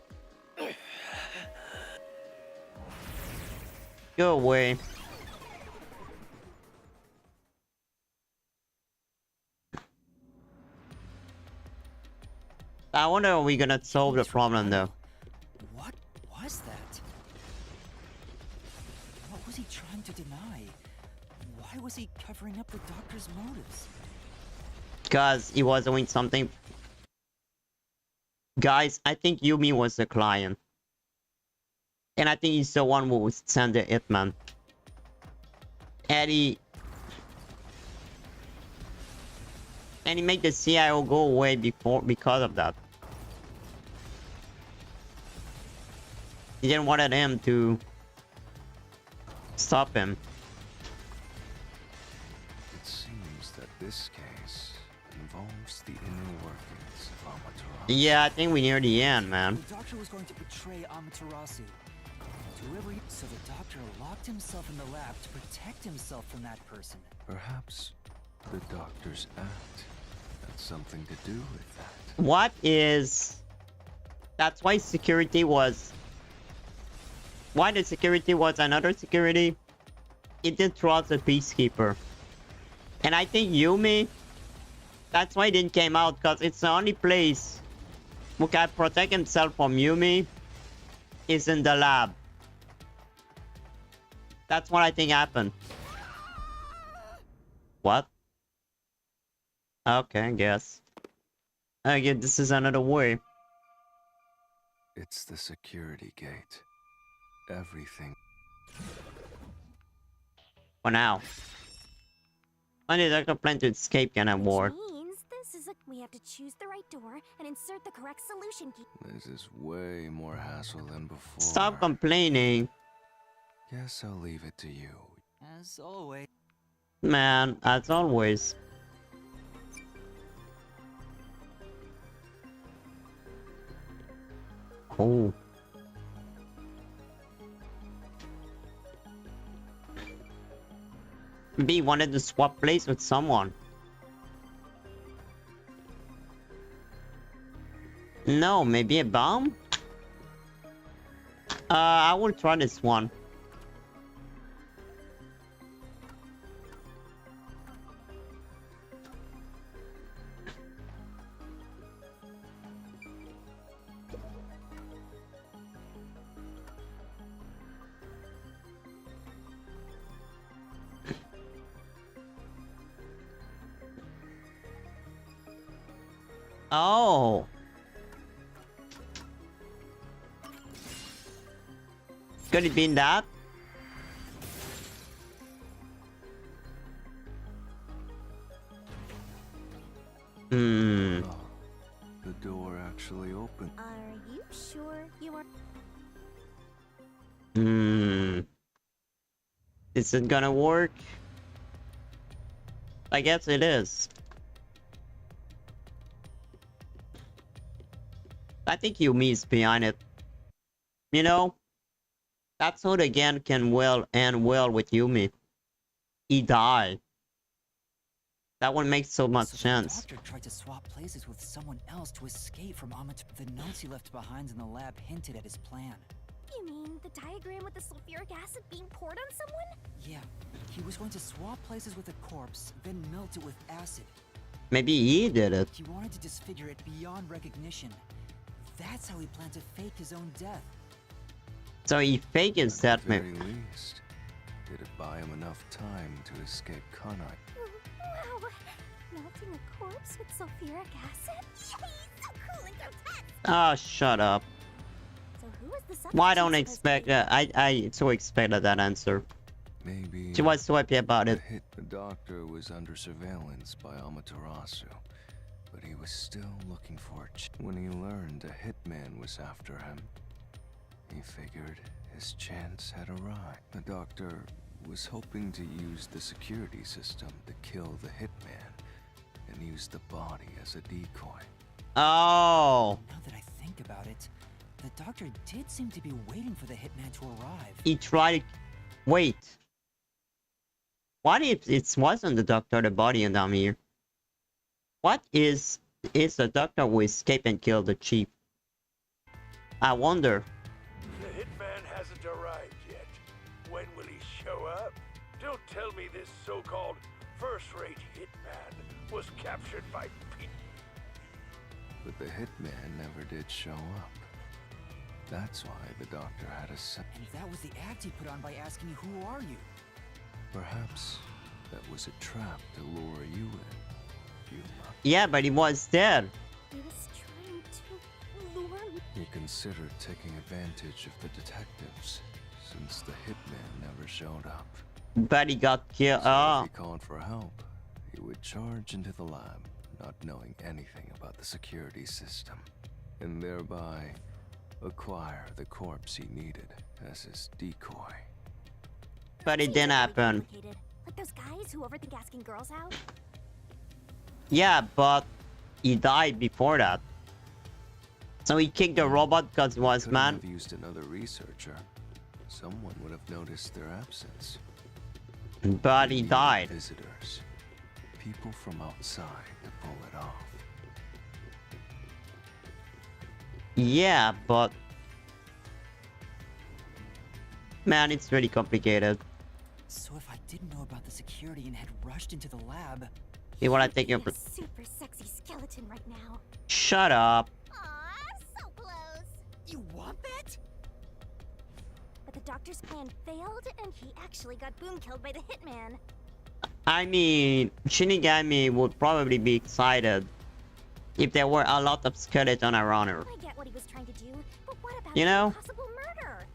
Speaker 4: Go away. I wonder how we're gonna solve the problem though.
Speaker 14: What was that? What was he trying to deny? Why was he covering up the doctor's motives?
Speaker 4: Because he was doing something. Guys, I think Yumi was the client. And I think he's the one who would send the hitman. And he made the CIO go away because of that. He didn't want him to stop him.
Speaker 9: It seems that this case involves the inner workings of Amaterasu.
Speaker 4: Yeah, I think we're near the end, man.
Speaker 14: The doctor was going to betray Amaterasu. So the doctor locked himself in the lab to protect himself from that person.
Speaker 9: Perhaps the doctor's act had something to do with that.
Speaker 4: What is... That's why security was... Why the security was another security? It didn't trust the peacekeeper. And I think Yumi... That's why it didn't came out, because it's the only place who can protect himself from Yumi is in the lab. That's what I think happened. What? Okay, I guess. I guess this is another way.
Speaker 9: It's the security gate. everything.
Speaker 4: For now. When the doctor plan to escape can award.
Speaker 8: Means this is we have to choose the right door and insert the correct solution key.
Speaker 9: This is way more hassle than before.
Speaker 4: Stop complaining.
Speaker 9: Guess I'll leave it to you.
Speaker 14: As always.
Speaker 4: Man, as always. Oh. B wanted to swap place with someone. No, maybe a bomb? I will try this one. Oh. Could it be that? Hmm.
Speaker 9: Oh, the door actually opened.
Speaker 8: Are you sure you are?
Speaker 4: Hmm. Is it gonna work? I guess it is. I think Yumi is behind it. You know, that sword again can well end well with Yumi. He died. That one makes so much sense.
Speaker 7: The doctor tried to swap places with someone else to escape from The notes he left behind in the lab hinted at his plan.
Speaker 8: You mean the diagram with the sulfuric acid being poured on someone?
Speaker 7: Yeah, he was going to swap places with a corpse, then melt it with acid.
Speaker 4: Maybe he did it.
Speaker 7: He wanted to disfigure it beyond recognition. That's how he planned to fake his own death.
Speaker 4: So he faked his death,
Speaker 9: At the
Speaker 4: maybe.
Speaker 9: very least, did it buy him enough time to escape Kanai?
Speaker 8: Wow! Melting a corpse with sulfuric acid? So cool and grotesque!
Speaker 4: Ah, shut up.
Speaker 8: So who was the
Speaker 4: Why don't expect I so expected that answer.
Speaker 9: Maybe
Speaker 4: She was so happy about it.
Speaker 9: the doctor was under surveillance by Amaterasu, but he was still looking for a when he learned a hitman was after him, he figured his chance had arrived. The doctor was hoping to use the security system to kill the hitman and use the body as a decoy.
Speaker 4: Oh.
Speaker 7: Now that I think about it, the doctor did seem to be waiting for the hitman to arrive.
Speaker 4: He tried. Wait. What if it wasn't the doctor, the body and down here? What is the doctor who escaped and killed the chief? I wonder.
Speaker 12: The hitman hasn't arrived yet. When will he show up? Don't tell me this so-called first-rate hitman was captured by Pete.
Speaker 9: But the hitman never did show up. That's why the doctor had a set.
Speaker 7: And that was the act he put on by asking you, who are you?
Speaker 9: Perhaps that was a trap to lure you in, Yuma.
Speaker 4: Yeah, but he was dead.
Speaker 8: He was trying to lure me.
Speaker 9: He considered taking advantage of the detectives, since the hitman never showed up.
Speaker 4: But he got killed.
Speaker 9: So
Speaker 4: Oh.
Speaker 9: if he called for help, he would charge into the lab, not knowing anything about the security system, and thereby acquire the corpse he needed as his decoy.
Speaker 4: But it didn't happen.
Speaker 8: Like those guys who overthink asking girls out?
Speaker 4: Yeah, but he died before that. So he kicked the robot because he was
Speaker 9: Couldn't
Speaker 4: man.
Speaker 9: have used another researcher. Someone would have noticed their absence.
Speaker 4: But he
Speaker 9: Needed
Speaker 4: died.
Speaker 9: Visitors, people from outside to pull it off.
Speaker 4: Yeah, but man, it's really complicated.
Speaker 7: So if I didn't know about the security and had rushed into the lab...
Speaker 4: You wanna take your...
Speaker 8: A super sexy skeleton right now.
Speaker 4: Shut up.
Speaker 8: Aw, so close.
Speaker 7: You want that?
Speaker 8: But the doctor's plan failed, and he actually got boom killed by the hitman.
Speaker 4: I mean, Shinigami would probably be excited if there were a lot of skeleton around her.
Speaker 8: I get what he was trying to do, but what about
Speaker 4: You know?
Speaker 8: possible murder?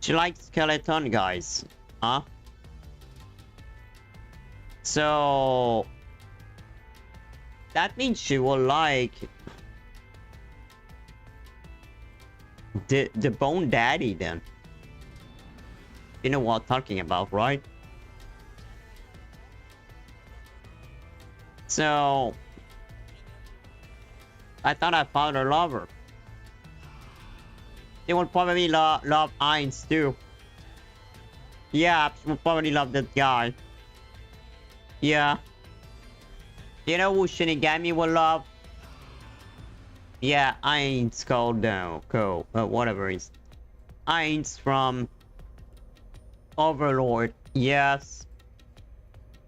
Speaker 4: She likes skeleton guys, huh? So that means she will like the Bone Daddy then. You know what I'm talking about, right? So I thought I found her lover. They would probably love Ainz too. Yeah, she would probably love that guy. Yeah. You know who Shinigami will love? Yeah, Ainz whatever it is. Ainz from Overlord. Yes.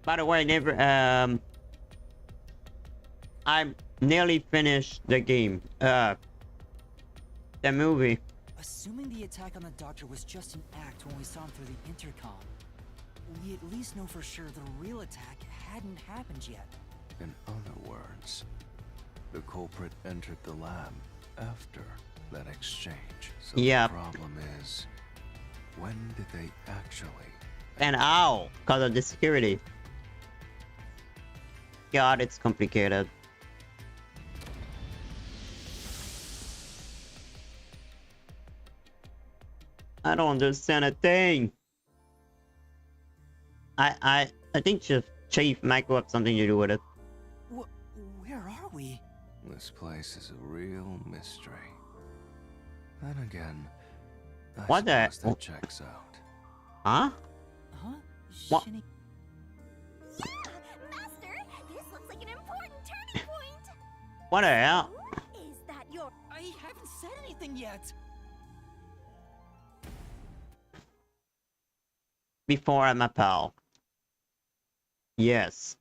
Speaker 4: By the way, I'm nearly finished the game. The movie.
Speaker 14: Assuming the attack on the doctor was just an act when we saw him through the intercom, we at least know for sure the real attack hadn't happened yet.
Speaker 9: In other words, the culprit entered the lab after that exchange. So
Speaker 4: yeah.
Speaker 9: The problem is, when did they actually?
Speaker 4: And ow, because of the security. God, it's complicated. I don't understand a thing. I think Chief might have something to do with it.
Speaker 14: Where are we?
Speaker 9: This place is a real mystery. Then again, I
Speaker 4: what the?
Speaker 9: That checks out.
Speaker 4: Huh?
Speaker 14: Huh?
Speaker 4: What?
Speaker 8: Yeah, Master, this looks like an important turning point.
Speaker 4: What the hell?
Speaker 8: Is that your?
Speaker 14: I haven't said anything yet.
Speaker 4: Before I'm a pal. Yes.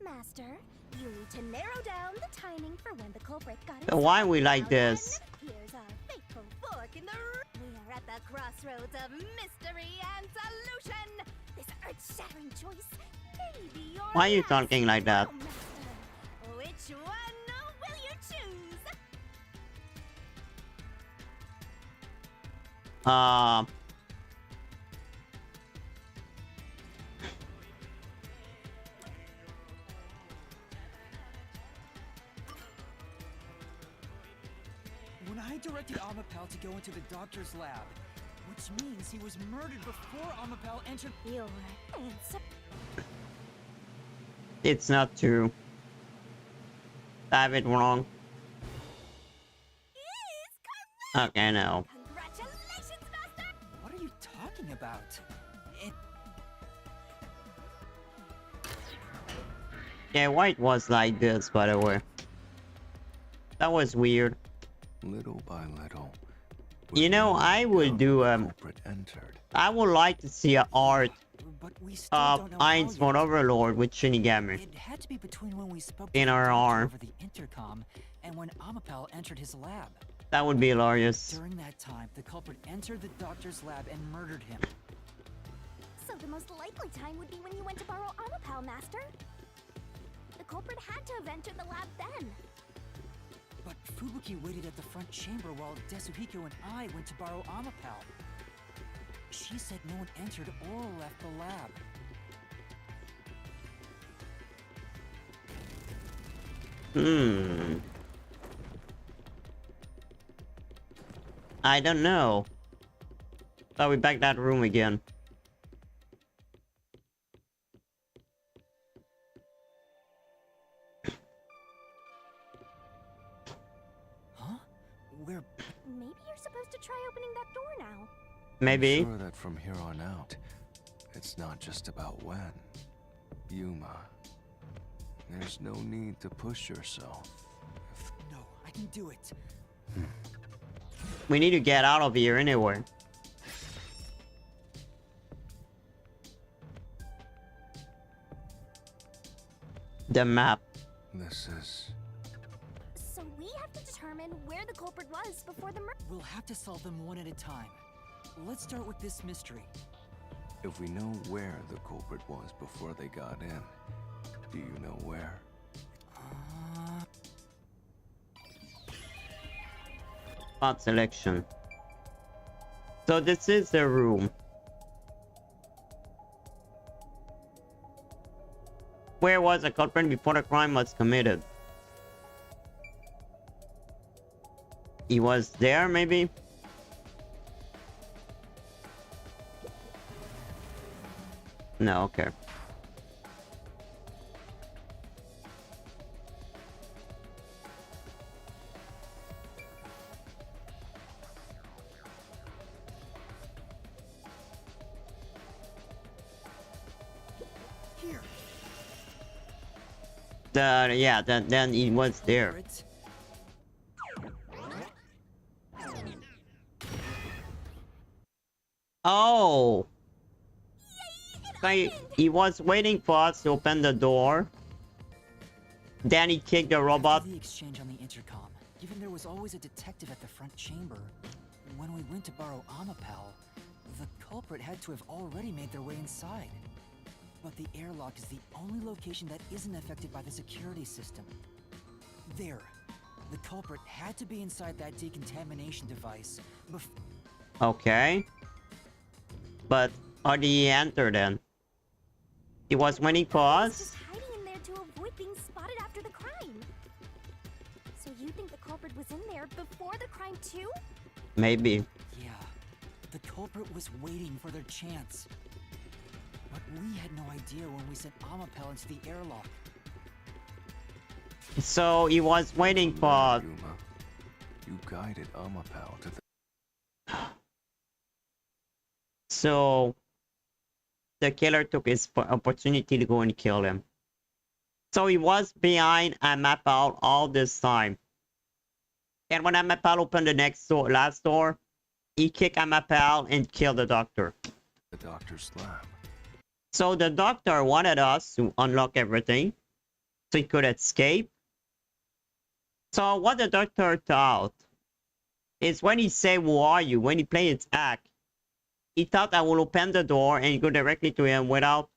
Speaker 8: Master, you need to narrow down the timing for when the culprit got
Speaker 4: So why we like this?
Speaker 8: Here's our fateful fork in the road. We are at the crossroads of mystery and solution. This earth-shattering choice may be your
Speaker 4: Why are you
Speaker 8: last.
Speaker 4: talking like that?
Speaker 8: Now, Master, which one will you choose?
Speaker 14: When I directed Amapel to go into the doctor's lab, which means he was murdered before Amapel entered.
Speaker 8: Your answer.
Speaker 4: It's not true. I have it wrong. Okay, no.
Speaker 8: Congratulations, Master!
Speaker 14: What are you talking about?
Speaker 4: Yeah, White was like this, by the way. That was weird.
Speaker 9: Little by little.
Speaker 4: You know, I would do I would like to see an art of Ainz von Overlord with Shinigami
Speaker 14: It had to be between when we spoke
Speaker 4: in
Speaker 14: to
Speaker 4: our
Speaker 14: the doctor
Speaker 4: arm.
Speaker 14: over the intercom and when Amapel entered his lab.
Speaker 4: That would be hilarious.
Speaker 14: During that time, the culprit entered the doctor's lab and murdered him.
Speaker 8: So the most likely time would be when you went to borrow Amapal, Master. The culprit had to have entered the lab then.
Speaker 14: But Fubuki waited at the front chamber while Desuhiko and I went to borrow Amapel. She said no one entered or left the lab.
Speaker 4: I don't know. So we back that room again.
Speaker 14: Huh? Where?
Speaker 8: Maybe you're supposed to try opening that door now.
Speaker 4: Maybe.
Speaker 9: I'm sure that from here on out, it's not just about when. Yuma, there's no need to push yourself.
Speaker 14: No, I can do it.
Speaker 4: We need to get out of here anyway. The map.
Speaker 9: This is...
Speaker 8: So we have to determine where the culprit was before the murder.
Speaker 14: We'll have to solve them one at a time. Let's start with this mystery.
Speaker 9: If we know where the culprit was before they got in, do you know where?
Speaker 4: Spot selection. So this is the room. Where was the culprit before the crime was committed? He was there, maybe? No, okay.
Speaker 14: Here.
Speaker 4: Yeah, then he was there. Oh! So he was waiting for us to open the door. Then he kicked the robot.
Speaker 14: After the exchange on the intercom, given there was always a detective at the front chamber, when we went to borrow Amapal, the culprit had to have already made their way inside. But the airlock is the only location that isn't affected by the security system. There. The culprit had to be inside that decontamination device
Speaker 4: Okay. But how did he enter then? He was waiting for us?
Speaker 8: Just hiding in there to avoid being spotted after the crime. So you think the culprit was in there before the crime too?
Speaker 4: Maybe.
Speaker 14: Yeah. The culprit was waiting for their chance. But we had no idea when we sent Amapel into the airlock.
Speaker 4: So he was waiting for...
Speaker 9: You guided Amapal to the...
Speaker 4: So... the killer took his opportunity to go and kill him. So he was behind Amapal all this time. And when Amapal opened the last door, he kicked Amapal and killed the doctor.
Speaker 9: The doctor's lab.
Speaker 4: So the doctor wanted us to unlock everything so he could escape. So what the doctor thought is when he say, "Who are you?" when he played his act, he thought I will open the door and go directly to him without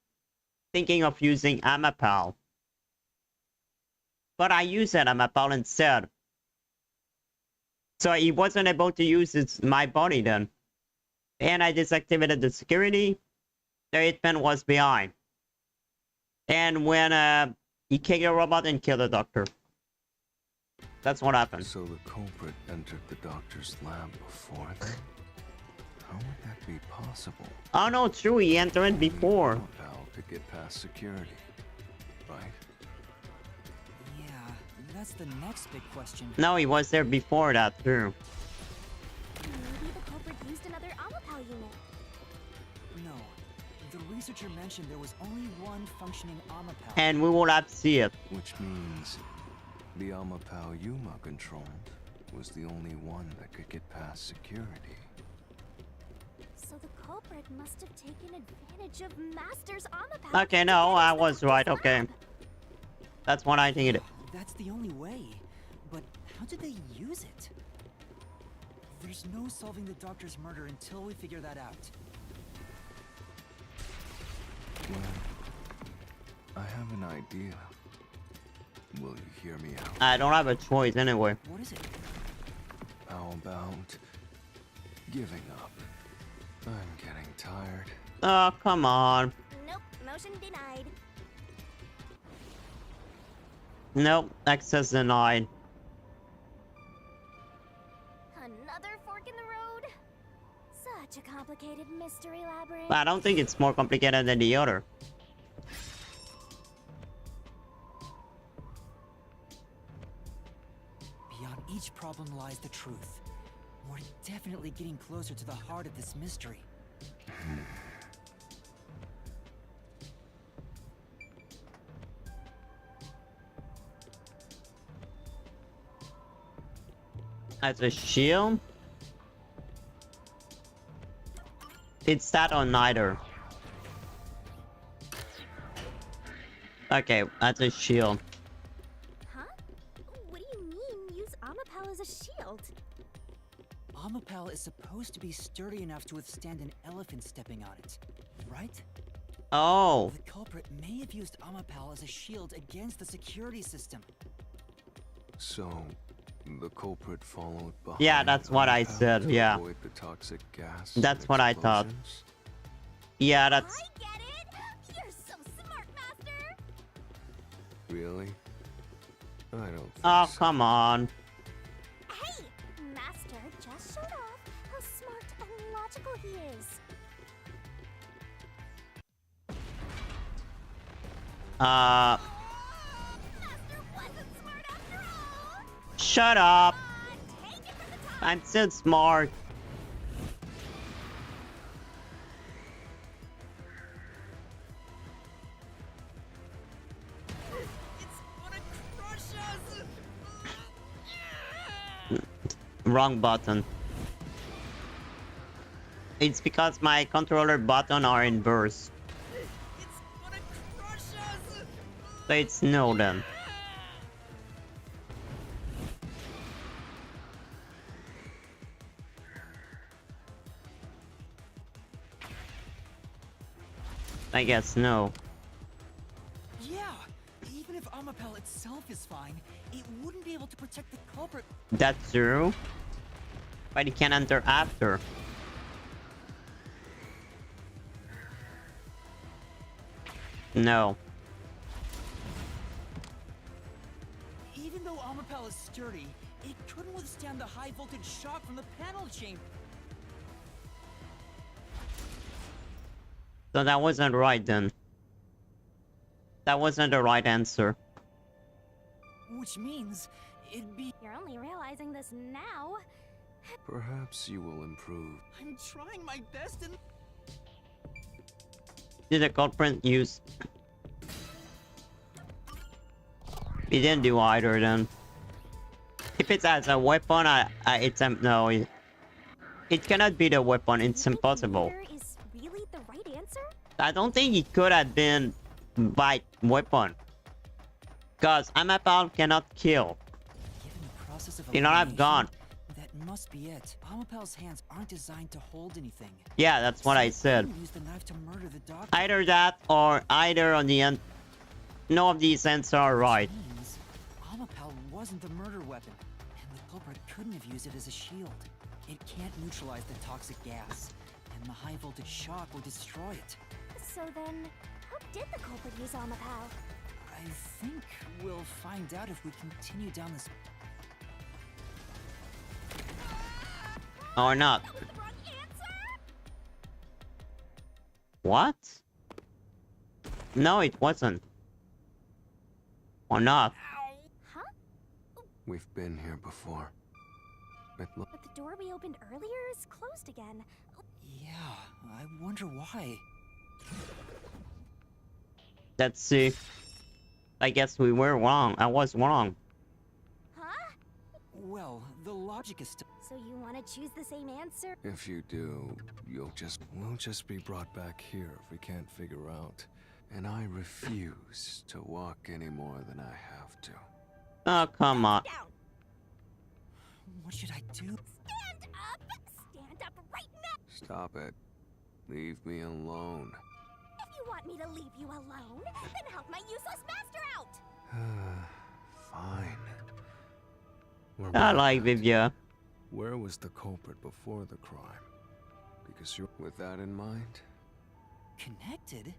Speaker 4: thinking of using Amapal. But I used Amapal instead. So he wasn't able to use my body then. And I deactivated the security. The hitman was behind. And when he kicked the robot and killed the doctor. That's what happened.
Speaker 9: So the culprit entered the doctor's lab before then? How would that be possible?
Speaker 4: Oh no, true, he entered before.
Speaker 9: Amapal could get past security, right?
Speaker 14: Yeah, that's the next big question.
Speaker 4: No, he was there before that, too.
Speaker 8: Maybe the culprit used another Amapal unit.
Speaker 14: No. The researcher mentioned there was only one functioning Amapal.
Speaker 4: And we will have to see it.
Speaker 9: Which means the Amapal Yuma controlled was the only one that could get past security.
Speaker 8: So the culprit must have taken advantage of Master's Amapal.
Speaker 4: Okay, no, I was right, okay. That's what I think it is.
Speaker 14: That's the only way. But how did they use it? There's no solving the doctor's murder until we figure that out.
Speaker 9: Well, I have an idea. Will you hear me out?
Speaker 4: I don't have a choice anyway.
Speaker 14: What is it?
Speaker 9: How about giving up? I'm getting tired.
Speaker 4: Oh, come on.
Speaker 8: Nope, motion denied.
Speaker 4: Nope, access denied.
Speaker 8: Another fork in the road? Such a complicated mystery labyrinth.
Speaker 4: I don't think it's more complicated than the other.
Speaker 14: Beyond each problem lies the truth. We're definitely getting closer to the heart of this mystery.
Speaker 4: As a shield? It's that or neither. Okay, that's a shield.
Speaker 8: Huh? What do you mean, use Amapal as a shield?
Speaker 14: Amapal is supposed to be sturdy enough to withstand an elephant stepping on it, right?
Speaker 4: Oh.
Speaker 14: The culprit may have used Amapal as a shield against the security system.
Speaker 9: So, The culprit followed behind.
Speaker 4: Yeah, that's what I said.
Speaker 9: to
Speaker 4: Yeah.
Speaker 9: avoid the toxic gas
Speaker 4: That's
Speaker 9: and
Speaker 4: what I thought.
Speaker 9: explosions.
Speaker 4: Yeah, that's.
Speaker 8: I get it! You're so smart, Master!
Speaker 9: Really? I don't think
Speaker 4: Oh,
Speaker 9: so.
Speaker 4: come on.
Speaker 8: Hey! Master just showed off how smart and logical he is.
Speaker 4: Shut up. I'm still smart. Wrong button. It's because my controller button are inverse. So it's no then. I guess no.
Speaker 14: Yeah, even if Amapel itself is fine, it wouldn't be able to protect the culprit.
Speaker 4: That's true. But you can enter after. No.
Speaker 14: Even though Amapel is sturdy, it couldn't withstand the high voltage shock from the panel chamber.
Speaker 4: So that wasn't right then. That wasn't the right answer.
Speaker 14: Which means it'd be.
Speaker 8: You're only realizing this now.
Speaker 9: Perhaps you will improve.
Speaker 14: I'm trying my best and.
Speaker 4: Did the culprit use? He didn't do either then. If it's as a weapon, it's no. It cannot be the weapon. It's impossible.
Speaker 8: Is really the right answer?
Speaker 4: I don't think it could have been by weapon. Cause Amapel cannot kill.
Speaker 14: Given the process of
Speaker 4: You know, I've gone.
Speaker 14: That must be it. Amapel's hands aren't designed to hold anything.
Speaker 4: Yeah, that's what I said.
Speaker 14: He used the knife to murder the doctor.
Speaker 4: Either that or either on the end. No of these ends are right.
Speaker 14: Means Amapel wasn't the murder weapon, and the culprit couldn't have used it as a shield. It can't neutralize the toxic gas, and the high voltage shock will destroy it.
Speaker 8: So then, how did the culprit use Amapel?
Speaker 14: I think we'll find out if we continue down this.
Speaker 4: Or not.
Speaker 8: That was the wrong answer!
Speaker 4: What? No, it wasn't. Or not.
Speaker 8: Huh?
Speaker 9: We've been here before.
Speaker 8: But the door we opened earlier is closed again.
Speaker 14: Yeah, I wonder why.
Speaker 4: Let's see. I guess we were wrong. I was wrong.
Speaker 8: Huh?
Speaker 14: Well, the logic is still.
Speaker 8: So you want to choose the same answer?
Speaker 9: If you do, we'll just be brought back here if we can't figure out. And I refuse to walk any more than I have to.
Speaker 4: Oh, come on.
Speaker 8: Down.
Speaker 14: What should I do?
Speaker 8: Stand up! Stand up right now!
Speaker 9: Stop it. Leave me alone.
Speaker 8: If you want me to leave you alone, then help my useless master out!
Speaker 9: Fine. We're
Speaker 4: I
Speaker 9: back
Speaker 4: like
Speaker 9: at-
Speaker 4: Vivia.
Speaker 9: Where was the culprit before the crime? Because you're with that in mind?
Speaker 14: Connected?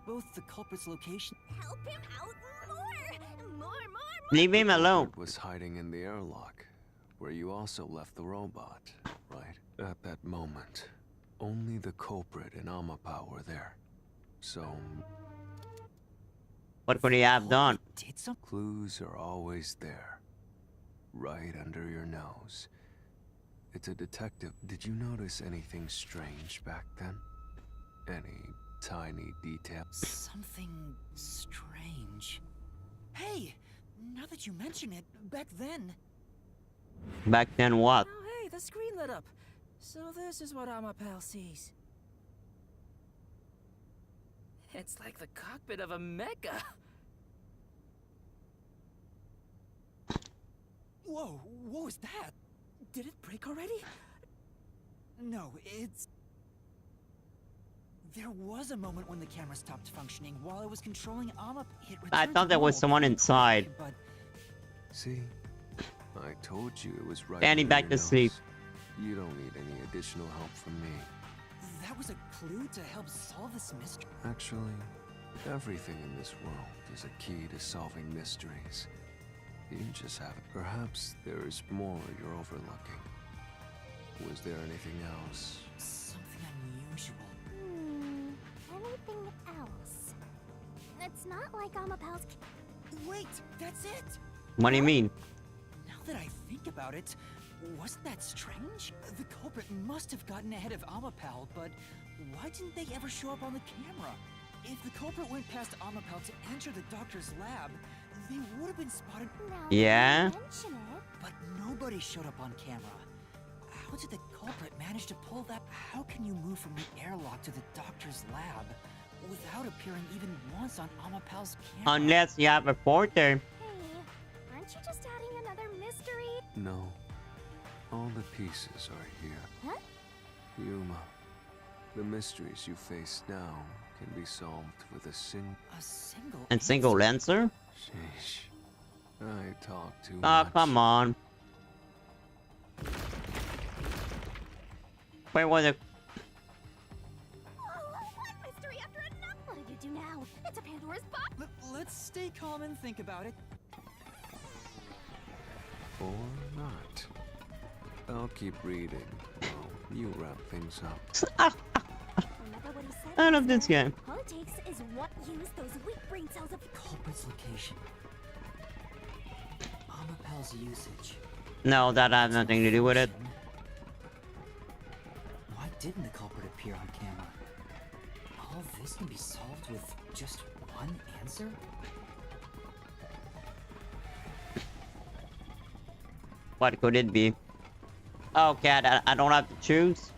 Speaker 14: Both the culprit's location.
Speaker 8: Help him out more!
Speaker 4: Leave him alone.
Speaker 9: Was hiding in the airlock, where you also left the robot, right? At that moment, only the culprit and Amapel were there. So,
Speaker 4: What could he have done?
Speaker 14: Did some
Speaker 9: clues are always there, right under your nose. It's a detective. Did you notice anything strange back then? Any tiny detail?
Speaker 14: something strange. Hey, now that you mention it, back then.
Speaker 4: Back then what?
Speaker 5: Oh, hey, the screen lit up. So this is what Amapel sees. It's like the cockpit of a mecha.
Speaker 14: Whoa, what was that?
Speaker 5: Did it break already?
Speaker 14: No, it's... There was a moment when the camera stopped functioning while I was controlling Amapel.
Speaker 4: I thought there was someone inside.
Speaker 14: But
Speaker 9: See? I told you it was right.
Speaker 4: Fanny
Speaker 9: under
Speaker 4: back
Speaker 9: your
Speaker 4: to
Speaker 9: nose.
Speaker 4: sleep.
Speaker 9: You don't need any additional help from me.
Speaker 14: That was a clue to help solve this mystery.
Speaker 9: Actually, everything in this world is a key to solving mysteries. You just haven't. Perhaps there is more you're overlooking. Was there anything else?
Speaker 14: Something unusual.
Speaker 8: Anything else? It's not like Amapel's.
Speaker 14: Wait, that's it!
Speaker 4: What do you mean?
Speaker 14: Now that I think about it, wasn't that strange? The culprit must have gotten ahead of Amapel, but why didn't they ever show up on the camera? If the culprit went past Amapel to enter the doctor's lab, they would have been spotted.
Speaker 4: Yeah?
Speaker 14: But nobody showed up on camera. How did the culprit manage to pull that? How can you move from the airlock to the doctor's lab without appearing even once on Amapel's camera?
Speaker 4: Unless you have a porter.
Speaker 8: Hey, aren't you just adding another mystery?
Speaker 9: No. All the pieces are here.
Speaker 8: Huh?
Speaker 9: Yuma, the mysteries you face now can be solved with a
Speaker 4: single answer?
Speaker 9: Sheesh. I talk too
Speaker 4: Oh,
Speaker 9: much.
Speaker 4: come on. Where was it?
Speaker 8: One mystery after another. What did you do now? It's a Pandora's box.
Speaker 14: Let's stay calm and think about it.
Speaker 9: Or not. I'll keep reading. Well, you wrap things up.
Speaker 8: Remember what he said?
Speaker 4: I love this guy.
Speaker 8: All it takes is what use those weak brain cells of
Speaker 14: Culprit's location. Amapel's usage.
Speaker 4: No, that has nothing to do with it.
Speaker 14: Why didn't the culprit appear on camera? All this can be solved with just one answer?
Speaker 4: What could it be? Okay, I don't have to choose.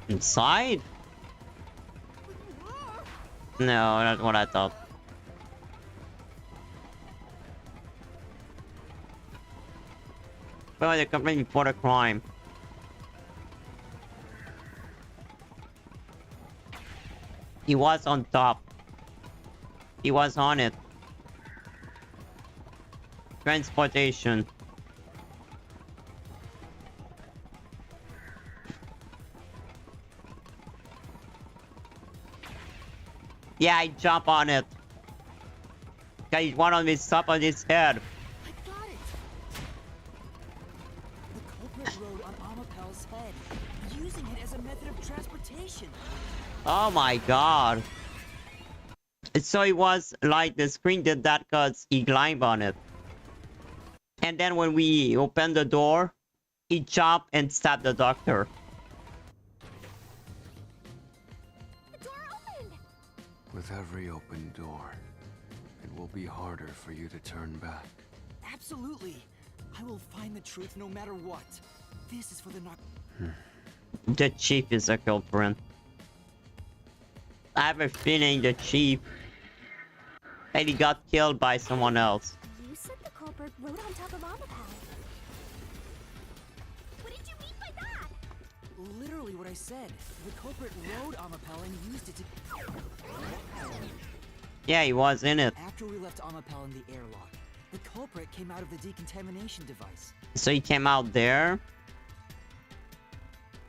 Speaker 4: Inside? No, that's what I thought. Well, the company for the crime. He was on top. He was on it. Transportation. Yeah, I jump on it. Okay, one on his top on his head.
Speaker 14: I got it! The culprit rode on Amapel's head, using it as a method of transportation.
Speaker 4: Oh my god. So it was like the screen did that because he climbed on it. And then when we opened the door, he jumped and stabbed the doctor.
Speaker 9: With every open door, it will be harder for you to turn back.
Speaker 14: Absolutely. I will find the truth no matter what. This is for the knock.
Speaker 4: The chief is a culprit. I have a feeling the chief and he got killed by someone else.
Speaker 8: You said the culprit rode on top of Amapel. What did you mean by that?
Speaker 14: Literally what I said. The culprit rode Amapel and used it to...
Speaker 4: Yeah, he was in it.
Speaker 14: After we left Amapel in the airlock, the culprit came out of the decontamination device.
Speaker 4: So he came out there.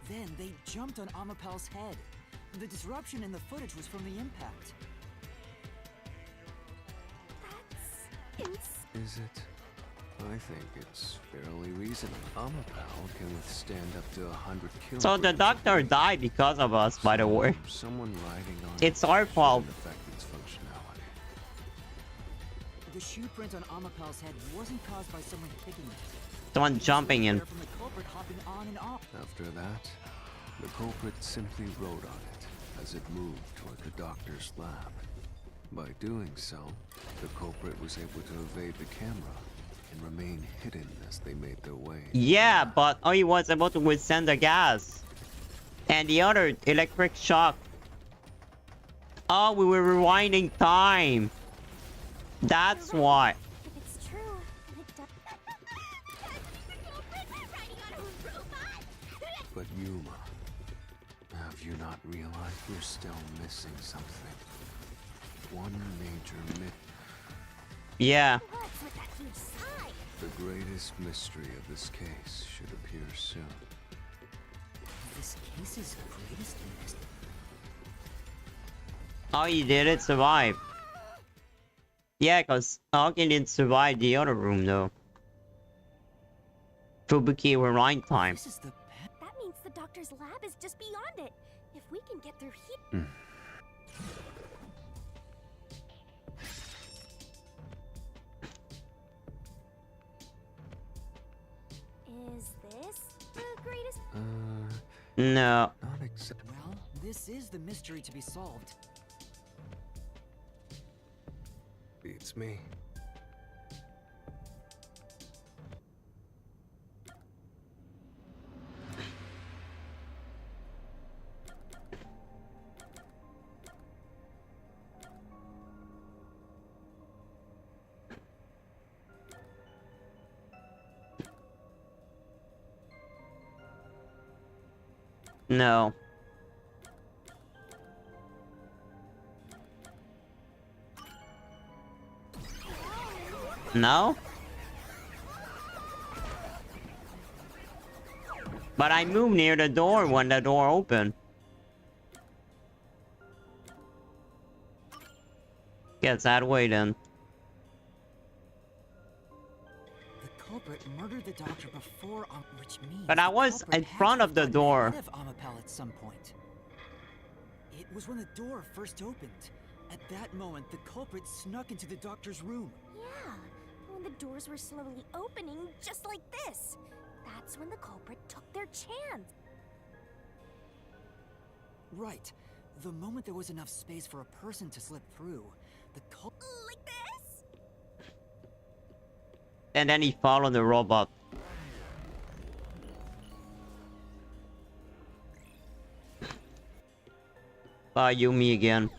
Speaker 14: Then they jumped on Amapel's head. The disruption in the footage was from the impact.
Speaker 9: Is it? I think it's fairly reasonable. Amapel can withstand up to 100 kilograms.
Speaker 4: So the doctor died because of us, by the way.
Speaker 9: Someone riding on
Speaker 4: It's our fault.
Speaker 9: affect its functionality.
Speaker 14: The shoe print on Amapel's head wasn't caused by someone kicking it.
Speaker 4: Someone jumping in.
Speaker 14: From the culprit hopping on and off.
Speaker 9: After that, the culprit simply rode on it as it moved toward the doctor's lab. By doing so, the culprit was able to evade the camera and remain hidden as they made their way.
Speaker 4: Yeah, but he was able to withstand the gas. And the other electric shock. Oh, we were rewinding time. That's why.
Speaker 8: If it's true, it does. The culprit riding on a robot.
Speaker 9: But Yuma, have you not realized you're still missing something? One major
Speaker 4: Yeah.
Speaker 8: What's with that huge sigh?
Speaker 9: The greatest mystery of this case should appear soon.
Speaker 7: This case's greatest mystery.
Speaker 4: Oh, he did it survive. Yeah, because Aoki didn't survive the other room though. Fubuki were right time.
Speaker 8: That means the doctor's lab is just beyond it. If we can get through here. Is this the greatest?
Speaker 4: No.
Speaker 9: Not exactly.
Speaker 7: Well, this is the mystery to be solved.
Speaker 9: Beats me.
Speaker 4: No. No? But I moved near the door when the door opened. Guess that way then.
Speaker 7: The culprit murdered the doctor before, which means.
Speaker 4: But I was in front of the door.
Speaker 7: Of Amapel at some point. It was when the door first opened. At that moment, the culprit snuck into the doctor's room.
Speaker 8: Yeah, when the doors were slowly opening, just like this. That's when the culprit took their chance.
Speaker 7: Right. The moment there was enough space for a person to slip through, the culprit.
Speaker 8: Like this?
Speaker 4: And then he followed the robot. Yumi again.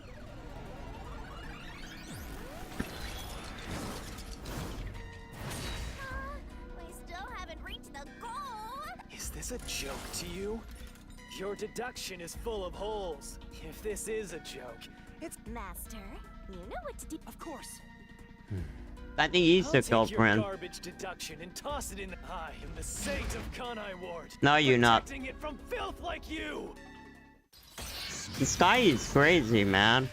Speaker 8: We still haven't reached the goal.
Speaker 6: Is this a joke to you? Your deduction is full of holes. If this is a joke, it's...
Speaker 8: Master, you know what to do.
Speaker 7: Of course.
Speaker 4: I think he's the
Speaker 6: I'll take your
Speaker 4: culprit.
Speaker 6: garbage deduction and toss it in. I am the saint of Kanai Ward.
Speaker 4: No, you're not.
Speaker 6: Protecting it from filth like you.
Speaker 4: This guy is crazy, man.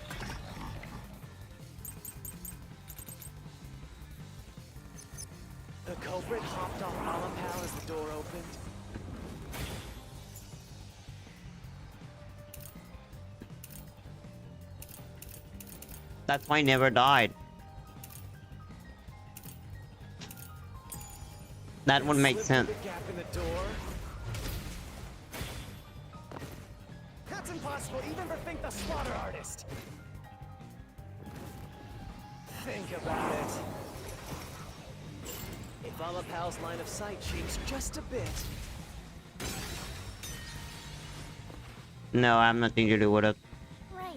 Speaker 6: The culprit hopped off Amapal as the door opened.
Speaker 4: That's why he never died. That would make sense.
Speaker 6: The gap in the door. That's impossible, even for Think the Slaughter Artist. Think about it. If Amapal's line of sight changed just a bit.
Speaker 4: No, I have nothing to do with it.
Speaker 8: Right.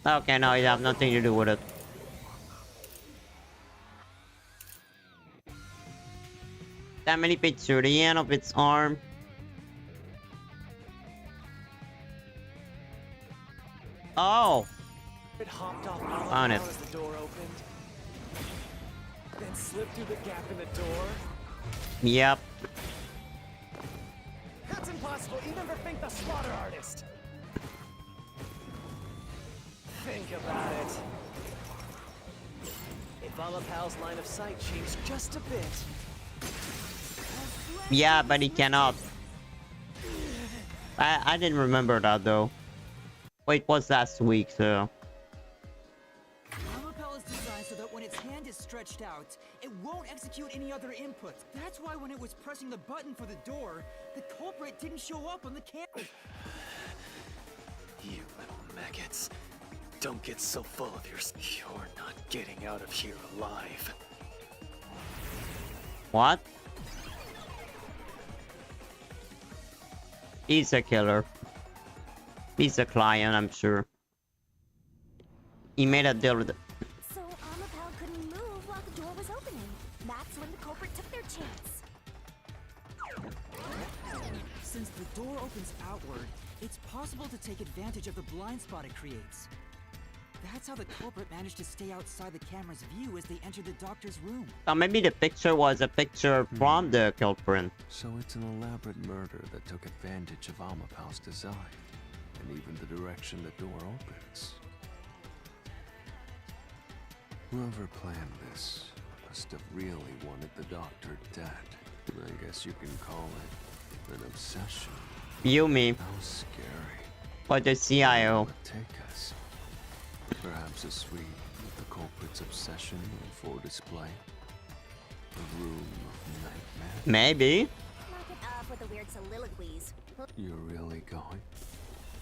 Speaker 4: Okay, no, you have nothing to do with it. That many bits to the end of its arm. Oh!
Speaker 6: It hopped off
Speaker 4: On it.
Speaker 6: Amapal as the door opened. Then slipped through the gap in the door.
Speaker 4: Yep.
Speaker 6: That's impossible, even for Think the Slaughter Artist. Think about it. If Amapal's line of sight changed just a bit.
Speaker 4: Yeah, but he cannot. I didn't remember that though. Wait, was last week, so.
Speaker 7: Amapel is designed so that when its hand is stretched out, it won't execute any other input. That's why when it was pressing the button for the door, the culprit didn't show up on the camera.
Speaker 6: You little maggots. Don't get so full of yours. You're not getting out of here alive.
Speaker 4: What? He's a killer. He's a client, I'm sure. He made a deal with it.
Speaker 8: So Amapal couldn't move while the door was opening. That's when the culprit took chance.
Speaker 14: Since the door opens outward, it's possible to take advantage of the blind spot it creates. That's how the culprit managed to stay outside the camera's view as they entered the doctor's room.
Speaker 4: Maybe the picture was a picture from the culprit.
Speaker 9: So it's an elaborate murder that took advantage of Amapal's design, and even the direction the door opens. Whoever planned this must have really wanted the doctor dead. I guess you can call it an obsession.
Speaker 4: You me.
Speaker 9: How scary.
Speaker 4: But the CIO.
Speaker 9: Where will it take us? Perhaps a suite with the culprit's obsession on full display. A room of nightmares.
Speaker 4: Maybe.
Speaker 8: Knock it off with the weird soliloquies.
Speaker 9: You're really going?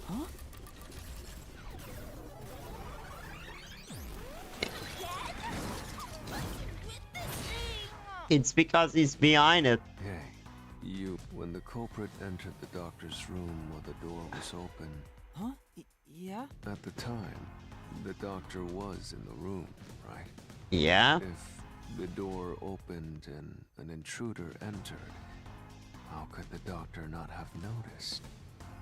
Speaker 14: Huh?
Speaker 4: It's because he's behind it.
Speaker 9: Hey, you. When the culprit entered the doctor's room while the door was open.
Speaker 14: Huh? Yeah?
Speaker 9: At the time, the doctor was in the room, right?
Speaker 4: Yeah.
Speaker 9: If the door opened and an intruder entered, how could the doctor not have noticed?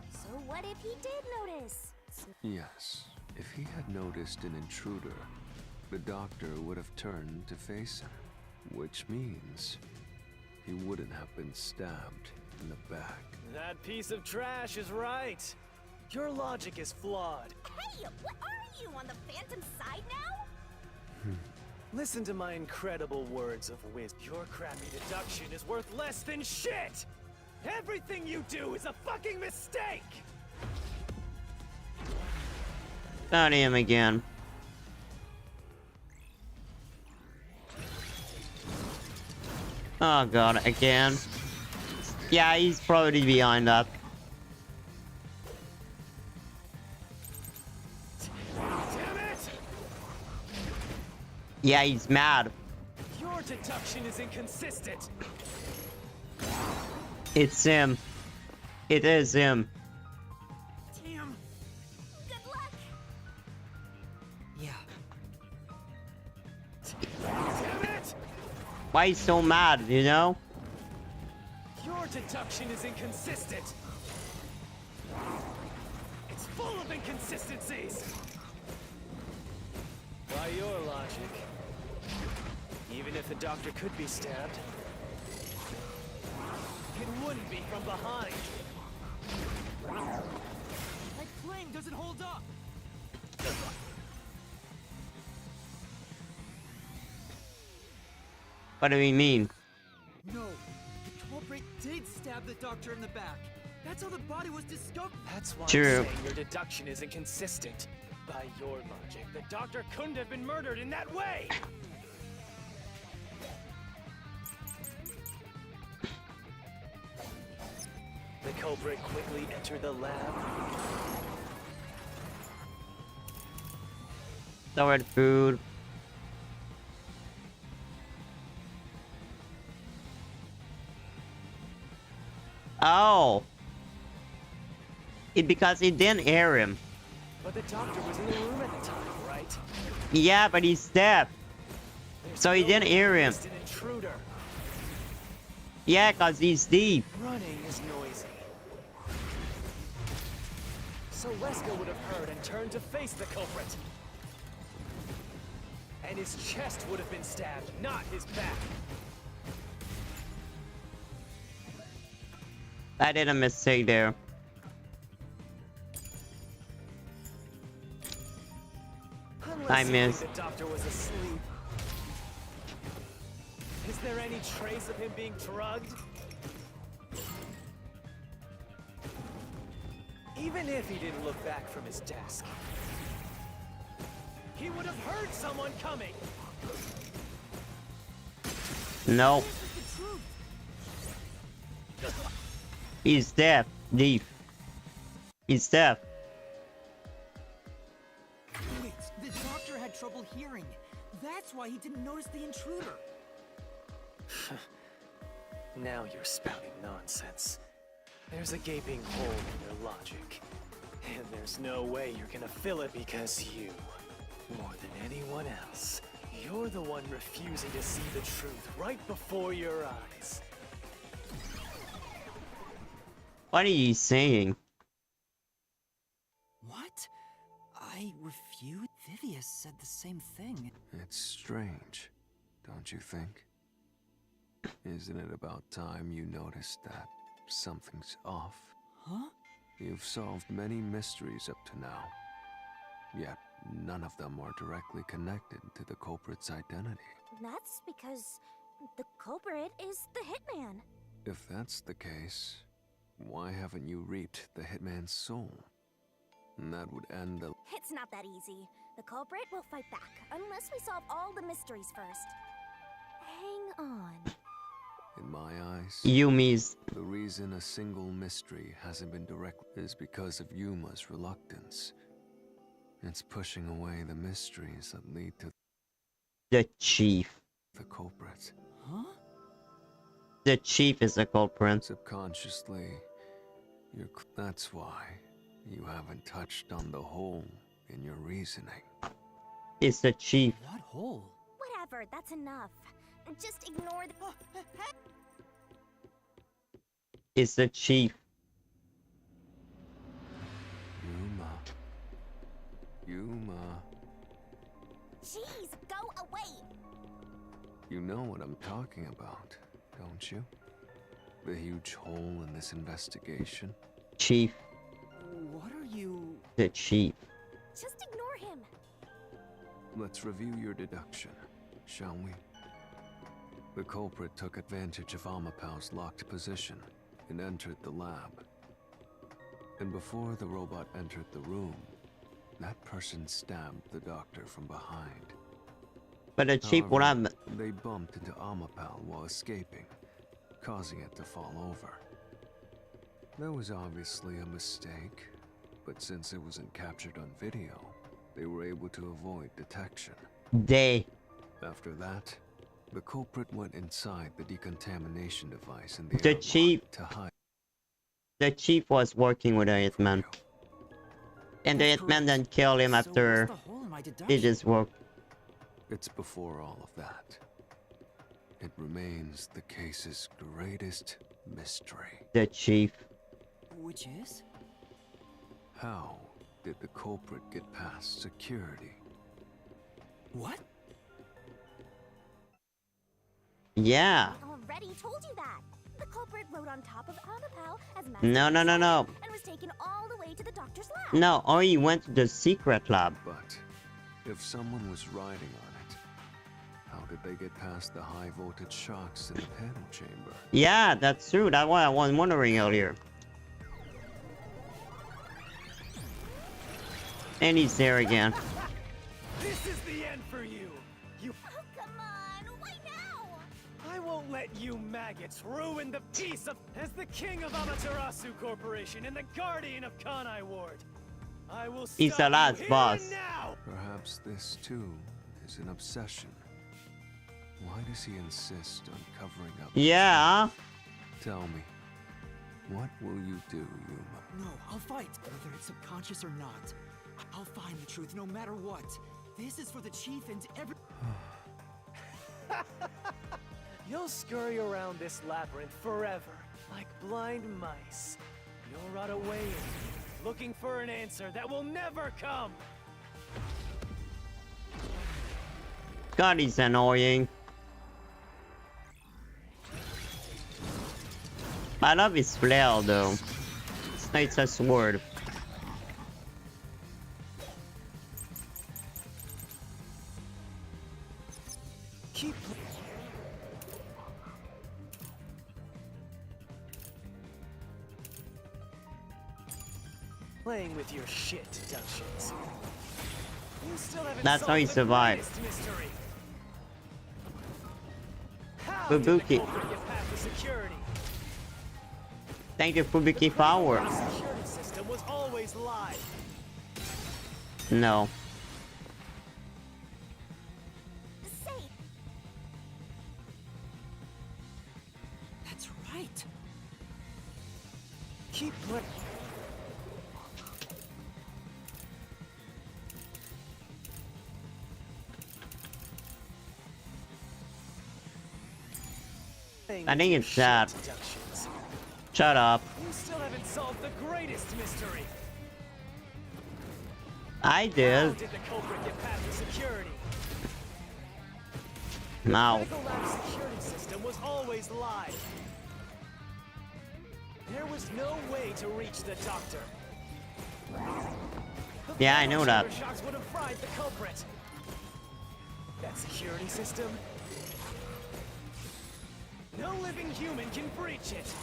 Speaker 8: So what if he did notice?
Speaker 9: Yes, if he had noticed an intruder, the doctor would have turned to face him. Which means he wouldn't have been stabbed in the back.
Speaker 6: That piece of trash is right. Your logic is flawed.
Speaker 8: Hey, what are you, on the Phantom side now?
Speaker 6: Listen to my incredible words of wisdom. Your crappy deduction is worth less than shit! Everything you do is a fucking mistake!
Speaker 4: Not him again. Oh god, again. Yeah, he's probably behind that.
Speaker 6: Damn it!
Speaker 4: Yeah, he's mad.
Speaker 6: Your deduction is inconsistent.
Speaker 4: It's him. It is him.
Speaker 6: Damn.
Speaker 8: Good luck.
Speaker 14: Yeah.
Speaker 6: Damn it!
Speaker 4: Why he's so mad, you know?
Speaker 6: Your deduction is inconsistent. It's full of inconsistencies. By your logic, even if the doctor could be stabbed, it wouldn't be from behind.
Speaker 14: My claim doesn't hold up.
Speaker 4: What do we mean?
Speaker 14: No, the culprit did stab the doctor in the back. That's how the body was discovered.
Speaker 6: That's why
Speaker 4: True.
Speaker 6: I'm saying your deduction is inconsistent. By your logic, the doctor couldn't have been murdered in that way. The culprit quickly entered the lab.
Speaker 4: Stored food. Oh. It because it didn't hear him.
Speaker 6: But the doctor was in the room at the time, right?
Speaker 4: Yeah, but he's deaf. So he didn't hear him.
Speaker 6: An intruder.
Speaker 4: Yeah, cause he's deep.
Speaker 6: Running is noisy. So Wesker would have heard and turned to face the culprit. And his chest would have been stabbed, not his back.
Speaker 4: I did a mistake there. I missed.
Speaker 6: The doctor was asleep. Is there any trace of him being drugged? Even if he didn't look back from his desk, he would have heard someone coming.
Speaker 4: No. He's deaf. Deep. He's deaf.
Speaker 14: Wait, the doctor had trouble hearing. That's why he didn't notice the intruder.
Speaker 6: Now you're spouting nonsense. There's a gaping hole in your logic. And there's no way you're gonna fill it because you, more than anyone else, You're the one refusing to see the truth right before your eyes.
Speaker 4: What are you saying?
Speaker 7: What? I refuse? Vivius said the same thing.
Speaker 9: It's strange, don't you think? Isn't it about time you noticed that something's off?
Speaker 7: Huh?
Speaker 9: You've solved many mysteries up to now, yet none of them are directly connected to the culprit's identity.
Speaker 8: That's because the culprit is the hitman.
Speaker 9: If that's the case, why haven't you reaped the hitman's soul? And that would end the...
Speaker 8: It's not that easy. The culprit will fight back, unless we solve all the mysteries first. Hang on.
Speaker 9: In my eyes,
Speaker 4: Yumi's.
Speaker 9: The reason a single mystery hasn't been direct is because of Yuma's reluctance. It's pushing away the mysteries that lead to
Speaker 4: The chief.
Speaker 9: the culprit.
Speaker 7: Huh?
Speaker 4: The chief is the culprit.
Speaker 9: Subconsciously, that's why you haven't touched on the hole in your reasoning.
Speaker 4: It's the chief.
Speaker 7: What hole?
Speaker 8: Whatever, that's enough. Just ignore the...
Speaker 4: It's the chief.
Speaker 9: Yuma.
Speaker 8: Jeez, go away!
Speaker 9: You know what I'm talking about, don't you? The huge hole in this investigation.
Speaker 4: Chief.
Speaker 7: What are you...
Speaker 4: The chief.
Speaker 8: Just ignore him.
Speaker 9: Let's review your deduction, shall we? The culprit took advantage of Amapau's locked position and entered the lab. And before the robot entered the room, that person stabbed the doctor from behind.
Speaker 4: But the chief would have...
Speaker 9: They bumped into Amapau while escaping, causing it to fall over. That was obviously a mistake, but since it wasn't captured on video, they were able to avoid detection. After that, the culprit went inside the decontamination device in the
Speaker 4: chief
Speaker 9: to hide.
Speaker 4: The chief was working with a hitman. And the hitman then killed him after did his work.
Speaker 9: It's before all of that. It remains the case's greatest mystery.
Speaker 4: The chief.
Speaker 7: Which is?
Speaker 9: How did the culprit get past security?
Speaker 7: What?
Speaker 4: Yeah.
Speaker 8: I already told you that. The culprit rode on top of Amapau as
Speaker 4: No.
Speaker 8: and was taken all the way to the doctor's lab.
Speaker 4: No, or he went to the secret lab.
Speaker 9: But if someone was riding on it, how did they get past the high voltage shocks in the panel chamber?
Speaker 4: Yeah, that's true. That's why I was wondering earlier. And he's there again.
Speaker 6: This is the end for you.
Speaker 8: Oh, come on. Why now?
Speaker 6: I won't let you maggots ruin the peace of... As the king of Amaterasu Corporation and the guardian of Kanai Ward, I will stop
Speaker 4: He's the last
Speaker 6: you
Speaker 4: boss.
Speaker 6: here and now.
Speaker 9: Perhaps this too is an obsession. Why does he insist on covering up?
Speaker 4: Yeah.
Speaker 9: Tell me, what will you do, Yuma?
Speaker 7: No, I'll fight. Whether it's subconscious or not. I'll find the truth no matter what. This is for the chief and every...
Speaker 6: You'll scurry around this labyrinth forever, like blind mice. You'll rot away in it, looking for an answer that will never come.
Speaker 4: God, he's annoying. I love his flail though. It's a sword.
Speaker 6: Keep playing with your shit deductions. You still haven't
Speaker 4: That's how
Speaker 6: solved
Speaker 4: he
Speaker 6: the
Speaker 4: survived.
Speaker 6: greatest mystery. How did the
Speaker 4: Fubuki.
Speaker 6: culprit get past the security?
Speaker 4: Thank you, Fubuki Power.
Speaker 6: The security system was always live.
Speaker 4: No.
Speaker 7: That's right.
Speaker 6: Keep playing. thing
Speaker 4: I
Speaker 6: with
Speaker 4: think
Speaker 6: your
Speaker 4: it's
Speaker 6: shit
Speaker 4: that.
Speaker 6: deductions.
Speaker 4: Shut up.
Speaker 6: You still haven't solved the greatest mystery.
Speaker 4: I
Speaker 6: How
Speaker 4: did.
Speaker 6: did the culprit get past the security?
Speaker 4: Now.
Speaker 6: The Critical Lab security system was always live. There was no way to reach the doctor. The
Speaker 4: Yeah, I know that.
Speaker 6: chamber shocks would have fried the culprit. That security system? No living human can breach it.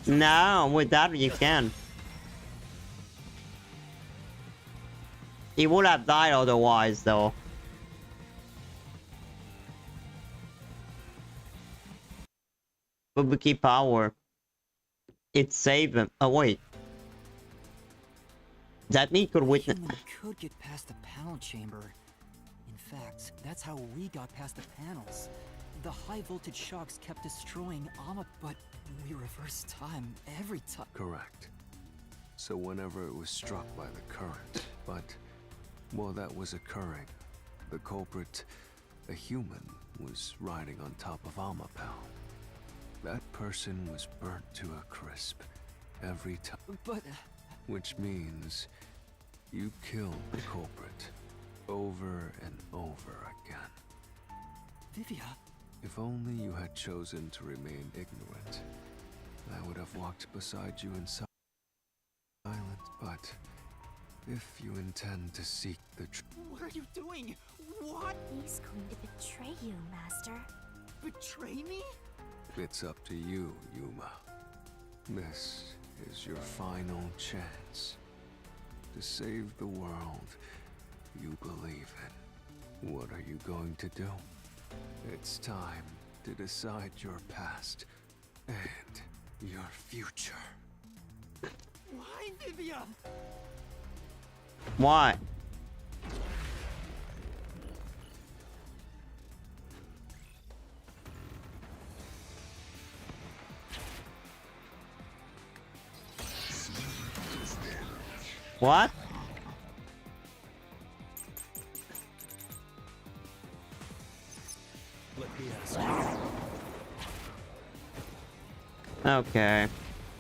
Speaker 4: No, with that you can. He would have died otherwise, though. Bubuki power. It saved him. Oh wait. That me could witness.
Speaker 14: Human could get past the panel chamber. In fact, that's how we got past the panels. The high voltage shocks kept destroying Ama, but we reversed time every time.
Speaker 9: Correct. So whenever it was struck by the current, but while that was occurring, the culprit, a human, was riding on top of Amapal. That person was burnt to a crisp every time.
Speaker 14: But...
Speaker 9: Which means you killed the culprit over and over again.
Speaker 14: Vivia...
Speaker 9: If only you had chosen to remain ignorant, I would have walked beside you in silence. But if you intend to seek the truth...
Speaker 11: What are you doing? What?
Speaker 8: He's going to betray you, Master.
Speaker 11: Betray me?
Speaker 9: It's up to you, Yuma. This is your final chance to save the world you believe in. What are you going to do? It's time to decide your past and your future.
Speaker 11: Why, Vivia?
Speaker 4: Why? What?
Speaker 6: Let me ask you.
Speaker 4: Okay.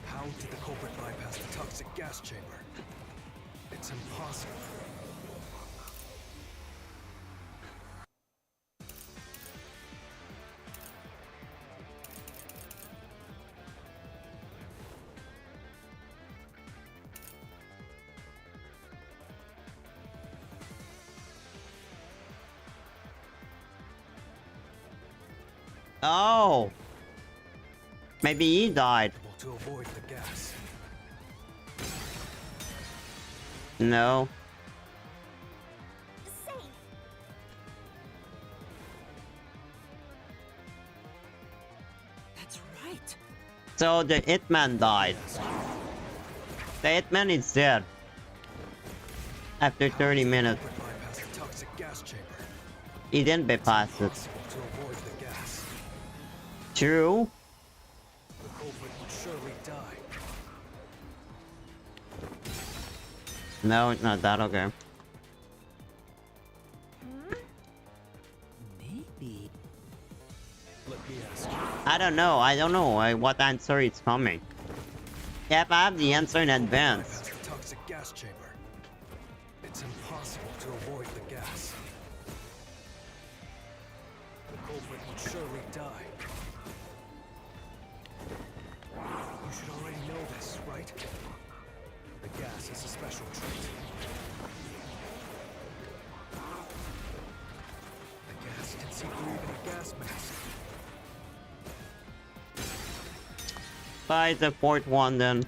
Speaker 6: How did the culprit bypass the toxic gas chamber? It's impossible.
Speaker 4: Oh. Maybe he died.
Speaker 6: To avoid the gas.
Speaker 4: No.
Speaker 14: That's right.
Speaker 4: So the Hitman died. The Hitman is dead. After 30 minutes.
Speaker 6: Bypass the toxic gas chamber.
Speaker 4: He didn't bypass it.
Speaker 6: To avoid the gas.
Speaker 4: True.
Speaker 6: The culprit would surely die.
Speaker 4: No, it's not that okay.
Speaker 14: Maybe.
Speaker 6: Let me ask you.
Speaker 4: I don't know. I don't know what answer is coming. If I have the answer in advance.
Speaker 6: Bypass the toxic gas chamber. It's impossible to avoid the gas. The culprit would surely die. You should already know this, right? The gas is a special trait. The gas can see through even a gas mask.
Speaker 4: Buy the fourth one then.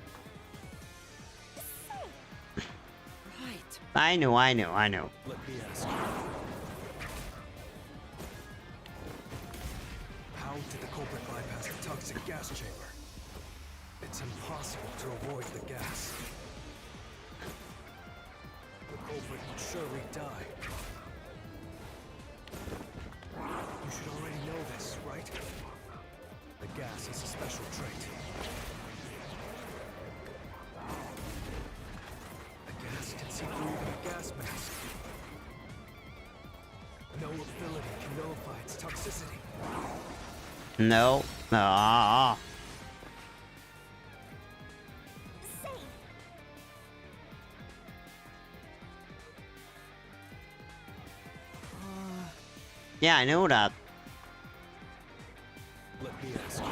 Speaker 14: Right.
Speaker 4: I know.
Speaker 6: Let me ask you. How did the culprit bypass the toxic gas chamber? It's impossible to avoid the gas. The culprit would surely die. You should already know this, right? The gas is a special trait. The gas can see through even a gas mask.
Speaker 11: No ability can nullify its toxicity.
Speaker 4: No. Ah. Yeah, I know that.
Speaker 11: Let me ask you.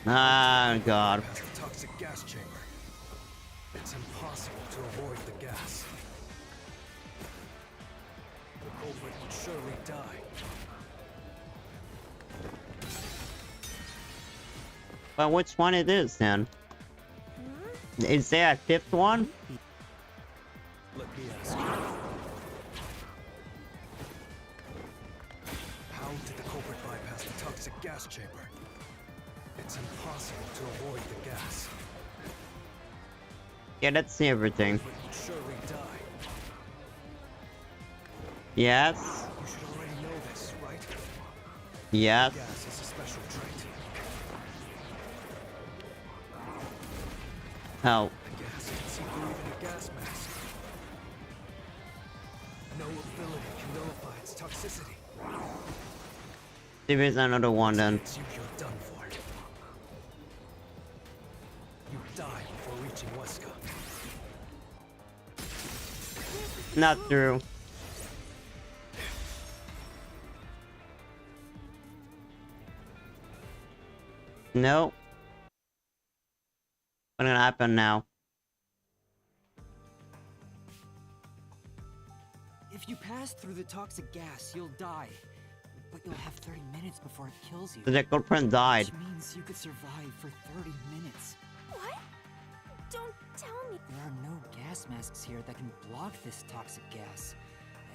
Speaker 4: Ah, God.
Speaker 11: Past the toxic gas chamber. It's impossible to avoid the gas. The culprit would surely die.
Speaker 4: Well, which one it is then? Is there a fifth one?
Speaker 11: Let me ask you. How did the culprit bypass the toxic gas chamber? It's impossible to avoid the gas.
Speaker 4: Yeah, let's see everything.
Speaker 11: The culprit would surely die.
Speaker 4: Yes.
Speaker 11: You should already know this, right?
Speaker 4: Yes.
Speaker 11: Gas is a special trait.
Speaker 4: How?
Speaker 11: The gas can see through even a gas mask. No ability can nullify its toxicity.
Speaker 4: There is another one then.
Speaker 11: It's you, you're done for. You die before reaching Weska.
Speaker 4: Not true. No. What's gonna happen now?
Speaker 7: If you pass through the toxic gas, you'll die. But you'll have 30 minutes before it kills you.
Speaker 4: The culprit died.
Speaker 7: Which means you could survive for 30 minutes.
Speaker 8: What? Don't tell me.
Speaker 7: There are no gas masks here that can block this toxic gas.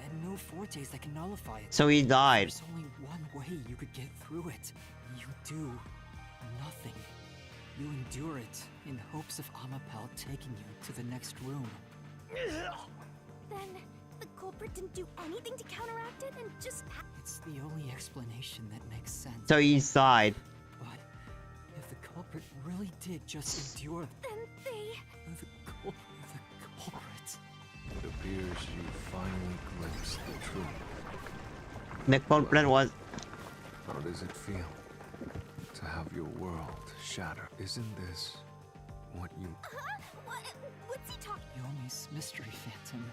Speaker 7: And no fortes that can nullify it.
Speaker 4: So he died.
Speaker 7: There's only one way you could get through it. You do nothing. You endure it in hopes of Amapel taking you to the next room.
Speaker 8: Then the culprit didn't do anything to counteract it and just...
Speaker 7: It's the only explanation that makes sense.
Speaker 4: So he died.
Speaker 7: But if the culprit really did just endure...
Speaker 8: Then they...
Speaker 7: The culprit...
Speaker 9: It appears you finally glimpsed the truth.
Speaker 4: The culprit was...
Speaker 9: How does it feel to have your world shatter? Isn't this what you...
Speaker 8: What's he talking?
Speaker 7: Yomi's mystery phantom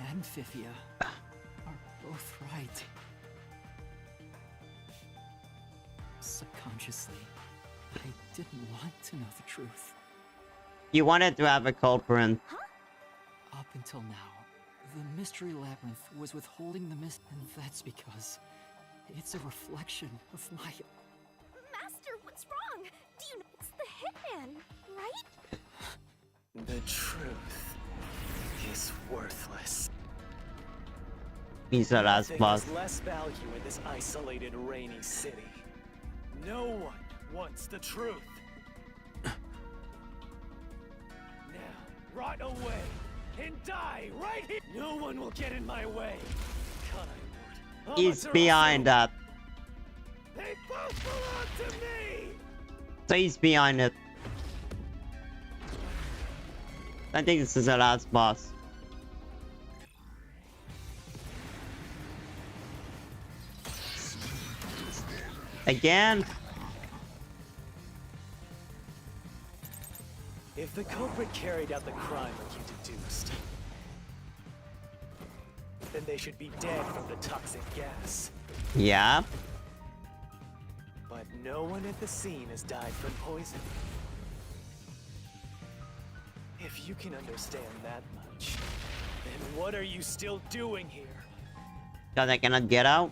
Speaker 7: and Fifia are both right. Subconsciously, I didn't want to know the truth.
Speaker 4: You wanted to have a culprit.
Speaker 7: Up until now, the mystery labyrinth was withholding the and that's because it's a reflection of my...
Speaker 8: Master, what's wrong? Do you know it's the hitman, right?
Speaker 6: The truth is worthless.
Speaker 4: He's the last
Speaker 6: Nothing
Speaker 4: boss.
Speaker 6: has less value in this isolated, rainy city. No one wants the truth. Now, rot away and die right here. No one will get in my way.
Speaker 4: He's behind that.
Speaker 6: They both belong to me.
Speaker 4: So he's behind it. I think this is the last boss. Again?
Speaker 6: If the culprit carried out the crime like you deduced, then they should be dead from the toxic gas.
Speaker 4: Yeah.
Speaker 6: But no one at the scene has died from poison. If you can understand that much, then what are you still doing here?
Speaker 4: Because I cannot get out?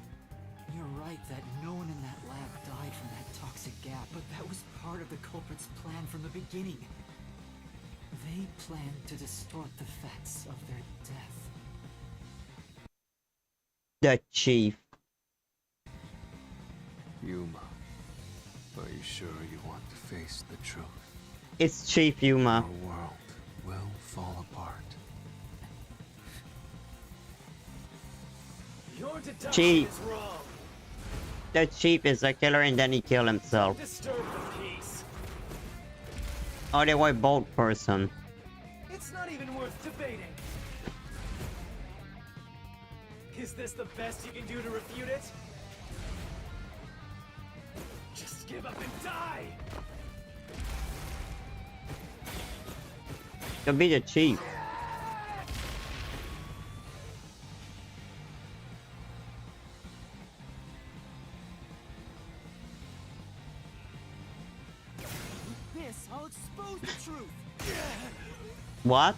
Speaker 7: You're right that no one in that lab died from that toxic gas, but that was part of the culprit's plan from the beginning. They planned to distort the facts of their death.
Speaker 4: The chief.
Speaker 9: Yuma, are you sure you want to face the truth?
Speaker 4: It's Chief Yuma.
Speaker 9: Our world will fall apart.
Speaker 6: Your deduction
Speaker 4: Chief.
Speaker 6: is wrong.
Speaker 4: The chief is a killer and then he killed himself.
Speaker 6: Disturb the peace.
Speaker 4: Oh, they were both person.
Speaker 6: It's not even worth debating. Is this the best you can do to refute it? Just give up and die!
Speaker 4: You'll be the chief.
Speaker 5: This, I'll expose the truth.
Speaker 4: What?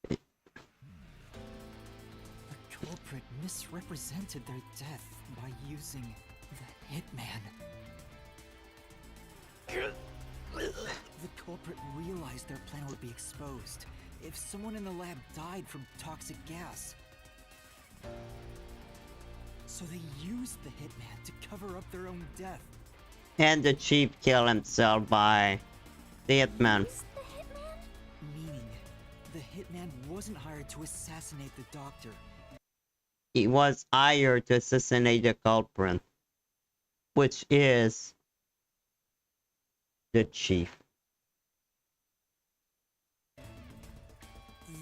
Speaker 14: The culprit misrepresented their death by using the hitman. The culprit realized their plan would be exposed if someone in the lab died from toxic gas. So they used the hitman to cover up their own death.
Speaker 4: And the chief killed himself by the hitman.
Speaker 14: Meaning, the hitman wasn't hired to assassinate the doctor.
Speaker 4: He was hired to assassinate the culprit, which is the chief.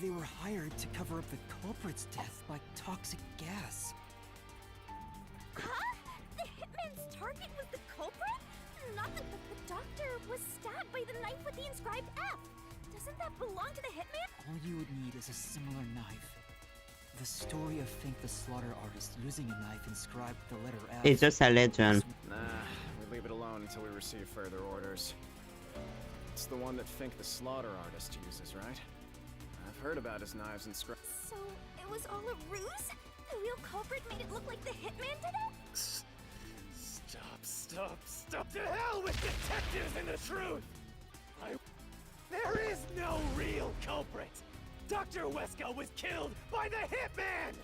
Speaker 14: They were hired to cover up the culprit's death by toxic gas.
Speaker 8: Huh? The hitman's target was the culprit? Not that the doctor was stabbed by the knife with the inscribed F. Doesn't that belong to the hitman?
Speaker 14: All you would need is a similar knife. The story of Fink the Slaughter Artist using a knife inscribed with the letter F.
Speaker 4: It's just a legend.
Speaker 16: Nah, we leave it alone until we receive further orders. It's the one that Fink the Slaughter Artist uses, right? I've heard about his knives inscribed.
Speaker 8: So, it was all a ruse? The real culprit made it look like the hitman did it?
Speaker 6: Stop! To hell with detectives and the truth! There is no real culprit! Dr. Wesker was killed by the hitman!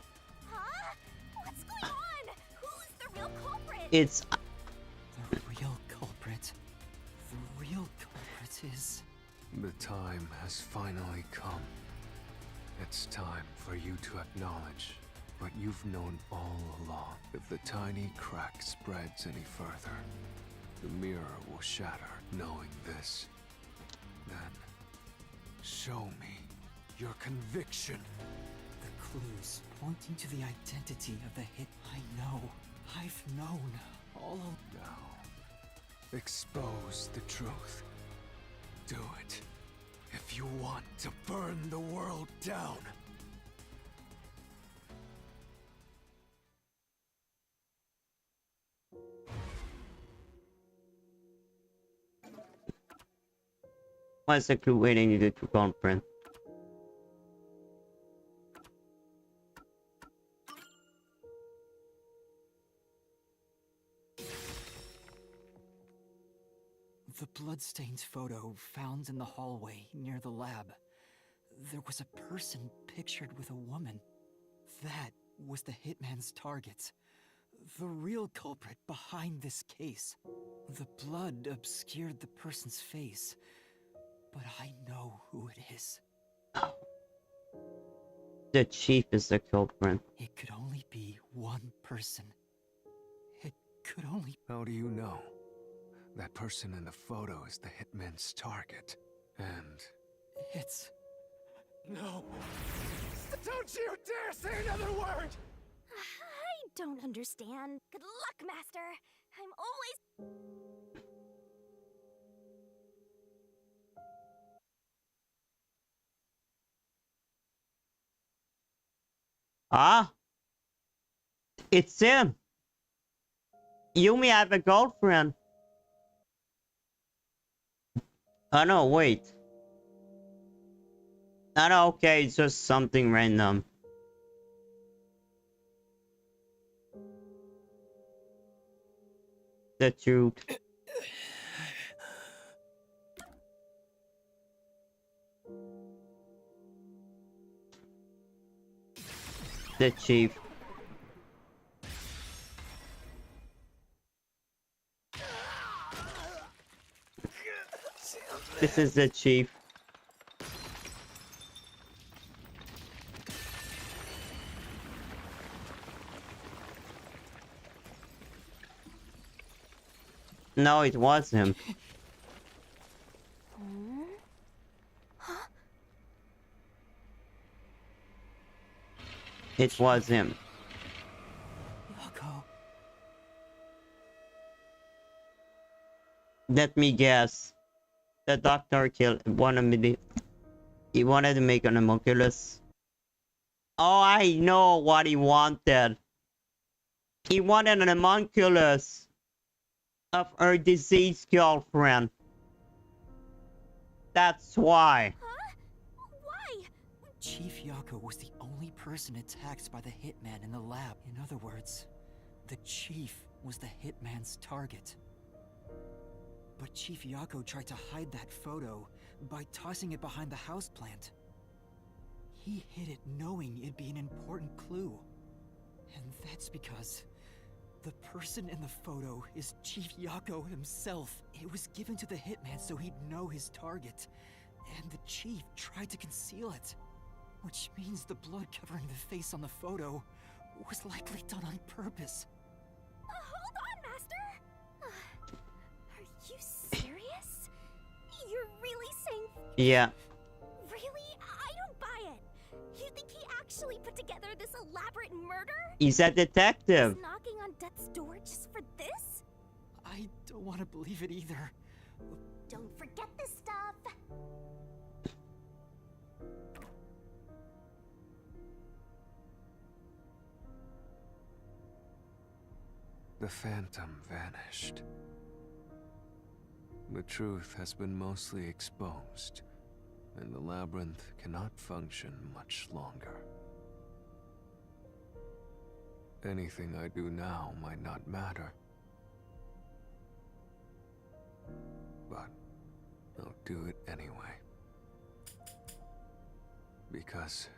Speaker 8: Huh? What's going on? Who's the real culprit?
Speaker 4: It's
Speaker 14: the real culprit. The real culprit is...
Speaker 9: The time has finally come. It's time for you to acknowledge what you've known all along. If the tiny crack spreads any further, the mirror will shatter. Knowing this, then show me your conviction.
Speaker 14: The clues pointing to the identity of the hit. I know. I've known all along.
Speaker 9: Now, expose the truth. Do it. If you want to burn the world down.
Speaker 4: What's the clue waiting you to confront?
Speaker 14: The bloodstains photo found in the hallway near the lab. There was a person pictured with a woman. That was the hitman's target. The real culprit behind this case. The blood obscured the person's face, but I know who it is.
Speaker 4: The chief is the culprit.
Speaker 14: It could only be one person. It could only...
Speaker 9: How do you know? That person in the photo is the hitman's target. And...
Speaker 14: It's...
Speaker 6: No! Don't you dare say another word!
Speaker 8: I don't understand. Good luck, Master. I'm always...
Speaker 4: Ah? It's him! Yumi have a girlfriend. Oh no, wait. Oh no, okay, it's just something random. The truth. The chief. This is the chief. No, it was him.
Speaker 8: Huh?
Speaker 4: It was him.
Speaker 7: Yako.
Speaker 4: Let me guess. The doctor he wanted to make an homunculus. Oh, I know what he wanted. He wanted an homunculus of her deceased girlfriend. That's why.
Speaker 8: Huh? Why?
Speaker 7: Chief Yako was the only person attacked by the hitman in the lab. In other words, the chief was the hitman's target. But Chief Yako tried to hide that photo by tossing it behind the houseplant. He hid it knowing it'd be an important clue. And that's because the person in the photo is Chief Yako himself. It was given to the hitman so he'd know his target. And the chief tried to conceal it. Which means the blood covering the face on the photo was likely done on purpose.
Speaker 8: Hold on, Master! Are you serious? You're really saying...
Speaker 4: Yeah.
Speaker 8: Really? I don't buy it. You think he actually put together this elaborate murder?
Speaker 4: He's a detective.
Speaker 8: He's knocking on death's door just for this?
Speaker 7: I don't want to believe it either.
Speaker 8: Don't forget this stuff.
Speaker 9: The phantom vanished. The truth has been mostly exposed, and the labyrinth cannot function much longer. Anything I do now might not matter, but I'll do it anyway. Because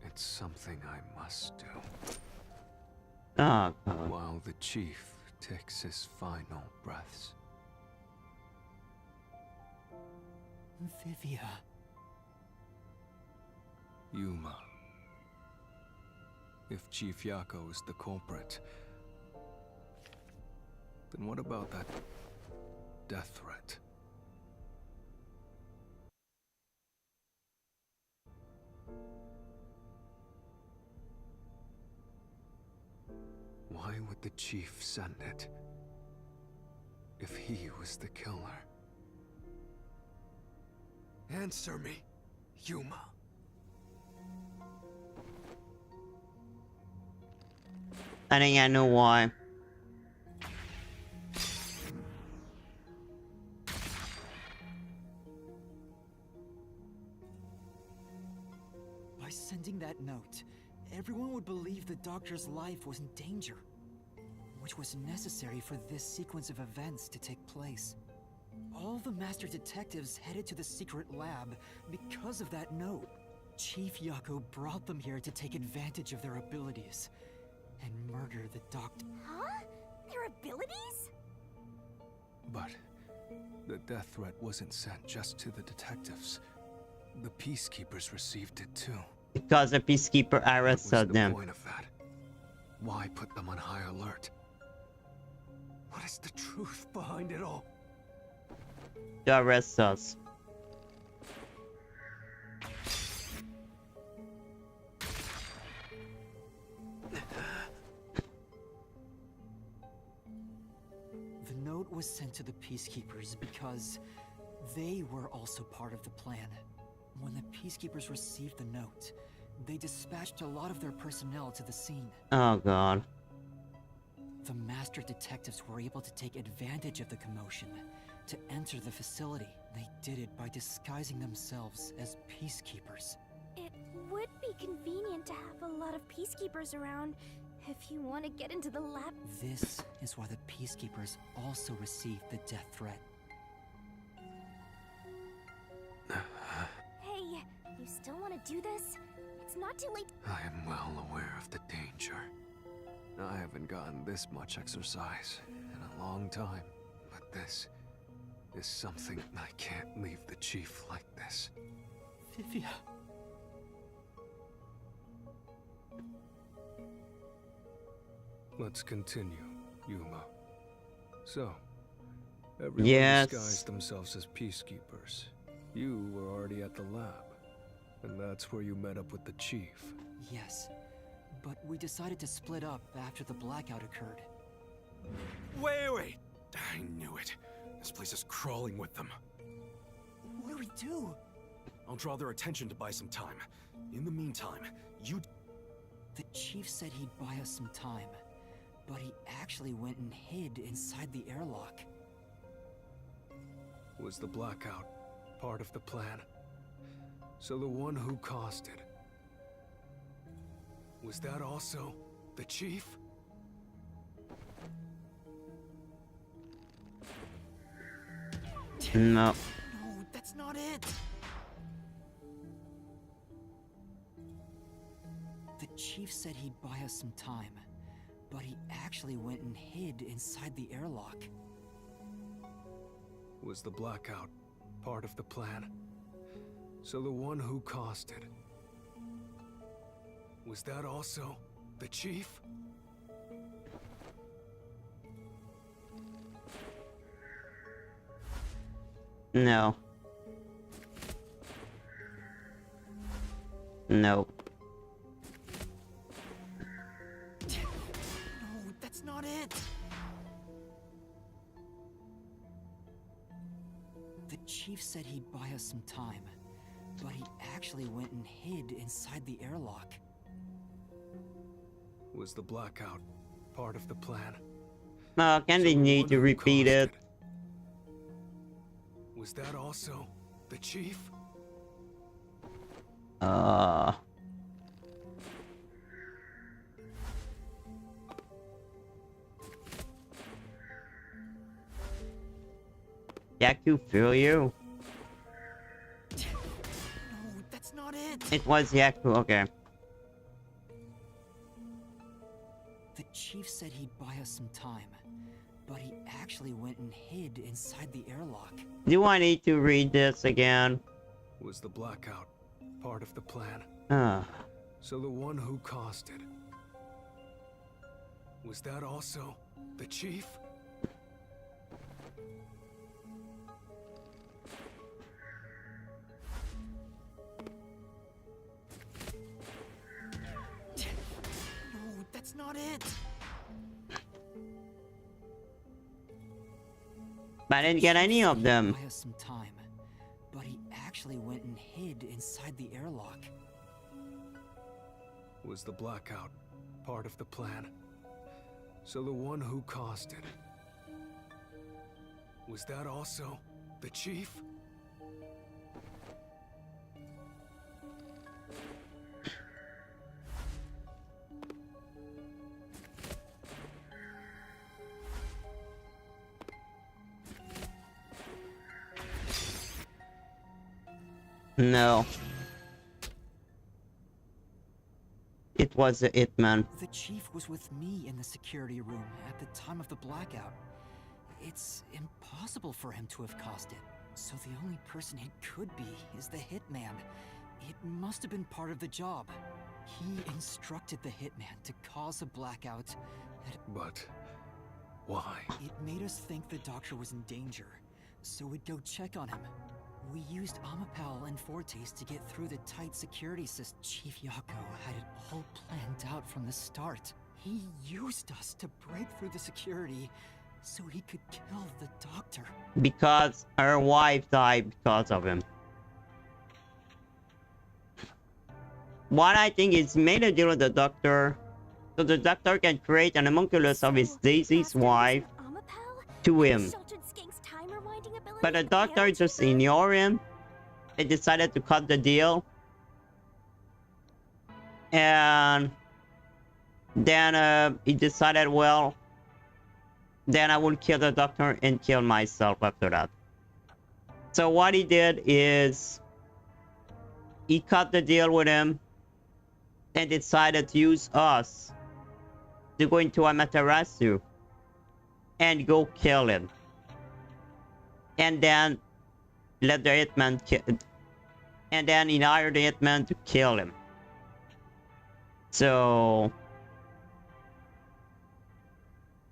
Speaker 9: it's something I must do.
Speaker 4: Oh, God.
Speaker 9: While the chief takes his final breaths.
Speaker 7: Vivia.
Speaker 9: Yuma. If Chief Yako is the culprit, then what about that death threat? Why would the chief send it if he was the killer? Answer me, Yuma.
Speaker 4: I think I know why.
Speaker 7: By sending that note, everyone would believe the doctor's life was in danger, which was necessary for this sequence of events to take place. All the master detectives headed to the secret lab because of that note. Chief Yako brought them here to take advantage of their abilities and murder the doctor.
Speaker 8: Huh? Their abilities?
Speaker 9: But the death threat wasn't sent just to the detectives. The peacekeepers received it too.
Speaker 4: Because the peacekeeper arrested them.
Speaker 9: What was the point of that? Why put them on high alert? What is the truth behind it all?
Speaker 4: To arrest us.
Speaker 7: The note was sent to the peacekeepers because they were also part of the plan. When the peacekeepers received the note, they dispatched a lot of their personnel to the scene.
Speaker 4: Oh, God.
Speaker 7: The master detectives were able to take advantage of the commotion to enter the facility. They did it by disguising themselves as peacekeepers.
Speaker 8: It would be convenient to have a lot of peacekeepers around if you want to get into the lab.
Speaker 7: This is why the peacekeepers also received the death threat.
Speaker 8: Hey, you still want to do this? It's not too late.
Speaker 9: I am well aware of the danger. I haven't gotten this much exercise in a long time, but this is something I can't leave the chief like this.
Speaker 7: Vivia.
Speaker 9: Let's continue, Yuma. So, everyone disguised themselves as peacekeepers. You were already at the lab, and that's where you met up with the chief.
Speaker 7: Yes. but we decided to split up after the blackout occurred.
Speaker 17: Wait! I knew it. This place is crawling with them.
Speaker 7: What do we do?
Speaker 17: I'll draw their attention to buy some time. In the meantime, you...
Speaker 7: The chief said he'd buy us some time, but he actually went and hid inside the airlock.
Speaker 9: Was the blackout part of the plan? So the one who caused it, was that also the chief?
Speaker 4: No.
Speaker 7: No, that's not it! The chief said he'd buy us some time, but he actually went and hid inside the airlock.
Speaker 9: Was the blackout part of the plan? So the one who caused it, was that also the chief?
Speaker 4: No. No.
Speaker 7: No, that's not it! The chief said he'd buy us some time, but he actually went and hid inside the airlock.
Speaker 9: Was the blackout part of the plan?
Speaker 4: Can they need to repeat it?
Speaker 9: Was that also the chief?
Speaker 4: Yaku, feel you?
Speaker 7: No, that's not it!
Speaker 4: It was Yaku, okay.
Speaker 7: The chief said he'd buy us some time, but he actually went and hid inside the airlock.
Speaker 4: Do I need to read this again?
Speaker 9: Was the blackout part of the plan? So the one who caused it, was that also the chief?
Speaker 7: No, that's not it!
Speaker 4: But I didn't get any of them.
Speaker 7: Buy us some time, but he actually went and hid inside the airlock.
Speaker 9: Was the blackout part of the plan? So the one who caused it, was that also the chief?
Speaker 4: No. It was the Hitman.
Speaker 7: The chief was with me in the security room at the time of the blackout. It's impossible for him to have caused it. So the only person it could be is the hitman. It must have been part of the job. He instructed the hitman to cause a blackout.
Speaker 9: But why?
Speaker 7: It made us think the doctor was in danger, so we'd go check on him. We used Amapal and Fortes to get through the tight security system. Chief Yako had it all planned out from the start. He used us to break through the security so he could kill the doctor.
Speaker 4: Because her wife died because of him. What I think is made a deal with the doctor so the doctor can create an homunculus of his Daisy's wife to him. But the doctor just ignored him. They decided to cut the deal. And then he decided, well, then I will kill the doctor and kill myself after that. So what he did is he cut the deal with him and decided to use us to go into Amaterasu and go kill him. And then let the hitman kill, and then he hired the hitman to kill him. So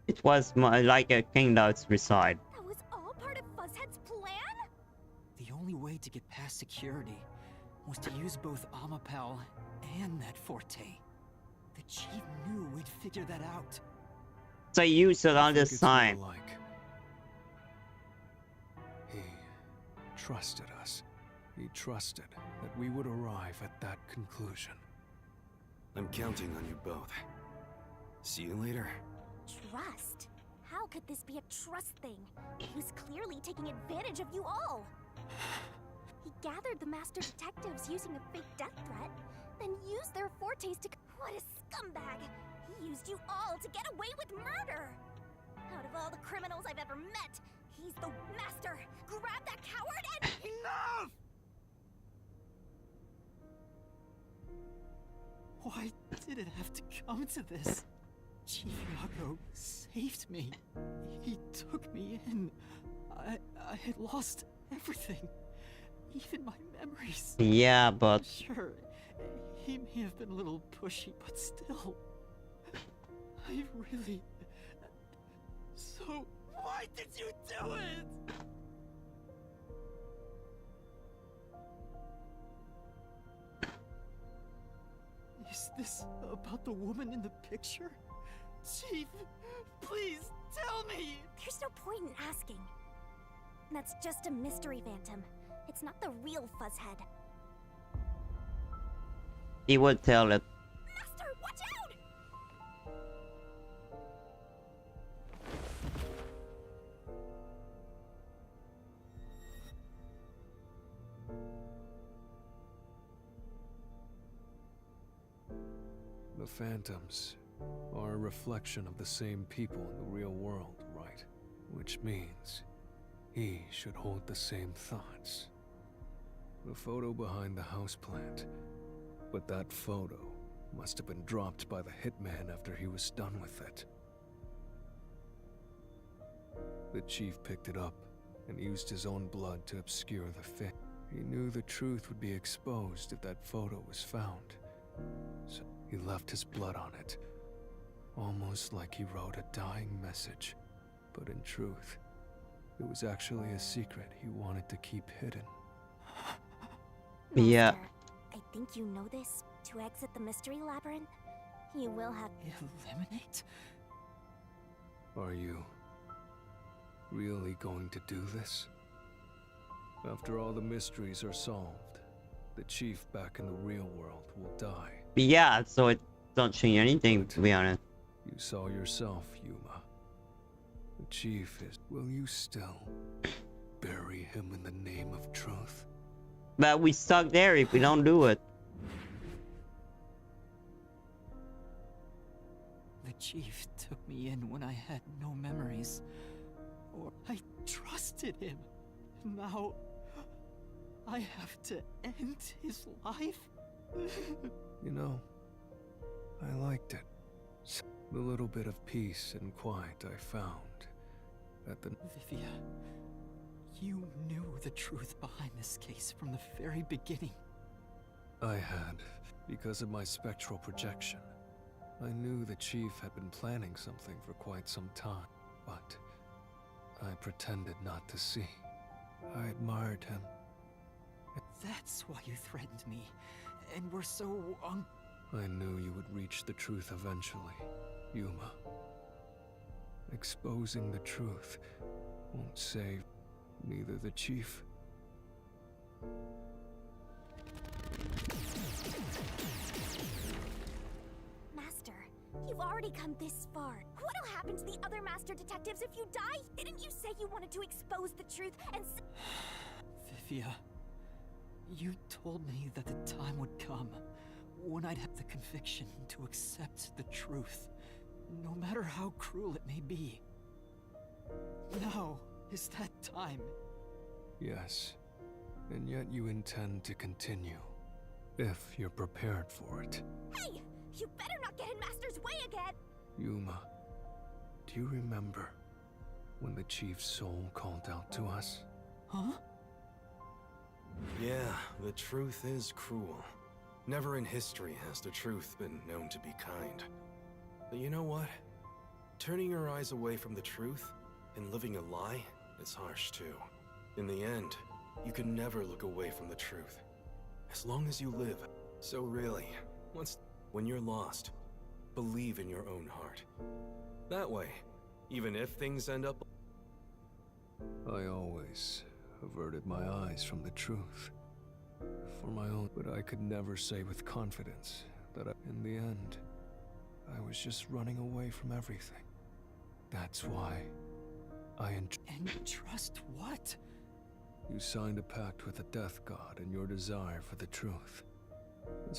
Speaker 4: it was like a kingdom suicide.
Speaker 8: That was all part of Fuzzhead's plan?
Speaker 7: The only way to get past security was to use both Amapal and that Forte. The chief knew we'd figure that out.
Speaker 4: So you use it on
Speaker 9: think
Speaker 4: this
Speaker 9: it's more
Speaker 4: time.
Speaker 9: like he trusted us. He trusted that we would arrive at that conclusion.
Speaker 17: I'm counting on you both. See you later.
Speaker 8: Trust? How could this be a trust thing? He was clearly taking advantage of you all. He gathered the master detectives using a fake death threat, then used their fortes to... What a scumbag! He used you all to get away with murder! Out of all the criminals I've ever met, he's the master! Grab that coward and...
Speaker 17: Enough!
Speaker 7: Why did it have to come to this? Chief Yago saved me. He took me in. I had lost everything. Even my memories.
Speaker 4: Yeah, but...
Speaker 7: Sure, he may have been a little pushy, but still... I really... So... Why did you do it? Is this about the woman in the picture? Chief, please tell me!
Speaker 8: There's no point in asking. That's just a mystery phantom. It's not the real Fuzzhead.
Speaker 4: He would tell it.
Speaker 8: Master, watch out!
Speaker 9: The phantoms are a reflection of the same people in the real world, right? Which means he should hold the same thoughts. The photo behind the houseplant. But that photo must have been dropped by the hitman after he was done with it. The chief picked it up and used his own blood to obscure the fit. He knew the truth would be exposed if that photo was found. So he left his blood on it. Almost like he wrote a dying message. But in truth, it was actually a secret he wanted to keep hidden.
Speaker 4: Yeah.
Speaker 8: I think you know this. To exit the mystery labyrinth, you will have...
Speaker 7: Eliminate?
Speaker 9: Are you really going to do this? After all the mysteries are solved, the chief back in the real world will die.
Speaker 4: Yeah, so it don't change anything, to be honest.
Speaker 9: You saw yourself, Yuma. The chief is... Will you still bury him in the name of truth?
Speaker 4: But we stuck there if we don't do it.
Speaker 7: The chief took me in when I had no memories. Or I trusted him. Now I have to end his life?
Speaker 9: You know, I liked it. The little bit of peace and quiet I found at the...
Speaker 7: Vivia, you knew the truth behind this case from the very beginning.
Speaker 9: I had, because of my spectral projection. I knew the chief had been planning something for quite some time, but I pretended not to see. I admired him.
Speaker 7: That's why you threatened me, and were so
Speaker 9: I knew you would reach the truth eventually, Yuma. Exposing the truth won't save neither the chief.
Speaker 8: Master, you've already come this far. What'll happen to the other master detectives if you die? Didn't you say you wanted to expose the truth and
Speaker 7: Vivia, you told me that the time would come when I'd have the conviction to accept the truth, no matter how cruel it may be. Now is that time.
Speaker 9: Yes, and yet you intend to continue, if you're prepared for it.
Speaker 8: Hey! You better not get in Master's way again!
Speaker 9: Yuma, do you remember when the chief's soul called out to us?
Speaker 7: Huh?
Speaker 17: Yeah, the truth is cruel. Never in history has the truth been known to be kind. But you know what? Turning your eyes away from the truth and living a lie is harsh too. In the end, you can never look away from the truth. As long as you live. So really, when you're lost, believe in your own heart. That way, even if things end up...
Speaker 9: I always averted my eyes from the truth. For my own, but I could never say with confidence that in the end, I was just running away from everything. That's why I
Speaker 14: Trust what?
Speaker 9: You signed a pact with the Death God in your desire for the truth.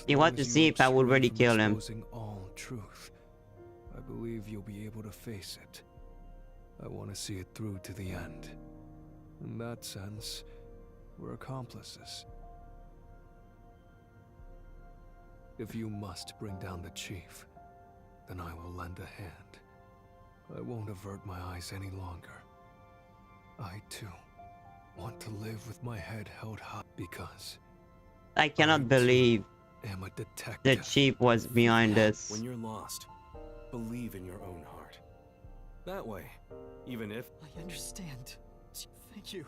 Speaker 4: He wanted to see if I would really kill him.
Speaker 9: Exposing all truth, I believe you'll be able to face it. I want to see it through to the end. In that sense, we're accomplices. If you must bring down the chief, then I will lend a hand. I won't avert my eyes any longer. I, too, want to live with my head held high because...
Speaker 4: I cannot believe
Speaker 9: am a detective.
Speaker 4: the chief was behind this.
Speaker 17: When you're lost, believe in your own heart. That way, even if...
Speaker 14: I understand. Thank you.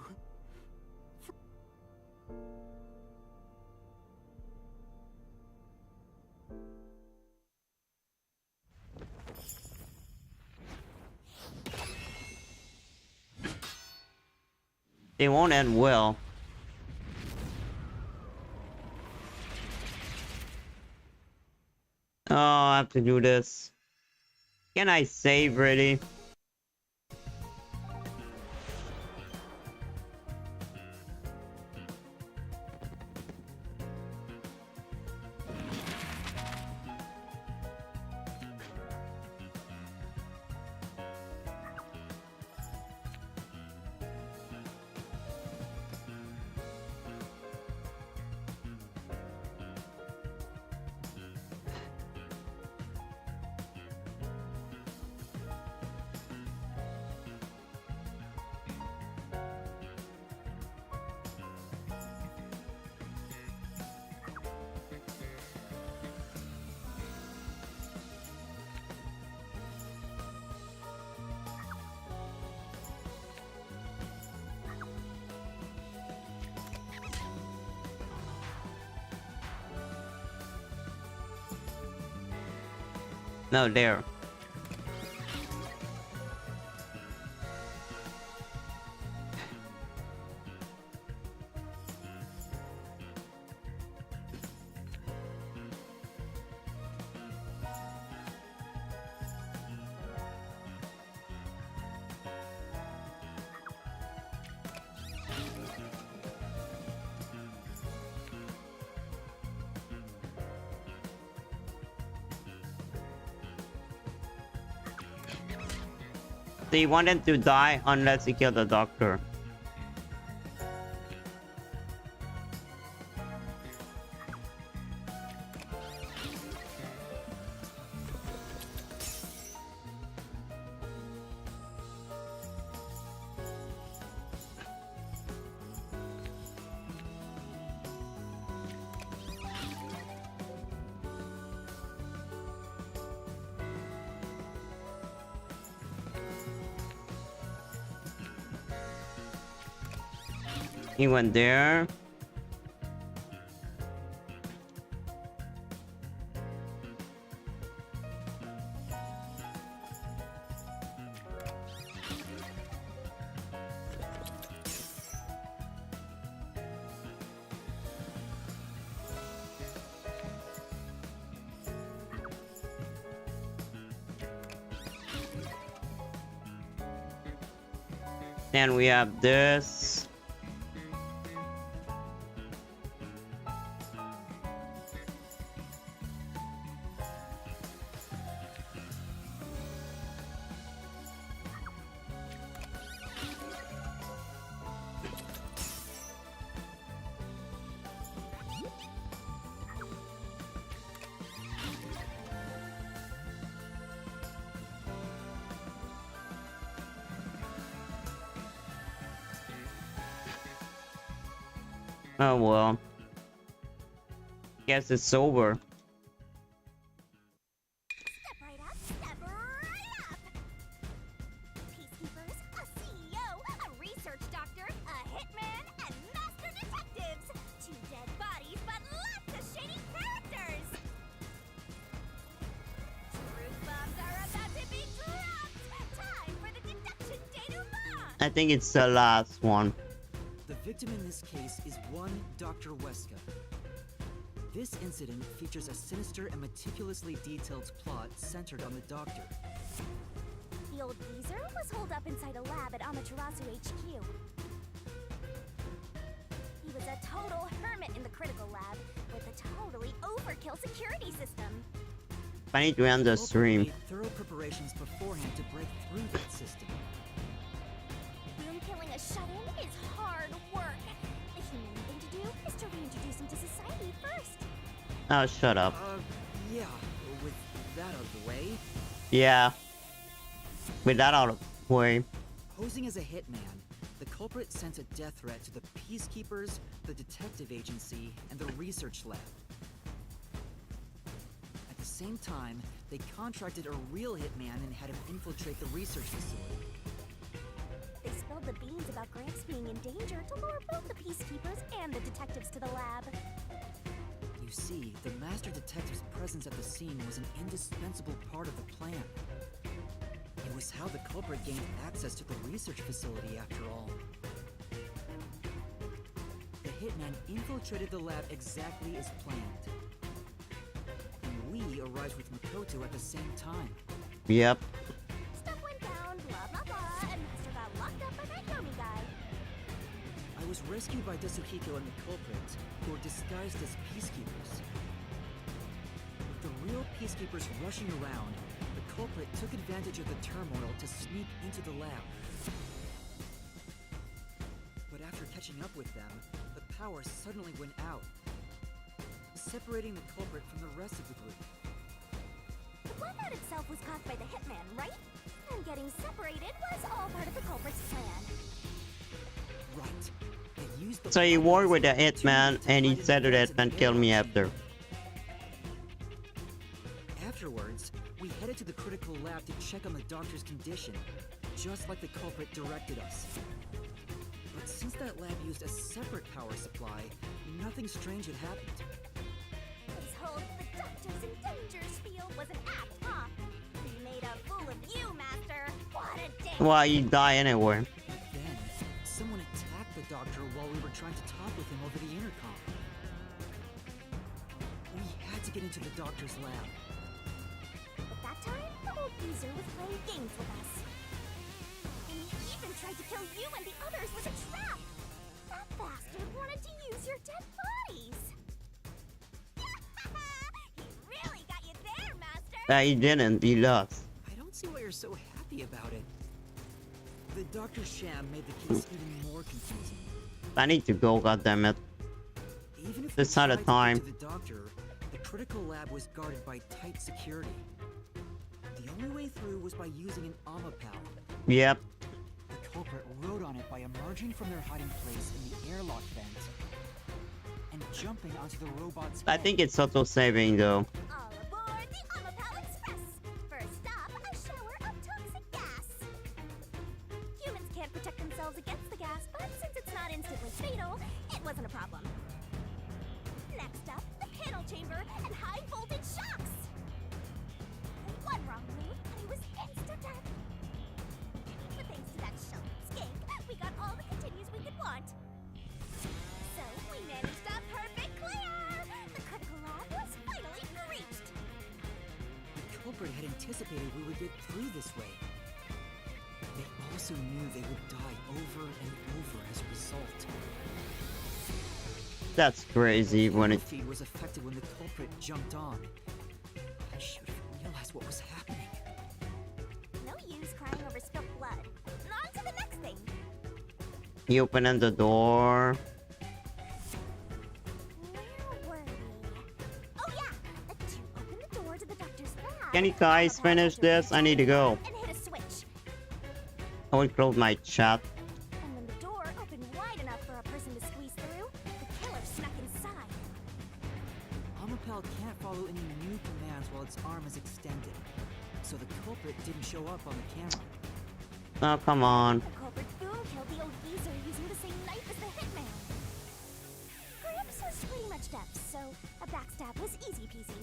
Speaker 4: They won't end well. Oh, I have to do this. Can I save really? No, there. They wanted to die unless he killed the doctor. He went there. Then we have this. Oh well. Guess it's over.
Speaker 8: Step right up, step right up! Peacekeepers, a CEO, a research doctor, a hitman, and master detectives! 2 dead bodies, but lots of shady characters!
Speaker 4: I think it's the last one.
Speaker 7: The victim in this case is one Dr. Weska. This incident features a sinister and meticulously detailed plot centered on the doctor.
Speaker 8: The old geezer was holed up inside a lab at Amaterasu HQ. He was a total hermit in the critical lab with a totally overkill security system.
Speaker 4: I need to end the stream.
Speaker 7: Made thorough preparations beforehand to break through that system.
Speaker 8: Boom killing a shut-in is hard work. The human thing to do is to reintroduce him to society first.
Speaker 4: Oh, shut up.
Speaker 7: Yeah, with that out of the way.
Speaker 4: Yeah. With that out of the way.
Speaker 7: Posing as a hitman, the culprit sent a death threat to the peacekeepers, the detective agency, and the research lab. At the same time, they contracted a real hitman and had him infiltrate the research facility.
Speaker 8: They spilled the beans about Gramps being in danger to lure both the peacekeepers and the detectives to the lab.
Speaker 7: You see, the master detective's presence at the scene was an indispensable part of the plan. It was how the culprit gained access to the research facility, after all. The hitman infiltrated the lab exactly as planned. And we arrived with Makoto at the same time.
Speaker 4: Yep.
Speaker 8: Stuff went down, blah blah blah, and Master got locked up by that Yomi guy.
Speaker 7: I was rescued by Desuhiko and the culprit, who were disguised as peacekeepers. With the real peacekeepers rushing around, the culprit took advantage of the turmoil to sneak into the lab. But after catching up with them, the power suddenly went out, separating the culprit from the rest of the group.
Speaker 8: The blackout itself was caused by the hitman, right? And getting separated was all part of the culprit's plan.
Speaker 7: Right. They used the
Speaker 4: So he war with the hitman and he said that hitman killed me after.
Speaker 7: Afterwards, we headed to the critical lab to check on the doctor's condition, just like the culprit directed us. But since that lab used a separate power supply, nothing strange had happened.
Speaker 8: This whole the doctor's in danger spiel was an act, huh? We made a fool of you, Master. What a day!
Speaker 4: Why you die anyway?
Speaker 7: Then, someone attacked the doctor while we were trying to talk with him over the intercom. We had to get into the doctor's lab.
Speaker 8: At that time, the old geezer was playing games with us. And he even tried to kill you and the others with a trap! That bastard wanted to use your dead bodies! He really got you there, Master!
Speaker 4: He didn't, he lost.
Speaker 7: I don't see why you're so happy about it. The doctor's sham made the case even more confusing.
Speaker 4: I need to go, goddammit.
Speaker 7: Even if
Speaker 4: This
Speaker 7: we
Speaker 4: not a
Speaker 7: tried to get
Speaker 4: time.
Speaker 7: to the doctor, the critical lab was guarded by tight security. The only way through was by using an Amapal.
Speaker 4: Yep.
Speaker 7: The culprit rode on it by emerging from their hiding place in the airlock vent and jumping onto the robot's
Speaker 4: I
Speaker 7: head.
Speaker 4: think it's auto-saving though.
Speaker 8: All aboard the Amapal Express! First stop, a shower of toxic gas! Humans can't protect themselves against the gas, but since it's not instantly fatal, it wasn't a problem. Next up, the panel chamber and high-voltage shocks! One wrong move, and he was insta-dead. But thanks to that sheltered skank, we got all the continues we could want. So, we managed a perfect clear! The critical lab was finally breached!
Speaker 7: The culprit had anticipated we would get through this way. They also knew they would die over and over as a result.
Speaker 4: That's crazy when it...
Speaker 7: The feed was affected when the culprit jumped on. I should have realized what was happening.
Speaker 8: No use crying over spilt blood. On to the next thing!
Speaker 4: He opened the door.
Speaker 8: Where were we? Oh yeah! To open the door to the doctor's lab...
Speaker 4: Can you guys finish this? I need to go.
Speaker 8: And hit a switch.
Speaker 4: I will close my chat.
Speaker 8: And when the door opened wide enough for a person to squeeze through, the killer snuck inside.
Speaker 7: Amapal can't follow any new commands while its arm is extended, so the culprit didn't show up on the camera.
Speaker 4: Oh, come on.
Speaker 8: The culprit boom killed the old geezer using the same knife as the hitman. Gramps was pretty much deaf, so a backstab was easy peasy.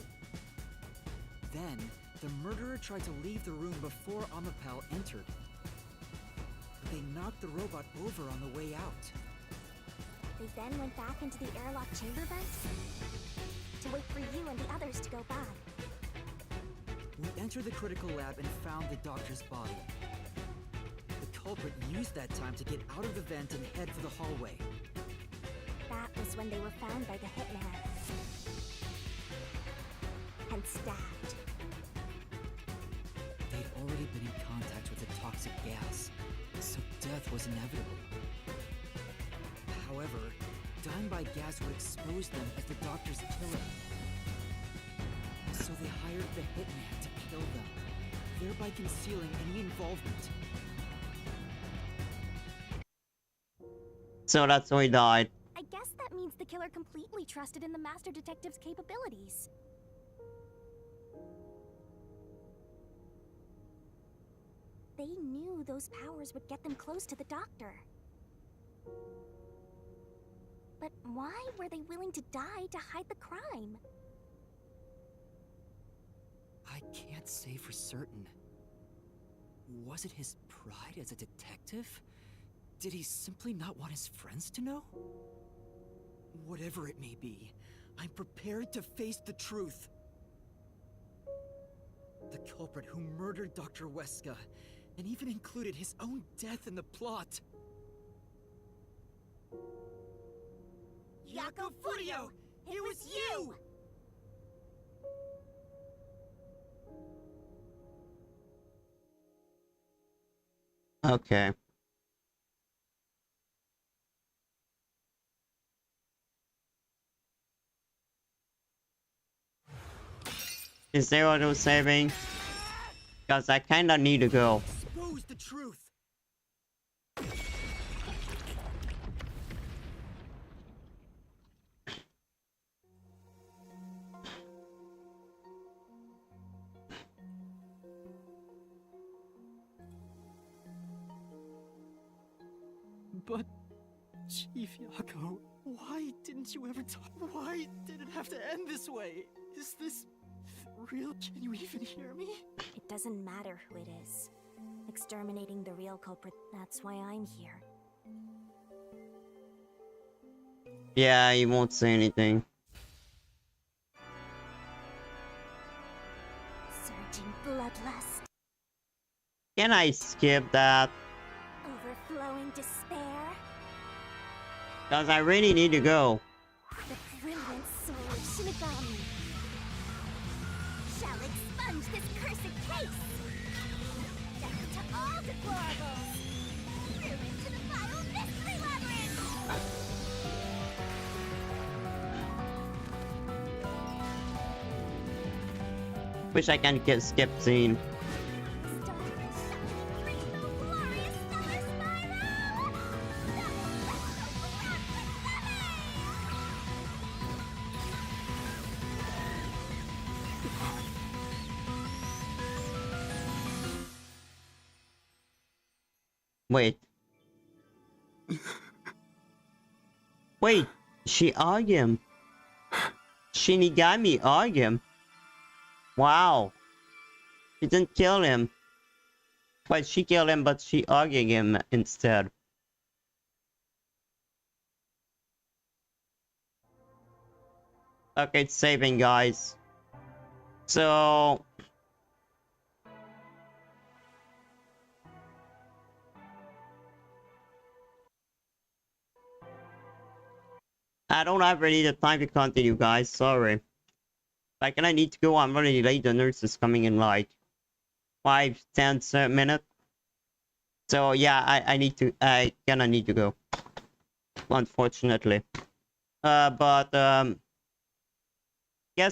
Speaker 7: Then, the murderer tried to leave the room before Amapal entered. The
Speaker 14: They knocked the robot over on the way out.
Speaker 8: They then went back into the airlock chamber vents to wait for you and the others to go back.
Speaker 14: We entered the critical lab and found the doctor's body. The culprit used that time to get out of the vent and head for the hallway.
Speaker 8: That was when they were found by the hitman. And stabbed.
Speaker 14: They'd already been in contact with a toxic gas, so death was inevitable. However, dying by gas would expose them as the doctor's killer. So they hired the hitman to kill them, thereby concealing any involvement.
Speaker 4: So that's how he died.
Speaker 8: I guess that means the killer completely trusted in the Master Detective's capabilities. They knew those powers would get them close to the doctor. But why were they willing to die to hide the crime?
Speaker 14: I can't say for certain. Was it his pride as a detective? Did he simply not want his friends to know? Whatever it may be, I'm prepared to face the truth. The culprit who murdered Dr. Weska, and even included his own death in the plot.
Speaker 8: Yako Furio! It was you!
Speaker 4: Okay. Is there auto saving? Because I kinda need to go.
Speaker 14: Expose the truth. But, Chief Yako, why didn't you ever talk? Why did it have to end this way? Is this real? Can you even hear me?
Speaker 8: It doesn't matter who it is. Exterminating the real culprit, that's why I'm here.
Speaker 4: Yeah, he won't say anything.
Speaker 8: Surging bloodlust,
Speaker 4: Can I skip that?
Speaker 8: overflowing despair.
Speaker 4: Because I really need to go.
Speaker 8: The brilliant soul of Shinigami shall expunge this cursed case. Death to all deplorables. Ruin to the vile mystery labyrinth.
Speaker 4: Wish I can get skip scene. Wait. Wait, she argued him. Shinigami argued him. Wow. She didn't kill him. But she killed him, but she argued him instead. Okay, it's saving, guys. So... I don't have really the time to continue, guys. Sorry. Like, and I need to go. I'm really late. The nurse is coming in like 5-10 minutes. So yeah, I kinda need to go. Unfortunately. Guess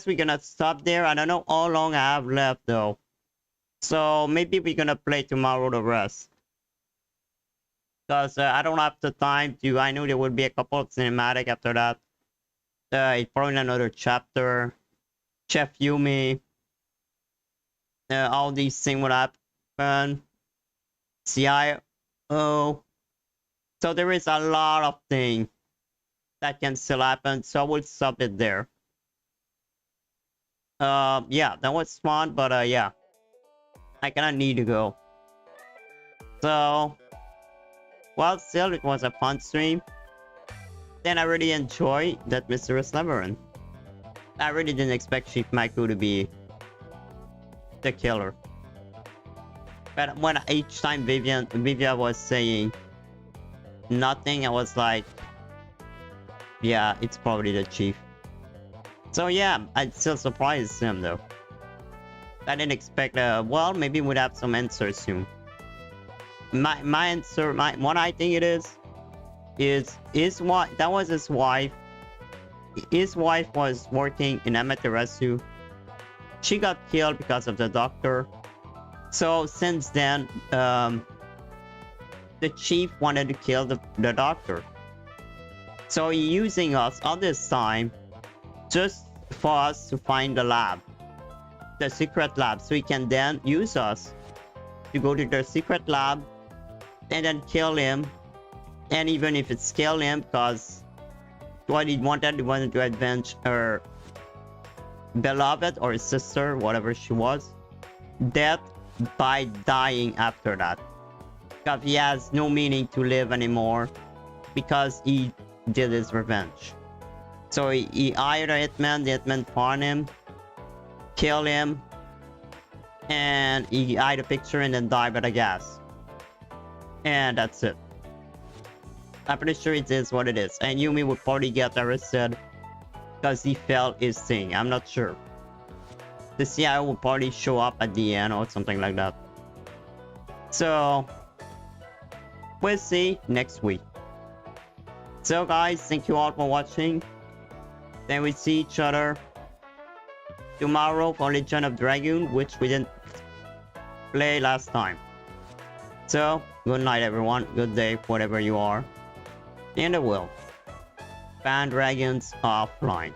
Speaker 4: we're gonna stop there. I don't know how long I have left though. So maybe we're gonna play tomorrow the rest. Because I don't have the time to. I know there will be a couple of cinematic after that. Probably another chapter. Chef Yumi. All these things would happen. CIO. So there is a lot of things that can still happen. So I will stop it there. Yeah, that was fun, but yeah. I kinda need to go. So Well, still, it was a fun stream. And I really enjoyed that Mysterious Labyrinth. I really didn't expect Chief Michael to be the killer. But when each time Vivian was saying nothing, I was like, yeah, it's probably the Chief. So yeah, I still surprised him though. I didn't expect, well, maybe we'd have some answers soon. My answer, what I think it is his wife, that was his wife. His wife was working in Amaterasu. She got killed because of the doctor. So since then, the Chief wanted to kill the doctor. So he's using us all this time just for us to find the lab, the secret lab, so he can then use us to go to the secret lab and then kill him. And even if it's kill him, because what he wanted to avenge her beloved or sister, whatever she was, death by dying after that. Because he has no meaning to live anymore because he did his revenge. So he hired a hitman, the hitman found him, killed him, and he hid a picture and then died by the gas. And that's it. I'm pretty sure it is what it is. And Yumi would probably get arrested because he failed his thing. I'm not sure. The CIA will probably show up at the end or something like that. So we'll see next week. So guys, thank you all for watching. Then we see each other tomorrow for Legend of Dragoon, which we didn't play last time. So good night everyone, good day whatever you are. And I will. Ban Dragons offline.